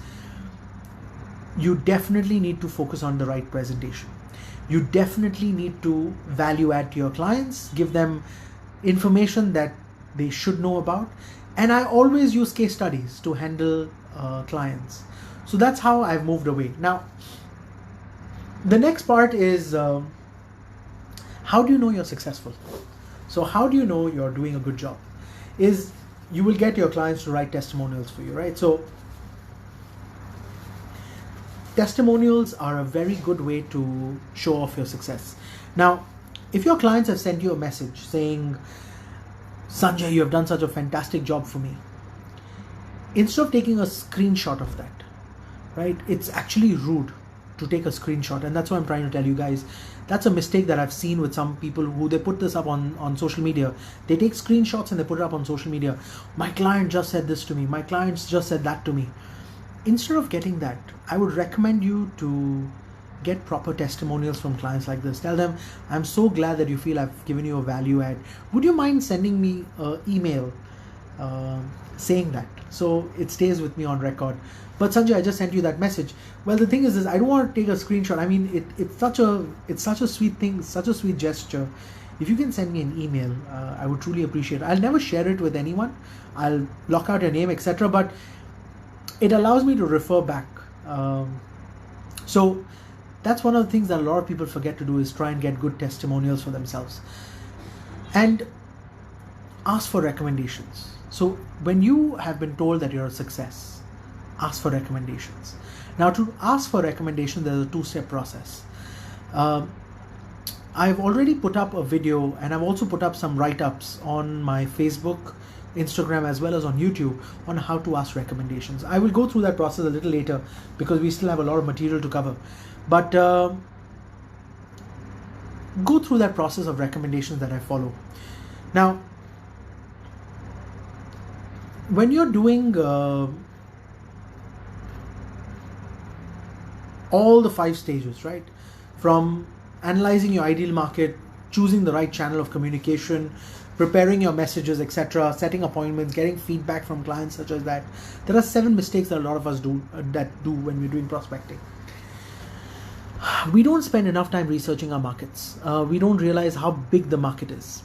you definitely need to focus on the right presentation. You definitely need to value add to your clients, give them information that they should know about. And I always use case studies to handle clients. So that's how I've moved away. Now, the next part is how do you know you're successful? So how do you know you're doing a good job? Is you will get your clients to write testimonials for you, right? So testimonials are a very good way to show off your success. Now, if your clients have sent you a message saying, Sanjay, you have done such a fantastic job for me, instead of taking a screenshot of that, right, it's actually rude to take a screenshot. And that's what I'm trying to tell you guys. That's a mistake that I've seen with some people who they put this up on social media. They take screenshots and they put it up on social media. My client just said this to me. My clients just said that to me. Instead of getting that, I would recommend you to get proper testimonials from clients like this. Tell them, I'm so glad that you feel I've given you a value add. Would you mind sending me an email saying that, so it stays with me on record? But Sanjay, I just sent you that message. Well, the thing is I don't want to take a screenshot. I mean, it's such a sweet thing, such a sweet gesture. If you can send me an email, I would truly appreciate it. I'll never share it with anyone. I'll block out your name, etc. But it allows me to refer back. So that's one of the things that a lot of people forget to do, is try and get good testimonials for themselves. And ask for recommendations. So when you have been told that you're a success, ask for recommendations. Now, to ask for recommendations, there's a two-step process. I've already put up a video, and I've also put up some write-ups on my Facebook, Instagram, as well as on YouTube on how to ask recommendations. I will go through that process a little later because we still have a lot of material to cover. But go through that process of recommendations that I follow. Now, when you're doing all the 5 stages, right? From analyzing your ideal market, choosing the right channel of communication, preparing your messages, etc., setting appointments, getting feedback from clients such as that. There are 7 mistakes that a lot of us do when we're doing prospecting. We don't spend enough time researching our markets. We don't realize how big the market is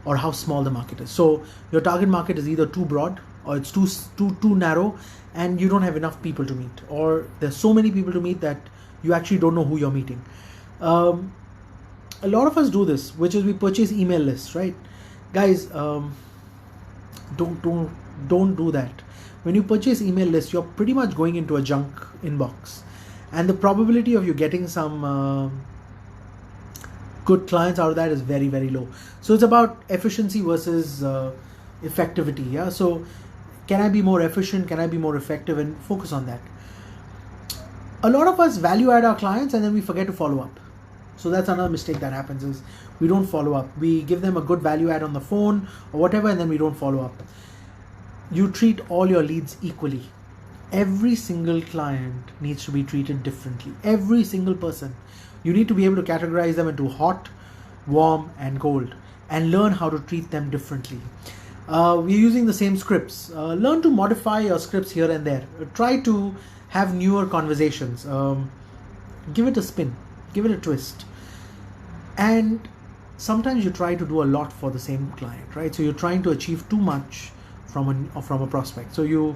or how small the market is. So your target market is either too broad or it's too narrow, and you don't have enough people to meet, or there's so many people to meet that you actually don't know who you're meeting. A lot of us do this, which is we purchase email lists, right? Guys, don't do that. When you purchase email lists, you're pretty much going into a junk inbox, and the probability of you getting some good clients out of that is very, very low. So it's about efficiency versus effectivity. Yeah. So can I be more efficient? Can I be more effective? And focus on that. A lot of us value add our clients and then we forget to follow up. So that's another mistake that happens, is we don't follow up. We give them a good value add on the phone or whatever, and then we don't follow up. You treat all your leads equally. Every single client needs to be treated differently. Every single person. You need to be able to categorize them into hot, warm, and cold, and learn how to treat them differently. We're using the same scripts. Learn to modify your scripts here and there. Try to have newer conversations. Give it a spin. Give it a twist. And sometimes you try to do a lot for the same client, right? So you're trying to achieve too much from a prospect. So you're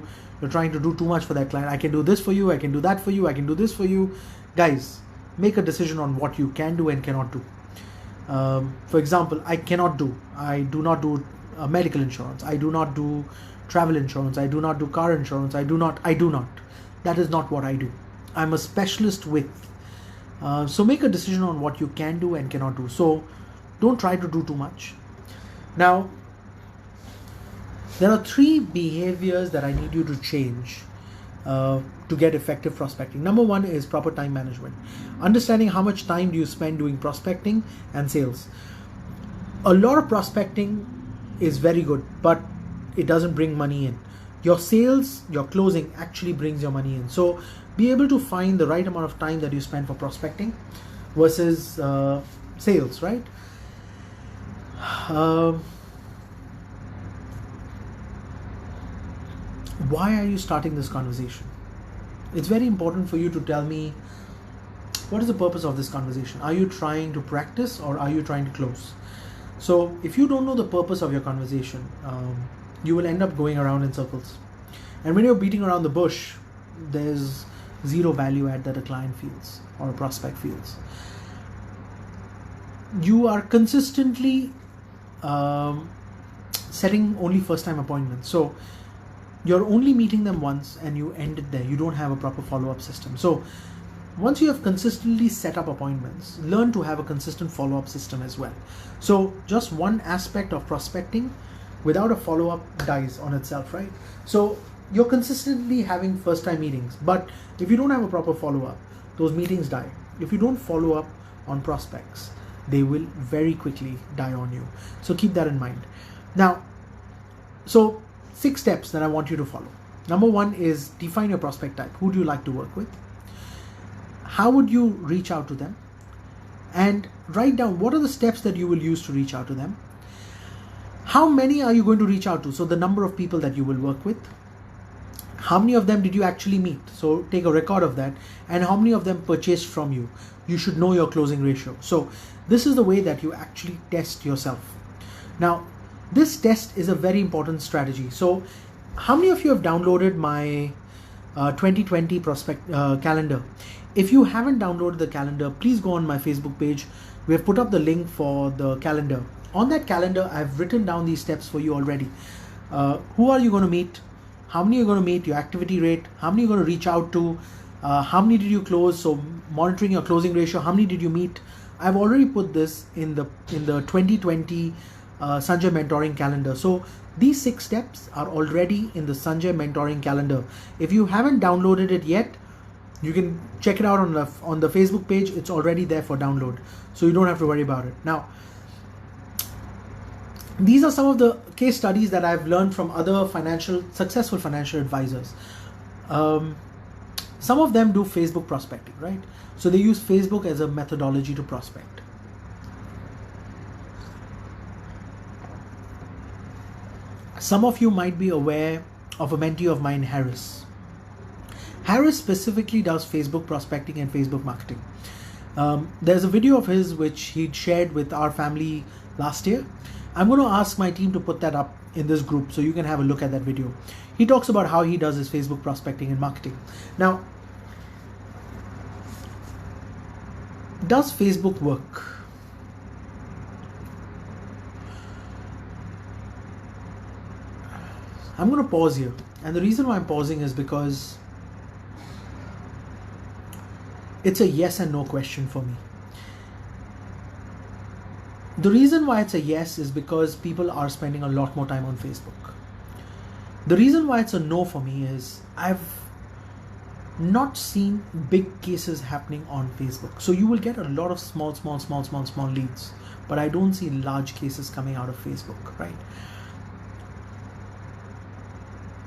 trying to do too much for that client. I can do this for you. I can do that for you. I can do this for you. Guys, make a decision on what you can do and cannot do. For example, I do not do medical insurance. I do not do travel insurance. I do not do car insurance. I do not. That is not what I do. I'm a specialist with. So make a decision on what you can do and cannot do. So don't try to do too much. Now, there are 3 behaviors that I need you to change to get effective prospecting. Number 1 is proper time management. Understanding how much time do you spend doing prospecting and sales. A lot of prospecting is very good, but it doesn't bring money in. Your sales, your closing actually brings your money in. So be able to find the right amount of time that you spend for prospecting versus sales, right? Why are you starting this conversation? It's very important for you to tell me, what is the purpose of this conversation? Are you trying to practice or are you trying to close? So if you don't know the purpose of your conversation, you will end up going around in circles. And when you're beating around the bush, there's zero value add that a client feels or a prospect feels. You are consistently setting only first time appointments. So you're only meeting them once and you end it there. You don't have a proper follow-up system. So once you have consistently set up appointments, learn to have a consistent follow-up system as well. So just one aspect of prospecting without a follow-up dies on itself, right? So you're consistently having first-time meetings, but if you don't have a proper follow-up, those meetings die. If you don't follow up on prospects, they will very quickly die on you. So keep that in mind. Now, so 6 steps that I want you to follow. Number 1 is define your prospect type. Who do you like to work with? How would you reach out to them? And write down what are the steps that you will use to reach out to them. How many are you going to reach out to? So the number of people that you will work with. How many of them did you actually meet? So take a record of that. And how many of them purchased from you? You should know your closing ratio. So this is the way that you actually test yourself. Now, this test is a very important strategy. So how many of you have downloaded my 2020 prospect calendar? If you haven't downloaded the calendar, please go on my Facebook page. We have put up the link for the calendar. On that calendar, I've written down these steps for you already. Who are you going to meet? How many are you going to meet? Your activity rate? How many are you going to reach out to? How many did you close? So monitoring your closing ratio. How many did you meet? I've already put this in the 2020 Sanjay Mentoring Calendar. So these 6 steps are already in the Sanjay Mentoring Calendar. If you haven't downloaded it yet, you can check it out on the Facebook page. It's already there for download, so you don't have to worry about it. Now, these are some of the case studies that I've learned from other successful financial advisors. Some of them do Facebook prospecting, right? So they use Facebook as a methodology to prospect. Some of you might be aware of a mentee of mine, Harris. Harris specifically does Facebook prospecting and Facebook marketing. There's a video of his which he'd shared with our family last year. I'm going to ask my team to put that up in this group so you can have a look at that video. He talks about how he does his Facebook prospecting and marketing. Now, does Facebook work? I'm going to pause here. And the reason why I'm pausing is because it's a yes and no question for me. The reason why it's a yes is because people are spending a lot more time on Facebook. The reason why it's a no for me is I've not seen big cases happening on Facebook. So you will get a lot of small leads, but I don't see large cases coming out of Facebook, right?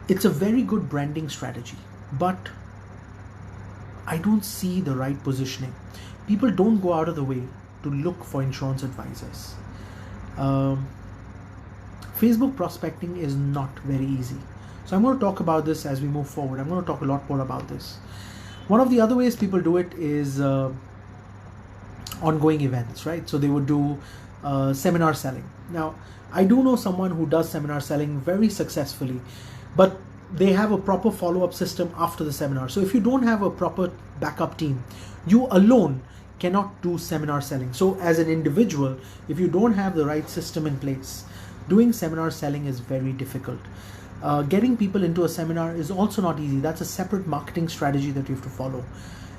It's a very good branding strategy, but I don't see the right positioning. People don't go out of the way to look for insurance advisors. Facebook prospecting is not very easy. So I'm going to talk about this as we move forward. I'm going to talk a lot more about this. One of the other ways people do it is ongoing events, right? So they would do seminar selling. Now, I do know someone who does seminar selling very successfully, but they have a proper follow-up system after the seminar. So if you don't have a proper backup team, you alone cannot do seminar selling. So as an individual, if you don't have the right system in place, doing seminar selling is very difficult. Getting people into a seminar is also not easy. That's a separate marketing strategy that you have to follow.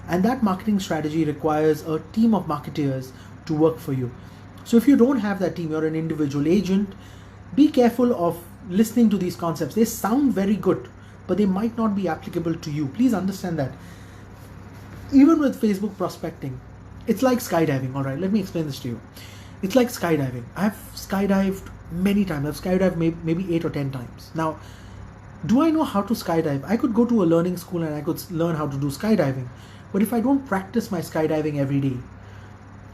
And that marketing strategy requires a team of marketeers to work for you. So if you don't have that team, you're an individual agent, be careful of listening to these concepts. They sound very good, but they might not be applicable to you. Please understand that. Even with Facebook prospecting, it's like skydiving. All right, let me explain this to you. It's like skydiving. I've skydived many times. I've skydived maybe 8 or 10 times. Now, do I know how to skydive? I could go to a learning school and I could learn how to do skydiving. But if I don't practice my skydiving every day,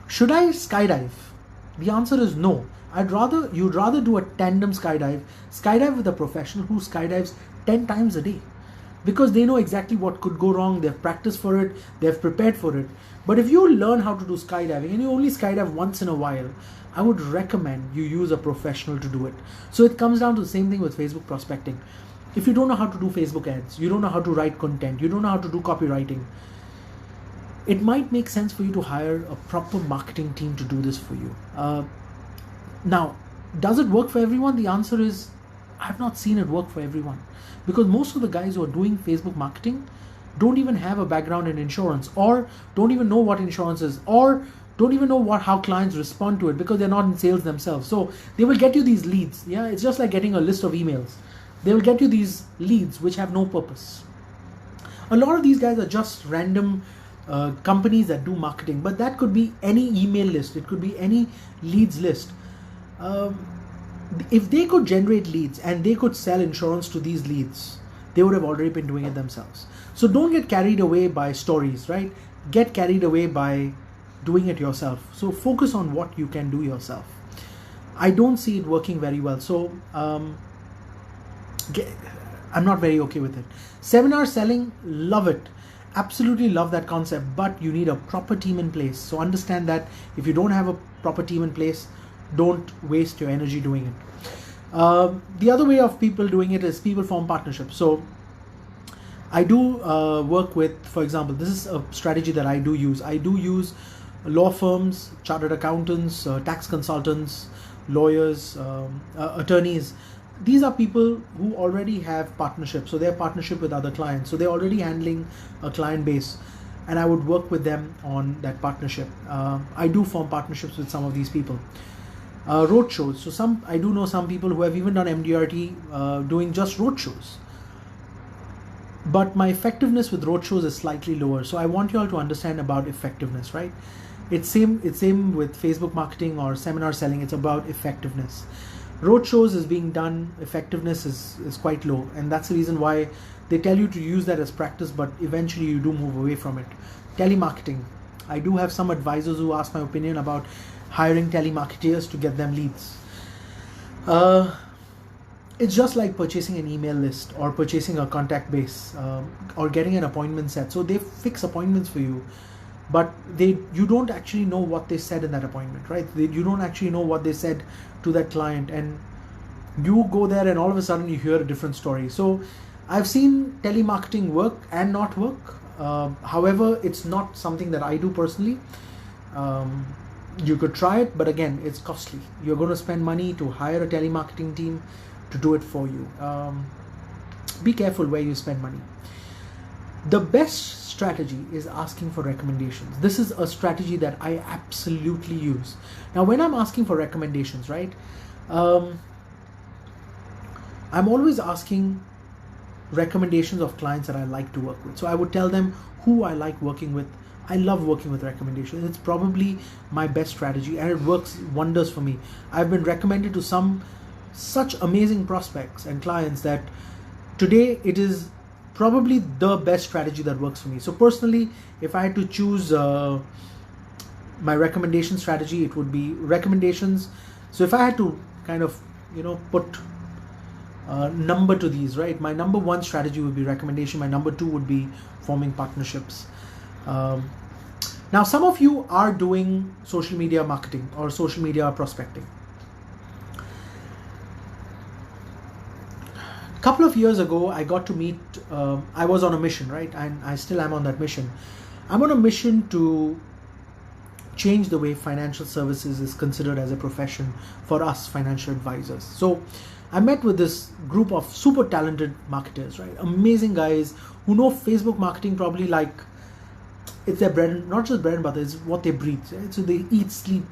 should I skydive? The answer is no. You'd rather do a tandem skydive with a professional who skydives 10 times a day, because they know exactly what could go wrong. They've practiced for it, they've prepared for it. But if you learn how to do skydiving and you only skydive once in a while, I would recommend you use a professional to do it. So it comes down to the same thing with Facebook prospecting. If you don't know how to do Facebook ads, you don't know how to write content, you don't know how to do copywriting, it might make sense for you to hire a proper marketing team to do this for you. Now, does it work for everyone? The answer is, I've not seen it work for everyone, because most of the guys who are doing Facebook marketing don't even have a background in insurance, or don't even know what insurance is, or don't even know how clients respond to it, because they're not in sales themselves. So they will get you these leads. Yeah, it's just like getting a list of emails. They will get you these leads which have no purpose. A lot of these guys are just random companies that do marketing, but that could be any email list. It could be any leads list. If they could generate leads and they could sell insurance to these leads, they would have already been doing it themselves. So don't get carried away by stories, right? Get carried away by doing it yourself. So focus on what you can do yourself. I don't see it working very well. So I'm not very okay with it. Seminar selling, love it. Absolutely love that concept, but you need a proper team in place. So understand that if you don't have a proper team in place, don't waste your energy doing it. The other way of people doing it is people form partnerships. So I do work with, for example, this is a strategy that I do use. I do use law firms, chartered accountants, tax consultants, lawyers, attorneys. These are people who already have partnerships. So they have partnership with other clients. So they're already handling a client base, and I would work with them on that partnership. I do form partnerships with some of these people. Road shows. So I do know some people who have even done MDRT doing just road shows. But my effectiveness with road shows is slightly lower. So I want you all to understand about effectiveness, right? It's same with Facebook marketing or seminar selling. It's about effectiveness. Road shows is being done, effectiveness is quite low, and that's the reason why they tell you to use that as practice, but eventually you do move away from it. Telemarketing. I do have some advisors who ask my opinion about hiring telemarketers to get them leads. It's just like purchasing an email list or purchasing a contact base or getting an appointment set. So they fix appointments for you. but you don't actually know what they said in that appointment, right? You don't actually know what they said to that client, and you go there and all of a sudden you hear a different story. So I've seen telemarketing work and not work. However, it's not something that I do personally. You could try it, but again, it's costly. You're going to spend money to hire a telemarketing team to do it for you. Be careful where you spend money. The best strategy is asking for recommendations. This is a strategy that I absolutely use. Now, when I'm asking for recommendations, right, I'm always asking recommendations of clients that I like to work with. So I would tell them who I like working with. I love working with recommendations. It's probably my best strategy, and it works wonders for me. I've been recommended to such amazing prospects and clients that today it is probably the best strategy that works for me. So personally, if I had to choose my recommendation strategy, it would be recommendations. So if I had to kind of, put number to these, right? My number one strategy would be recommendation. My number two would be forming partnerships. Now, some of you are doing social media marketing or social media prospecting. A couple of years ago, I got to meet, I was on a mission, right? And I still am on that mission. I'm on a mission to change the way financial services is considered as a profession for us financial advisors. So I met with this group of super talented marketers, right? Amazing guys who know Facebook marketing probably like it's their bread, and not just bread and butter, it's what they breathe, right? So they eat, sleep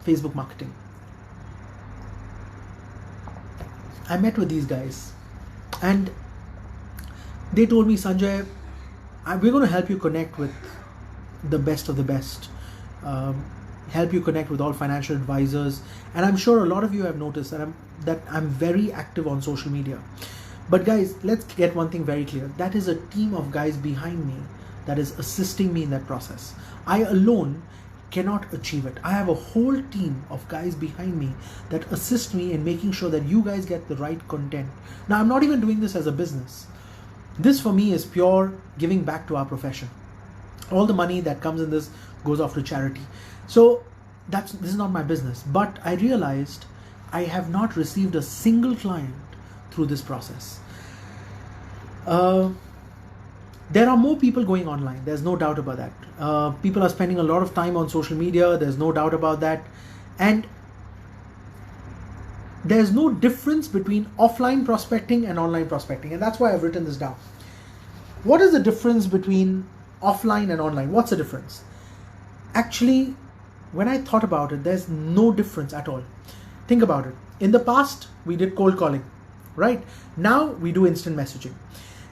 Facebook marketing. I met with these guys and they told me, Sanjay, we're going to help you connect with the best of the best, help you connect with all financial advisors. And I'm sure a lot of you have noticed that I'm very active on social media. But guys, let's get one thing very clear. That is a team of guys behind me that is assisting me in that process. I alone cannot achieve it. I have a whole team of guys behind me that assist me in making sure that you guys get the right content. Now, I'm not even doing this as a business. This for me is pure giving back to our profession. All the money that comes in this goes off to charity. So this is not my business. But I realized I have not received a single client through this process. There are more people going online. There's no doubt about that. People are spending a lot of time on social media. There's no doubt about that. And there's no difference between offline prospecting and online prospecting. And that's why I've written this down. What is the difference between offline and online? What's the difference? Actually, when I thought about it, there's no difference at all. Think about it. In the past, we did cold calling, right? Now we do instant messaging.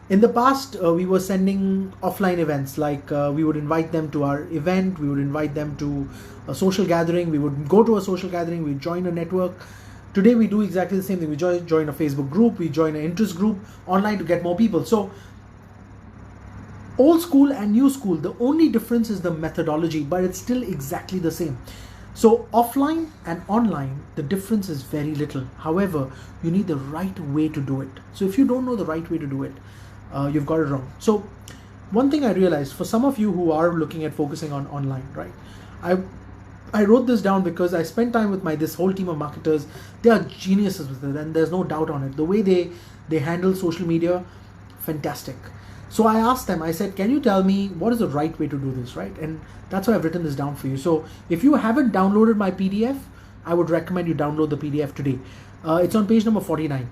In the past, we were sending offline events, like we would invite them to our event, we would invite them to a social gathering, we would go to a social gathering, we join a network. Today we do exactly the same thing. We join a Facebook group, we join an interest group online to get more people. So old school and new school, the only difference is the methodology, but it's still exactly the same. So offline and online, the difference is very little. However, you need the right way to do it. So if you don't know the right way to do it, you've got it wrong. So one thing I realized, for some of you who are looking at focusing on online, right? I wrote this down because I spent time with this whole team of marketers. They are geniuses with it, and there's no doubt on it. The way they handle social media, fantastic. So I asked them, I said, can you tell me what is the right way to do this, right? And that's why I've written this down for you. So if you haven't downloaded my PDF, I would recommend you download the PDF today. It's on page number 49.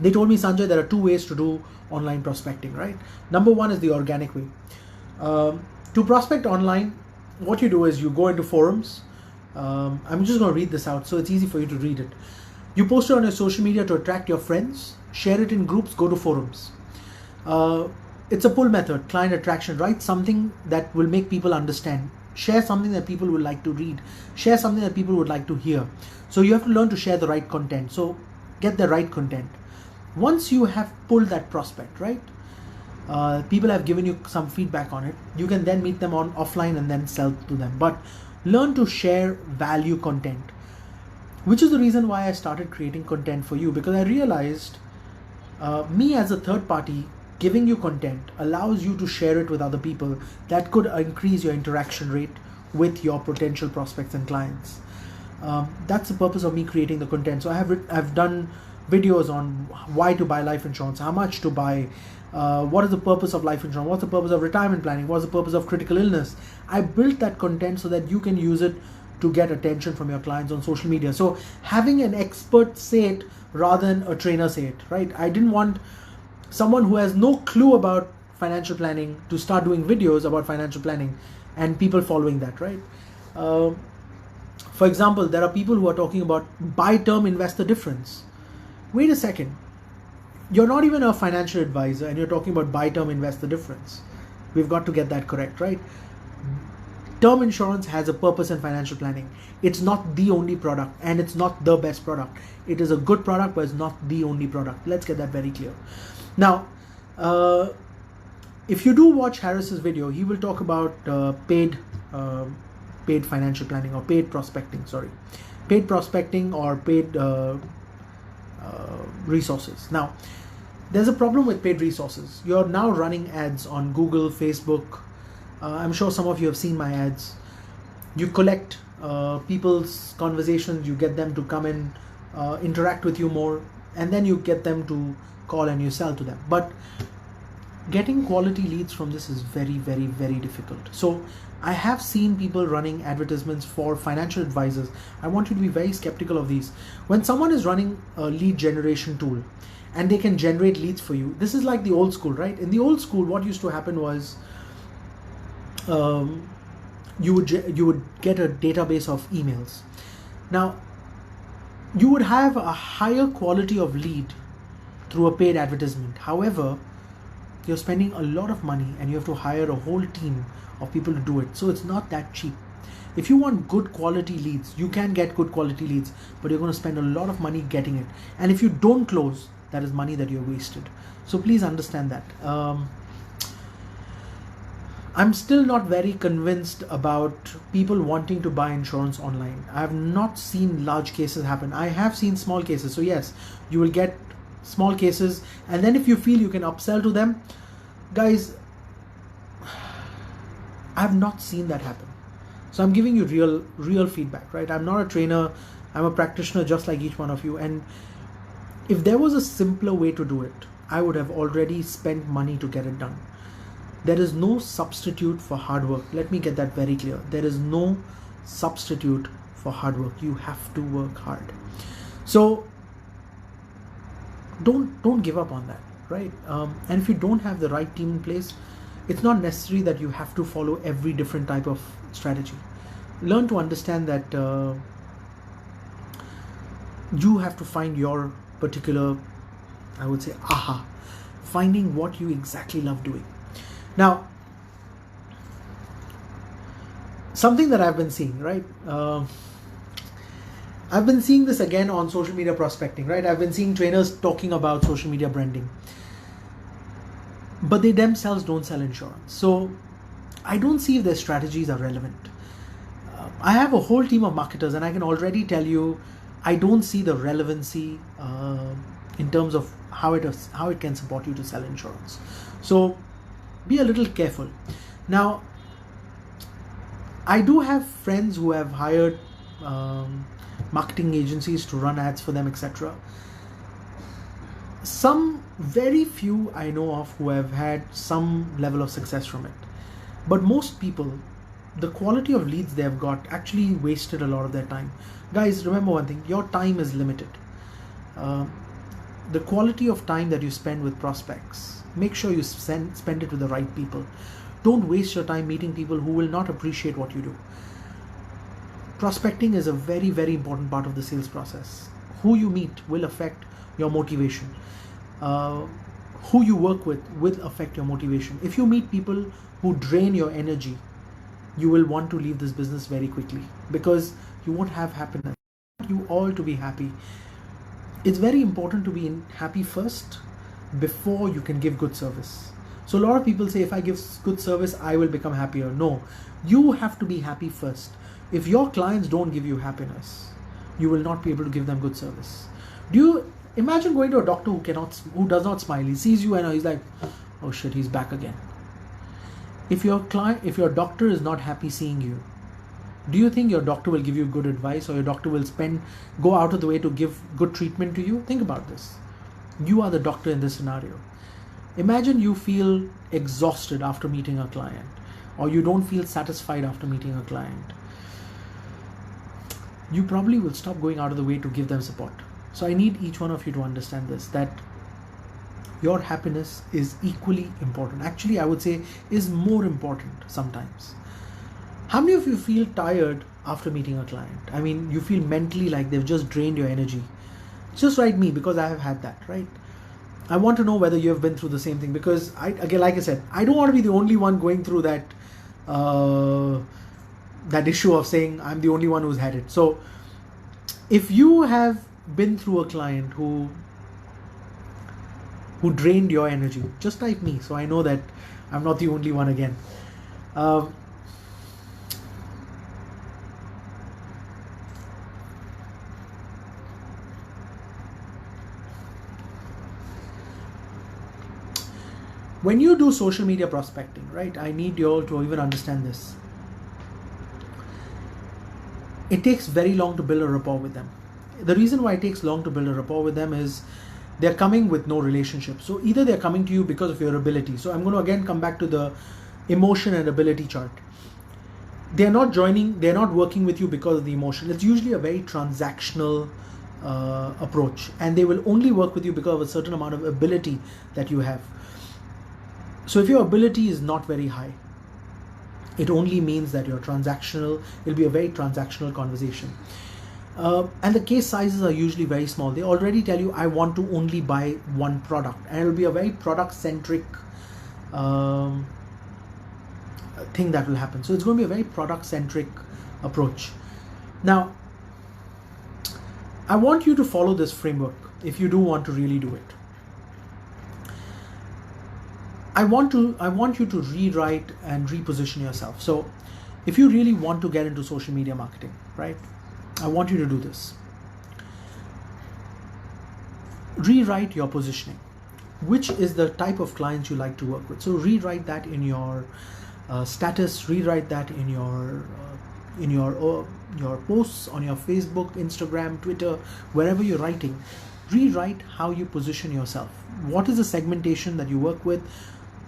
They told me, Sanjay, there are two ways to do online prospecting, right? Number one is the organic way. To prospect online, what you do is you go into forums. I'm just going to read this out so it's easy for you to read it. You post it on your social media to attract your friends, share it in groups, go to forums. It's a pull method, client attraction. Write something that will make people understand. Share something that people would like to read. Share something that people would like to hear. So you have to learn to share the right content. So get the right content. Once you have pulled that prospect, right? People have given you some feedback on it. You can then meet them on offline and then sell to them. But learn to share value content, which is the reason why I started creating content for you, because I realized me as a third party, giving you content allows you to share it with other people. That could increase your interaction rate with your potential prospects and clients. That's the purpose of me creating the content. So I've done videos on why to buy life insurance, how much to buy, what is the purpose of life insurance, what's the purpose of retirement planning, what's the purpose of critical illness. I built that content so that you can use it to get attention from your clients on social media. So having an expert say it rather than a trainer say it, right? I didn't want someone who has no clue about financial planning to start doing videos about financial planning and people following that, right? For example, there are people who are talking about buy term, invest the difference. Wait a second. You're not even a financial advisor and you're talking about buy term, invest the difference. We've got to get that correct, right? Term insurance has a purpose in financial planning. It's not the only product and it's not the best product. It is a good product, but it's not the only product. Let's get that very clear. Now, if you do watch Harris's video, he will talk about paid financial planning or paid prospecting, or paid resources. Now, there's a problem with paid resources. You're now running ads on Google, Facebook. I'm sure some of you have seen my ads. You collect people's conversations, you get them to come and interact with you more, and then you get them to call and you sell to them. But getting quality leads from this is very, very, very difficult. So I have seen people running advertisements for financial advisors. I want you to be very skeptical of these. When someone is running a lead generation tool and they can generate leads for you, this is like the old school, right? In the old school, what used to happen was you would get a database of emails. Now, you would have a higher quality of lead through a paid advertisement. However, you're spending a lot of money and you have to hire a whole team of people to do it. So it's not that cheap. If you want good quality leads, you can get good quality leads, but you're going to spend a lot of money getting it. And if you don't close, that is money that you're wasted. So please understand that. I'm still not very convinced about people wanting to buy insurance online. I have not seen large cases happen. I have seen small cases. So yes, you will get small cases, and then if you feel you can upsell to them, guys, I have not seen that happen. So I'm giving you real feedback, right? I'm not a trainer. I'm a practitioner just like each one of you. And if there was a simpler way to do it, I would have already spent money to get it done. There is no substitute for hard work. Let me get that very clear. There is no substitute for hard work. You have to work hard. So don't give up on that, right? And if you don't have the right team in place, it's not necessary that you have to follow every different type of strategy. Learn to understand that you have to find your particular, I would say, finding what you exactly love doing. Now, something that I've been seeing, right? I've been seeing this again on social media prospecting, right? I've been seeing trainers talking about social media branding, but they themselves don't sell insurance. So I don't see if their strategies are relevant. I have a whole team of marketers, and I can already tell you, I don't see the relevancy in terms of how it can support you to sell insurance. So be a little careful. Now, I do have friends who have hired marketing agencies to run ads for them, etc. Some very few I know of who have had some level of success from it. But most people, the quality of leads they have got actually wasted a lot of their time. Guys, remember one thing, your time is limited. The quality of time that you spend with prospects, make sure you spend it with the right people. Don't waste your time meeting people who will not appreciate what you do. Prospecting is a very, very important part of the sales process. Who you meet will affect your motivation. Who you work with will affect your motivation. If you meet people who drain your energy, you will want to leave this business very quickly because you won't have happiness. You all to be happy. It's very important to be happy first before you can give good service. So a lot of people say, if I give good service, I will become happier. No, you have to be happy first. If your clients don't give you happiness, you will not be able to give them good service. Do you imagine going to a doctor who does not smile? He sees you and he's like, Oh shit, he's back again. If your doctor is not happy seeing you, do you think your doctor will give you good advice, or your doctor will go out of the way to give good treatment to you? Think about this. You are the doctor in this scenario. Imagine you feel exhausted after meeting a client, or you don't feel satisfied after meeting a client. You probably will stop going out of the way to give them support. So I need each one of you to understand this, that your happiness is equally important. Actually, I would say is more important sometimes. How many of you feel tired after meeting a client? I mean, you feel mentally like they've just drained your energy. Just write me, because I have had that, right? I want to know whether you have been through the same thing, because again, like I said, I don't want to be the only one going through that issue of saying I'm the only one who's had it. So if you have been through a client who drained your energy, just type me, so I know that I'm not the only one again. When you do social media prospecting, right, I need you all to even understand this. It takes very long to build a rapport with them. The reason why it takes long to build a rapport with them is they're coming with no relationship. So either they're coming to you because of your ability. So I'm going to again come back to the emotion and ability chart. They're not working with you because of the emotion. It's usually a very transactional approach, and they will only work with you because of a certain amount of ability that you have. So if your ability is not very high, it only means that you're transactional. It'll be a very transactional conversation. And the case sizes are usually very small. They already tell you, I want to only buy one product. And it'll be a very product-centric thing that will happen. So it's going to be a very product-centric approach. Now, I want you to follow this framework if you do want to really do it. I want you to rewrite and reposition yourself. So if you really want to get into social media marketing, right, I want you to do this. Rewrite your positioning. Which is the type of clients you like to work with? So rewrite that in your status. Rewrite that in your posts on your Facebook, Instagram, Twitter, wherever you're writing. Rewrite how you position yourself. What is the segmentation that you work with?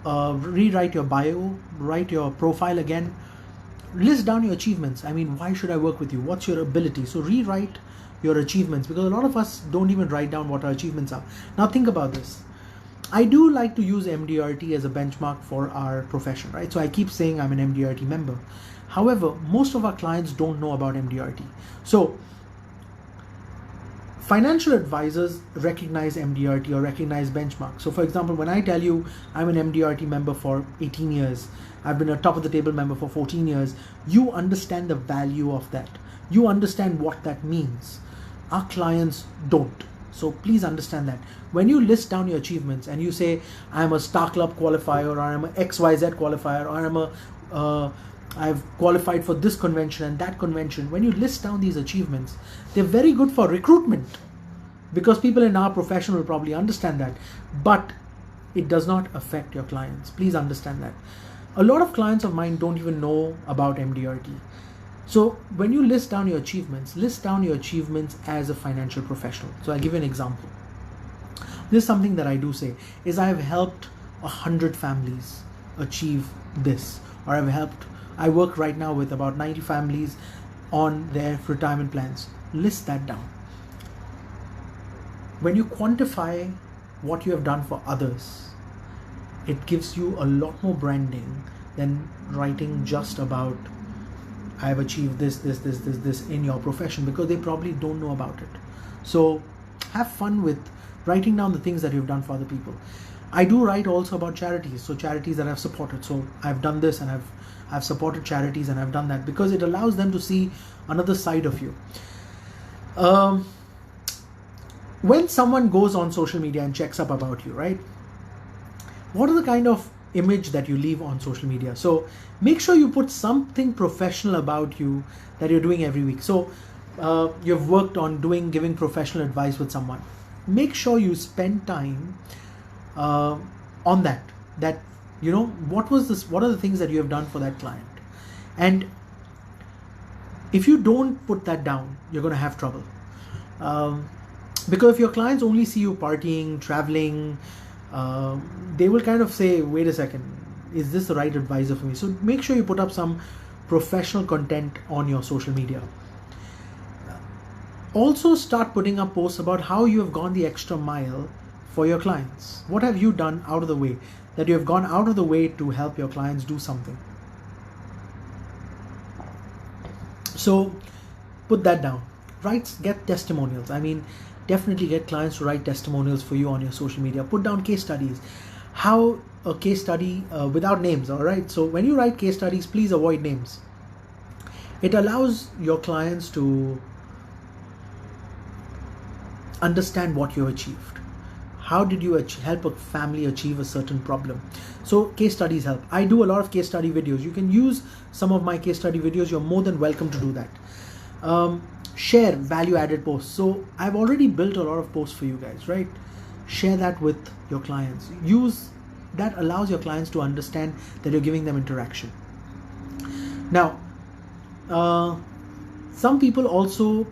Rewrite your bio, write your profile again, list down your achievements. I mean, why should I work with you? What's your ability? So rewrite your achievements, because a lot of us don't even write down what our achievements are. Now think about this. I do like to use MDRT as a benchmark for our profession, right? So I keep saying I'm an MDRT member. However, most of our clients don't know about MDRT. So financial advisors recognize MDRT or recognize benchmark. So for example, when I tell you I'm an MDRT member for 18 years, I've been a top of the table member for 14 years, you understand the value of that. You understand what that means. Our clients don't. So please understand that. When you list down your achievements and you say, I'm a Star Club qualifier, or I'm an XYZ qualifier, or I've qualified for this convention and that convention. When you list down these achievements, they're very good for recruitment, because people in our profession will probably understand that, but it does not affect your clients. Please understand that. A lot of clients of mine don't even know about MDRT. So when you list down your achievements as a financial professional. So I'll give you an example. This is something that I do say, is I have helped 100 families achieve this, or I work right now with about 90 families on their retirement plans. List that down. When you quantify what you have done for others, it gives you a lot more branding than writing just about I've achieved this in your profession, because they probably don't know about it. So have fun with writing down the things that you've done for other people. I do write also about charities, so charities that I've supported. So I've done this, and I've supported charities, and I've done that, because it allows them to see another side of you. When someone goes on social media and checks up about you, right, what are the kind of image that you leave on social media? So make sure you put something professional about you that you're doing every week. So you've worked on giving professional advice with someone. Make sure you spend time on that. that, what are the things that you have done for that client. And if you don't put that down, you're going to have trouble. Because if your clients only see you partying, traveling, they will kind of say, wait a second, is this the right advisor for me? So make sure you put up some professional content on your social media. Also start putting up posts about how you have gone the extra mile for your clients. What have you done out of the way, that you have gone out of the way to help your clients do something? So put that down. Get testimonials. I mean, definitely get clients to write testimonials for you on your social media. Put down case studies. How a case study without names, all right? So when you write case studies, please avoid names. It allows your clients to understand what you achieved. How did you help a family achieve a certain problem? So case studies help. I do a lot of case study videos. You can use some of my case study videos. You're more than welcome to do that. Share value added posts. So I've already built a lot of posts for you guys, right? Share that with your clients. That allows your clients to understand that you're giving them interaction. Now, some people also,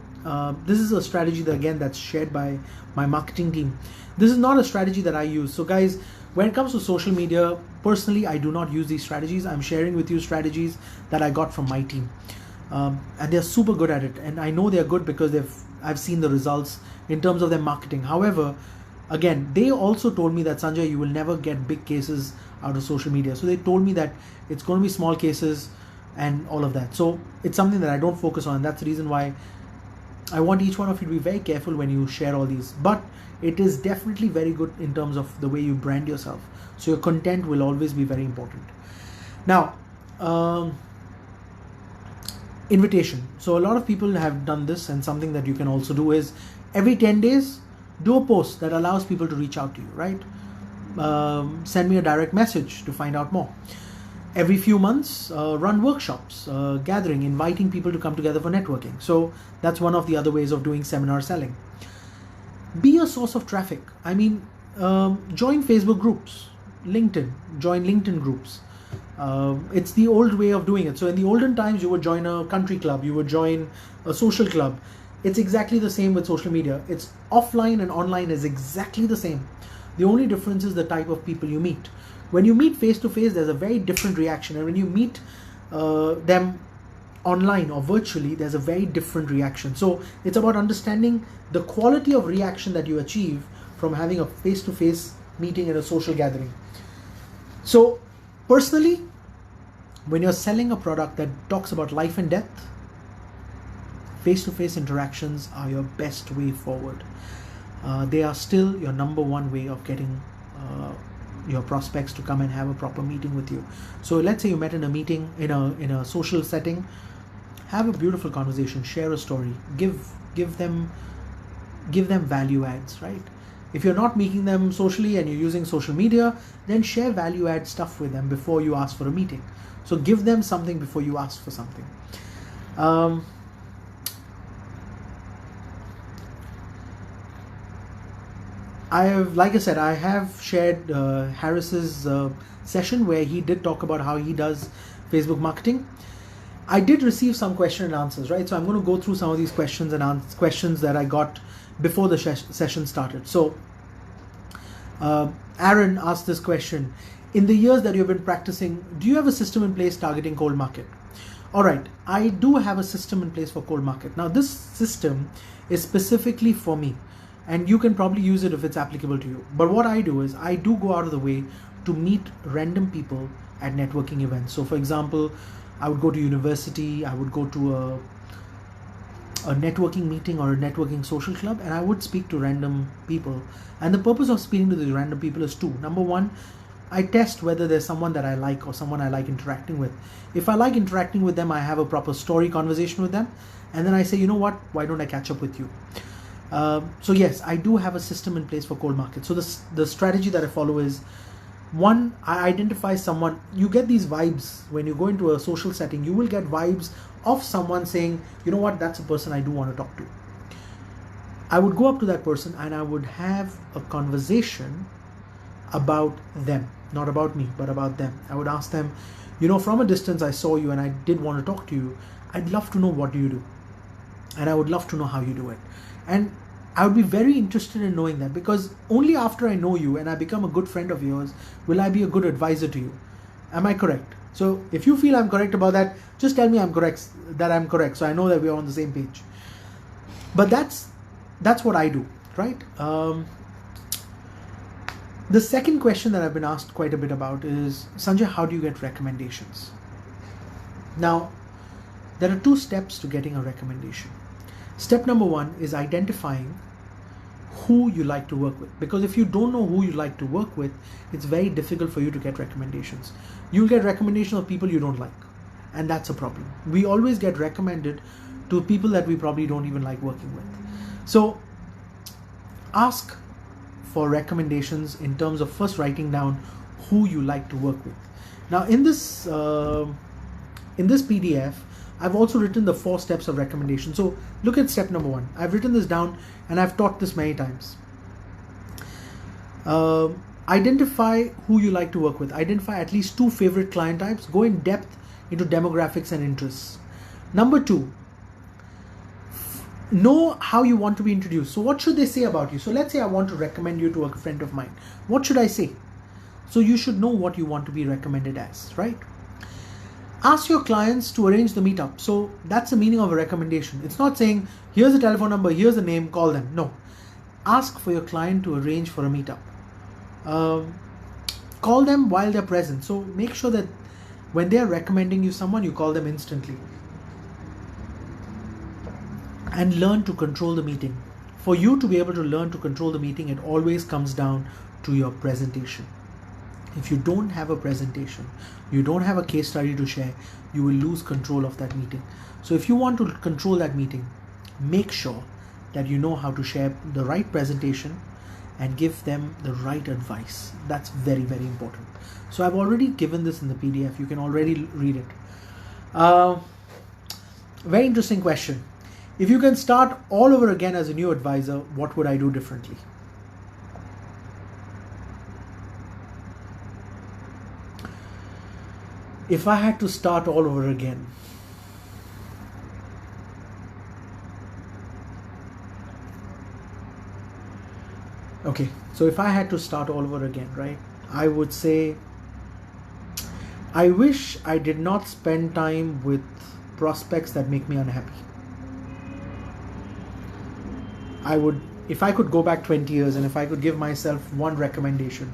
this is a strategy that, again, that's shared by my marketing team. This is not a strategy that I use. So guys, when it comes to social media, personally, I do not use these strategies. I'm sharing with you strategies that I got from my team. And they're super good at it. And I know they're good because I've seen the results in terms of their marketing. However, again, they also told me that, Sanjay, you will never get big cases out of social media. So they told me that it's going to be small cases and all of that. So it's something that I don't focus on. That's the reason why I want each one of you to be very careful when you share all these. But it is definitely very good in terms of the way you brand yourself. So your content will always be very important. Now, invitation. So a lot of people have done this, and something that you can also do is every 10 days, do a post that allows people to reach out to you, right? Send me a direct message to find out more. Every few months, run workshops, gathering, inviting people to come together for networking. So that's one of the other ways of doing seminar selling. Be a source of traffic. I mean, join Facebook groups, join LinkedIn groups. It's the old way of doing it. So in the olden times, you would join a country club, you would join a social club. It's exactly the same with social media. It's offline and online is exactly the same. The only difference is the type of people you meet. When you meet face to face, there's a very different reaction. And when you meet them online or virtually, there's a very different reaction. So it's about understanding the quality of reaction that you achieve from having a face-to-face meeting at a social gathering. So personally, when you're selling a product that talks about life and death, face-to-face interactions are your best way forward. They are still your number one way of getting your prospects to come and have a proper meeting with you. So let's say you met in a meeting in a social setting. Have a beautiful conversation, share a story, give them value adds, right? If you're not meeting them socially and you're using social media, then share value add stuff with them before you ask for a meeting. So give them something before you ask for something. Like I said, I have shared Harris's session where he did talk about how he does Facebook marketing. I did receive some question and answers, right? So I'm going to go through some of these questions and questions that I got before the session started. So Aaron asked this question: in the years that you've been practicing, do you have a system in place targeting cold market? All right, I do have a system in place for cold market. Now this system is specifically for me, and you can probably use it if it's applicable to you. But what I do is I do go out of the way to meet random people at networking events. So for example, I would go to university, I would go to a networking meeting or a networking social club, and I would speak to random people. And the purpose of speaking to these random people is two. Number one, I test whether there's someone that I like or someone I like interacting with. If I like interacting with them, I have a proper story conversation with them. And then I say, you know what, why don't I catch up with you? So yes, I do have a system in place for cold market. So the strategy that I follow is, one, I identify someone. You get these vibes when you go into a social setting. You will get vibes of someone saying, you know what, that's a person I do want to talk to. I would go up to that person and I would have a conversation about them, not about me, but about them. I would ask them, from a distance I saw you and I did want to talk to you. I'd love to know what do you do, and I would love to know how you do it. And I would be very interested in knowing that, because only after I know you and I become a good friend of yours will I be a good advisor to you. Am I correct? So if you feel I'm correct about that, just tell me I'm correct, so I know that we're on the same page. But that's what I do, right? The second question that I've been asked quite a bit about is, Sanjay, how do you get recommendations? Now, there are 2 steps to getting a recommendation. Step number 1 is identifying who you like to work with, because if you don't know who you like to work with, it's very difficult for you to get recommendations. You'll get recommendations of people you don't like, and that's a problem. We always get recommended to people that we probably don't even like working with. So ask for recommendations in terms of first writing down who you like to work with. Now in this PDF, I've also written the 4 steps of recommendation. So look at step number 1. I've written this down and I've taught this many times. Identify who you like to work with. Identify at least 2 favorite client types. Go in depth into demographics and interests. Number 2, know how you want to be introduced. So what should they say about you? So let's say I want to recommend you to a friend of mine. What should I say? So you should know what you want to be recommended as, right? Ask your clients to arrange the meetup. So that's the meaning of a recommendation. It's not saying, here's a telephone number, here's a name, call them. No. Ask for your client to arrange for a meetup. Call them while they're present. So make sure that when they're recommending you someone, you call them instantly. And learn to control the meeting. For you to be able to learn to control the meeting, it always comes down to your presentation. If you don't have a presentation, you don't have a case study to share, you will lose control of that meeting. So if you want to control that meeting, make sure that you know how to share the right presentation and give them the right advice. That's very, very important. So I've already given this in the PDF. You can already read it. Very interesting question. If you can start all over again as a new advisor, what would I do differently? If I had to start all over again, okay, so if I had to start all over again, right, I would say, I wish I did not spend time with prospects that make me unhappy. If I could go back 20 years and if I could give myself one recommendation,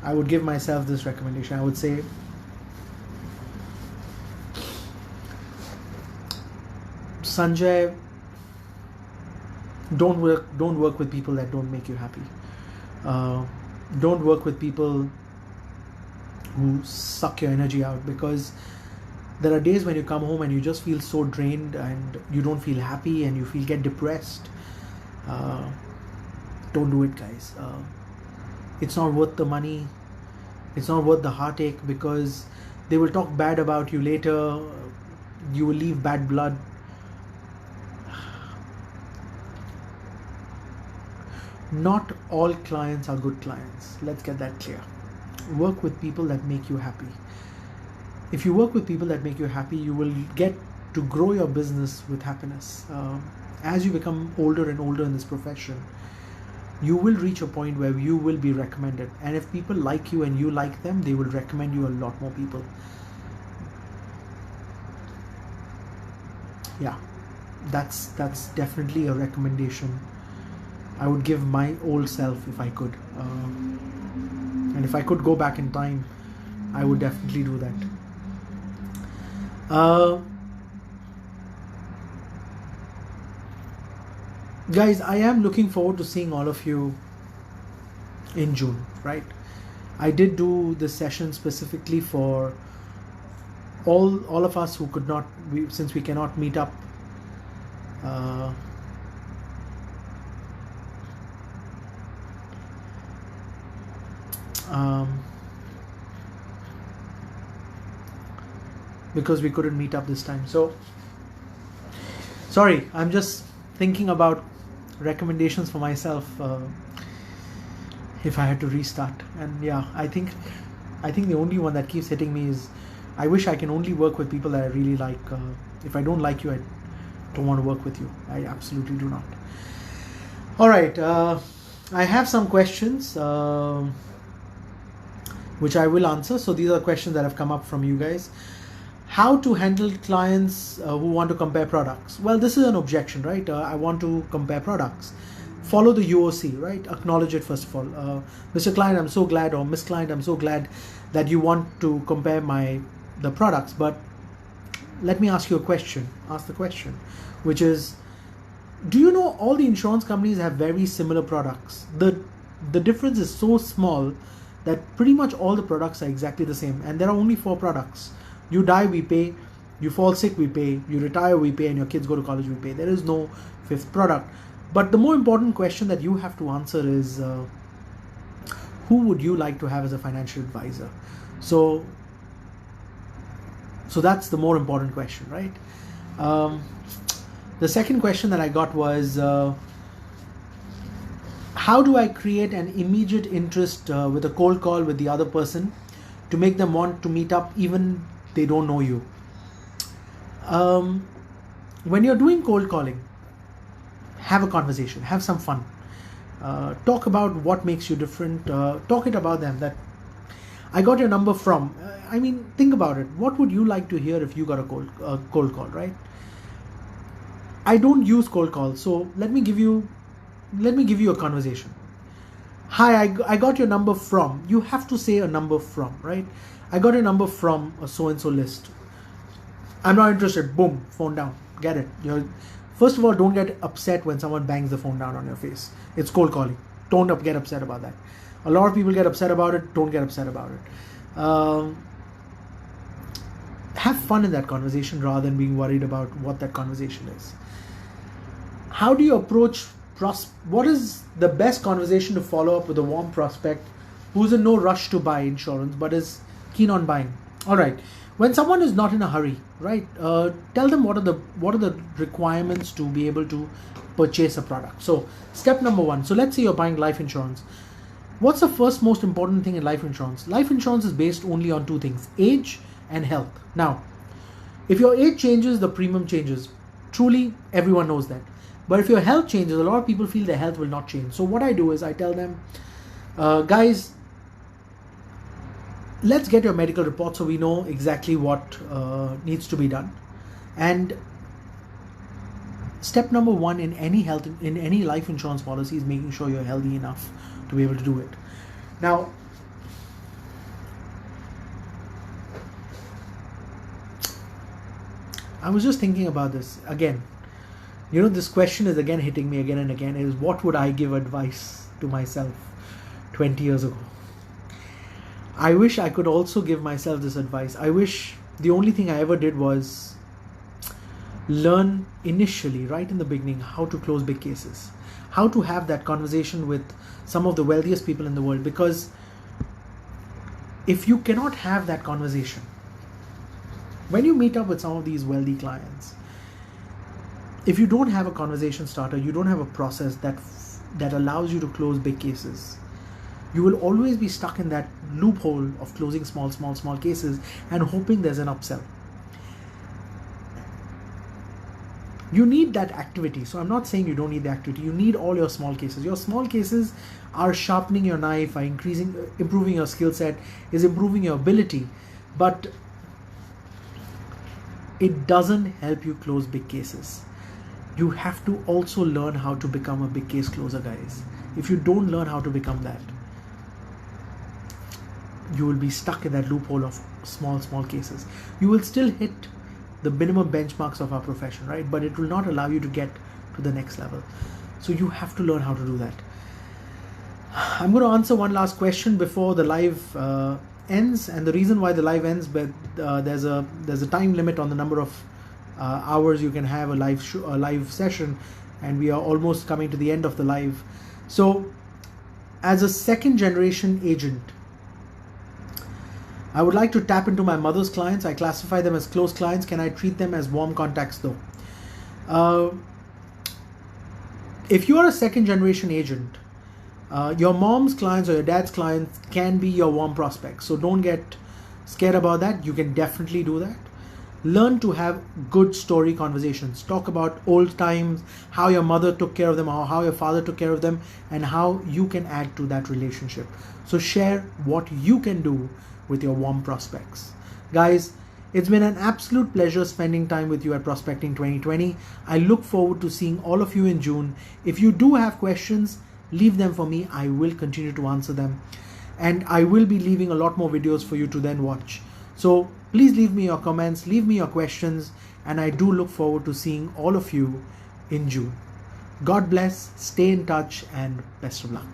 I would give myself this recommendation. I would say, Sanjay, don't work with people that don't make you happy. Don't work with people who suck your energy out, because there are days when you come home and you just feel so drained and you don't feel happy and you get depressed. Don't do it, guys. It's not worth the money. It's not worth the heartache, because they will talk bad about you later. You will leave bad blood. Not all clients are good clients. Let's get that clear. Work with people that make you happy. If you work with people that make you happy, you will get to grow your business with happiness. As you become older and older in this profession, you will reach a point where you will be recommended. And if people like you and you like them, they will recommend you a lot more people. Yeah, that's definitely a recommendation I would give my old self if I could. And if I could go back in time, I would definitely do that. Guys, I am looking forward to seeing all of you in June, right? I did do this session specifically for all of us who could not, since we cannot meet up. Because we couldn't meet up this time. So sorry, I'm just thinking about recommendations for myself. if I had to restart. And yeah, I think the only one that keeps hitting me is I wish I can only work with people that I really like. If I don't like you, I don't want to work with you. I absolutely do not. All right, I have some questions which I will answer. So these are questions that have come up from you guys. How to handle clients who want to compare products? Well, this is an objection, right? I want to compare products. Follow the UOC, right? Acknowledge it first of all. Mr. Client, I'm so glad, or Miss Client, I'm so glad that you want to compare the products. But let me ask you a question. Ask the question, which is, do you know all the insurance companies have very similar products? The difference is so small that pretty much all the products are exactly the same, and there are only 4 products. You die, we pay. You fall sick, we pay. You retire, we pay. And your kids go to college, we pay. There is no 5th product. But the more important question that you have to answer is, who would you like to have as a financial advisor? So that's the more important question, right? The second question that I got was, how do I create an immediate interest with a cold call with the other person to make them want to meet up even they don't know you? When you're doing cold calling, have a conversation, have some fun. Talk about what makes you different. Talk it about them, that I got your number from. I mean, think about it. What would you like to hear if you got a cold call, right? I don't use cold calls, so let me give you a conversation. Hi, I got your number from. You have to say a number from, right? I got a number from a so-and-so list. I'm not interested. Boom, phone down. Get it. First of all, don't get upset when someone bangs the phone down on your face. It's cold calling. Don't get upset about that. A lot of people get upset about it. Don't get upset about it. Have fun in that conversation rather than being worried about what that conversation is. How do you approach what is the best conversation to follow up with a warm prospect who's in no rush to buy insurance but is keen on buying? All right. When someone is not in a hurry, right? Tell them what are the requirements to be able to purchase a product. So step number 1. So let's say you're buying life insurance. What's the first most important thing in life insurance? Life insurance is based only on 2 things: age and health. Now, if your age changes, the premium changes. Truly, everyone knows that. But if your health changes, a lot of people feel their health will not change. So what I do is I tell them, guys, let's get your medical report so we know exactly what needs to be done. And step number 1 in any life insurance policy is making sure you're healthy enough to be able to do it. Now, I was just thinking about this again. This question is again hitting me again and again, is what would I give advice to myself 20 years ago? I wish I could also give myself this advice. I wish the only thing I ever did was learn initially, right in the beginning, how to close big cases, how to have that conversation with some of the wealthiest people in the world. Because if you cannot have that conversation, when you meet up with some of these wealthy clients, if you don't have a conversation starter, you don't have a process that allows you to close big cases, you will always be stuck in that loophole of closing small cases and hoping there's an upsell. You need that activity. So I'm not saying you don't need the activity. You need all your small cases. Your small cases are sharpening your knife, are improving your skill set, is improving your ability. But it doesn't help you close big cases. You have to also learn how to become a big case closer, guys. If you don't learn how to become that, you will be stuck in that loophole of small cases. You will still hit the minimum benchmarks of our profession, right? But it will not allow you to get to the next level. So you have to learn how to do that. I'm going to answer one last question before the live ends. And the reason why the live ends, but there's a time limit on the number of hours you can have a live session, and we are almost coming to the end of the live. So as a second generation agent, I would like to tap into my mother's clients. I classify them as close clients. Can I treat them as warm contacts though? If you are a second generation agent, Your mom's clients or your dad's clients can be your warm prospects. So don't get scared about that. You can definitely do that. Learn to have good story conversations. Talk about old times, how your mother took care of them, or how your father took care of them, and how you can add to that relationship. So share what you can do with your warm prospects. Guys, it's been an absolute pleasure spending time with you at Prospecting 2020. I look forward to seeing all of you in June. If you do have questions, leave them for me. I will continue to answer them. And I will be leaving a lot more videos for you to then watch. So please leave me your comments, leave me your questions, and I do look forward to seeing all of you in June. God bless, stay in touch, and best of luck.